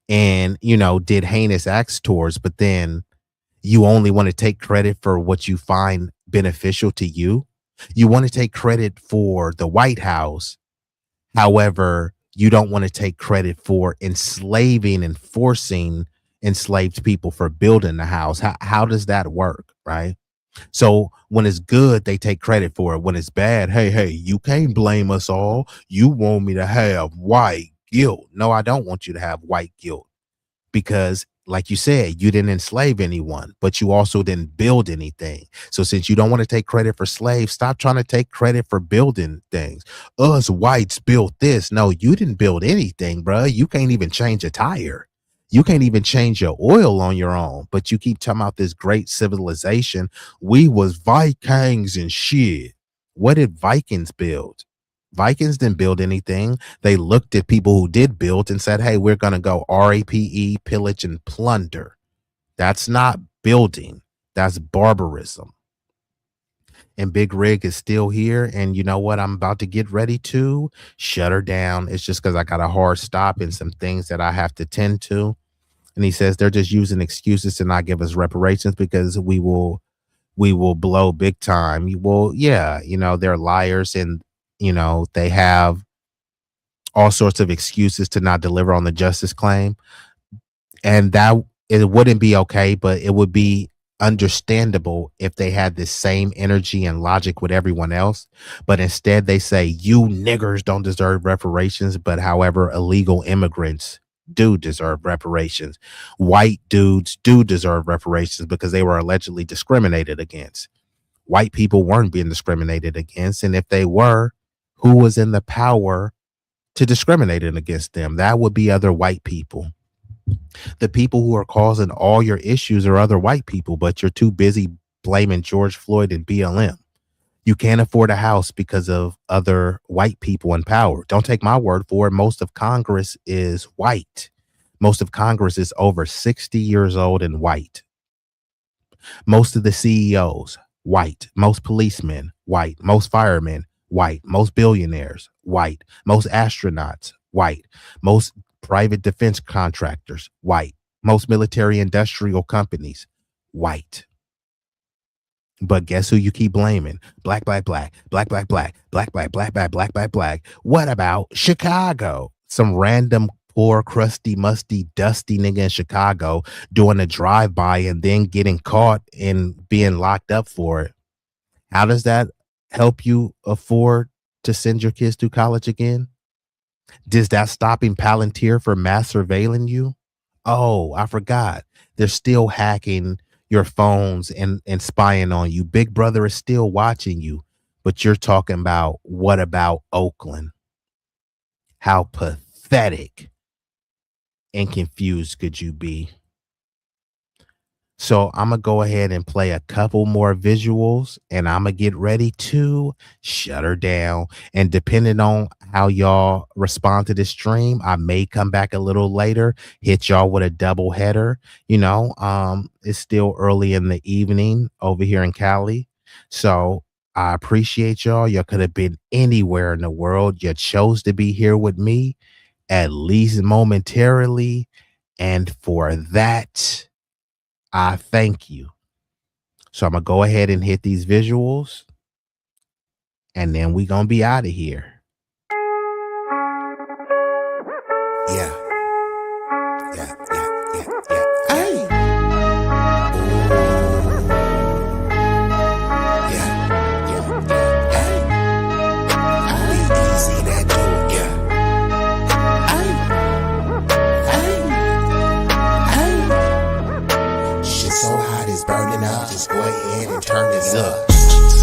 S4: and, did heinous acts towards, but then you only want to take credit for what you find beneficial to you. You want to take credit for the White House. However, you don't want to take credit for enslaving and forcing enslaved people for building the house. How does that work, right? So when it's good, they take credit for it. When it's bad, hey, you can't blame us all. You want me to have white guilt. No, I don't want you to have white guilt because, like you said, you didn't enslave anyone, but you also didn't build anything. So since you don't want to take credit for slaves, stop trying to take credit for building things. Us whites built this. No, you didn't build anything, bro. You can't even change a tire. You can't even change your oil on your own, but you keep talking about this great civilization. We was Vikings and shit. What did Vikings build? Vikings didn't build anything. They looked at people who did build and said, hey, we're going to go RAPE, pillage, and plunder. That's not building. That's barbarism. And Big Rig is still here. And you know what? I'm about to get ready to shut her down. It's just because I got a hard stop and some things that I have to tend to. And he says they're just using excuses to not give us reparations because we will blow big time. Well, yeah, you know, they're liars and, you know, they have all sorts of excuses to not deliver on the justice claim. And that it wouldn't be okay, but it would be understandable if they had the same energy and logic with everyone else. But instead they say, you niggers don't deserve reparations. But however, illegal immigrants do deserve reparations. White dudes do deserve reparations because they were allegedly discriminated against. White people weren't being discriminated against. And if they were, who was in the power to discriminate against them? That would be other white people. The people who are causing all your issues are other white people, but you're too busy blaming George Floyd and BLM. You can't afford a house because of other white people in power. Don't take my word for it. Most of Congress is white. Most of Congress is over 60 years old and white. Most of the CEOs, white. Most policemen, white. Most firemen, white. Most billionaires, white. Most astronauts, white. Most private defense contractors, white. Most military industrial companies, white. But guess who you keep blaming? Black, black, black, black, black, black, black, black, black, black, black, black, black. What about Chicago? Some random poor, crusty, musty, dusty nigga in Chicago doing a drive-by and then getting caught and being locked up for it. How does that help you afford to send your kids to college again? Does that stopping Palantir from mass surveilling you? Oh, I forgot. They're still hacking your phones and spying on you. Big Brother is still watching you, but you're talking about, what about Oakland? How pathetic and confused could you be? So I'm going to go ahead and play a couple more visuals and I'm going to get ready to shut her down. And depending on how y'all respond to this stream, I may come back a little later, hit y'all with a double header. You know, it's still early in the evening over here in Cali. So I appreciate y'all. Y'all could have been anywhere in the world. You chose to be here with me, at least momentarily. And for that, I thank you. So I'm going to go ahead and hit these visuals and then we're going to be out of here. Yeah. Hey. B-Eazy Dat Dude, so hot it's burning up, just go ahead and turn this up.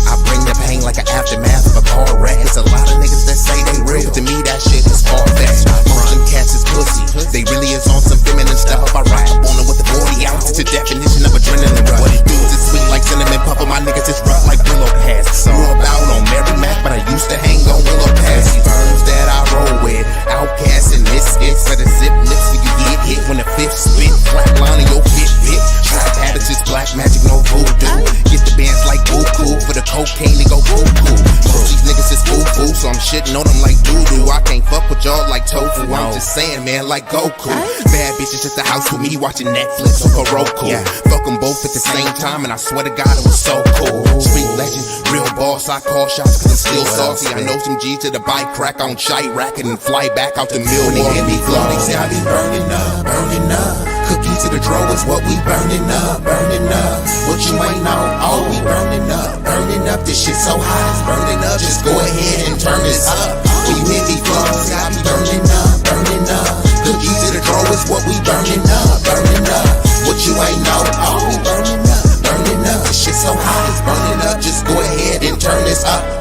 S4: I bring the pain like an aftermath of a car wreck. It's a lot of niggas that say they real, but to me that shit is far-fetched. Most them cats is pussy, they really is on some feminine stuff. I rap on them with the 40 ounce, it's a definition of adrenaline rush. What it do is sweet like cinnamon puffer, my niggas is rough like willow pass. Grew up out on Mary Mac, but I used to hang on willow pass. These firms that I roll with, outcasts and misfits, better zip lips so you get hit when the fifth spit, flat line in your Fitbit. Trap habits is black magic, no voodoo. Get the bands like Buku for the cocaine to go cuckoo. Most these niggas is foo-foo, so I'm shitting on them like doo-doo. I can't fuck with y'all like tofu, I'm just saying, man, like Goku. Bad bitches at the house with me watching Netflix or Roku. Fuck them both at the same time, and I swear to God it was so cool. Street legend, real boss, I call shots cause I'm still saucy. I know some G's to the bike crack on Chirac and then fly back out the mill. When they hear me flow, they say I be burning up, burning up. Cookie to the draw is what we burning up, burning up. What you ain't know, oh, we burning up, burning up. This shit so hot, it's burning up. Just go ahead and turn this up. When you hear me flow, I be burning up, burning
S20: burning up. Look easy to grow is what we burning up, burning up. What you ain't know, oh, we burning up, burning up. This shit so hot, it's burning up. Just go ahead and turn this up.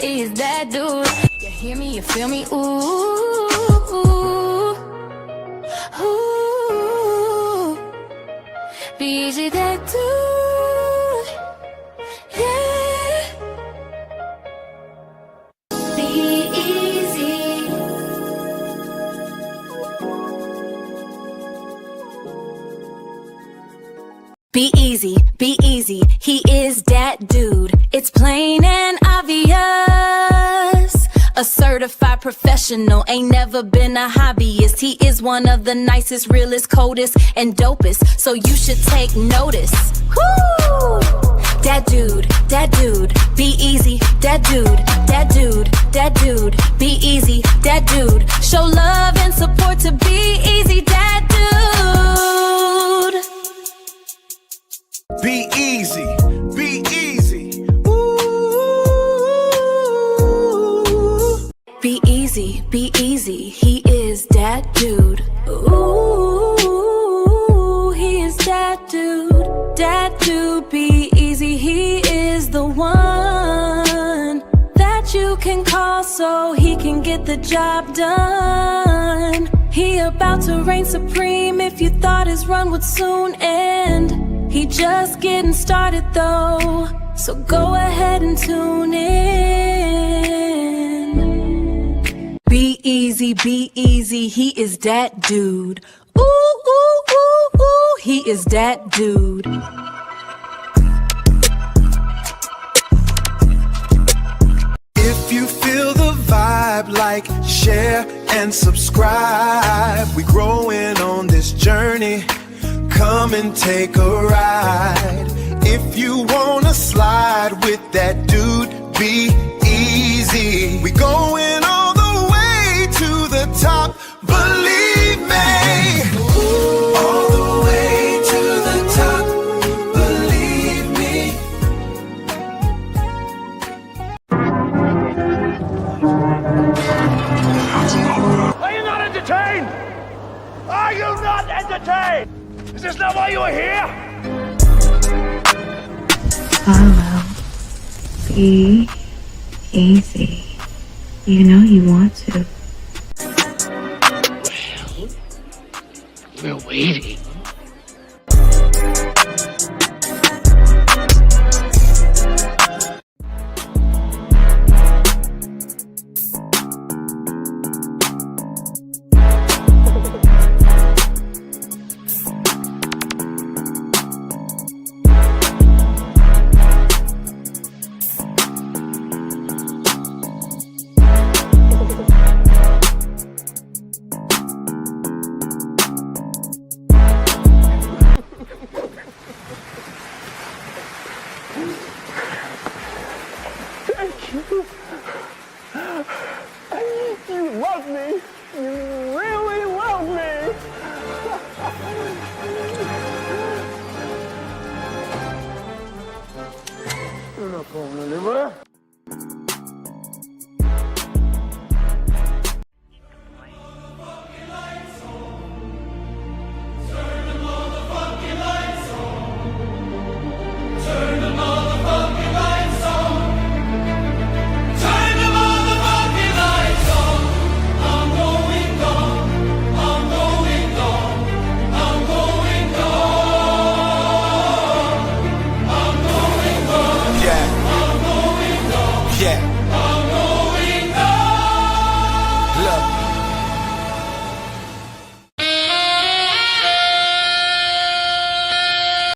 S3: Is that dude? You hear me? You feel me? Ooh, ooh. B-Eazy Dat Dude, yeah. B-Eazy.
S9: B-Eazy, B-Eazy, he is that dude. It's plain and obvious. A certified professional, ain't never been a hobbyist. He is one of the nicest, realest, coldest, and dopest. So you should take notice. Woo! That dude, B-Eazy, that dude, that dude, that dude, B-Eazy, that dude. Show love and support to B-Eazy, that dude.
S2: Be easy, be easy.
S9: B-Eazy, B-Eazy, he is that dude. Ooh, he is that dude. That dude, B-Eazy, he is the one that you can call so he can get the job done. He about to reign supreme if you thought his run would soon end. He just getting started though, so go ahead and tune in. B-Eazy, B-Eazy, he is that dude. Ooh, ooh, ooh, ooh, he is that dude.
S2: If you feel the vibe, like, share, and subscribe. We growing on this journey. Come and take a ride. If you wanna slide with that dude, be easy. We going all the way to the top, believe me. All the way to the top, believe me.
S5: Are you not entertained? Are you not entertained? Is this not why you are here?
S21: Follow. Be easy. You know you want to.
S6: Well, we're waiting.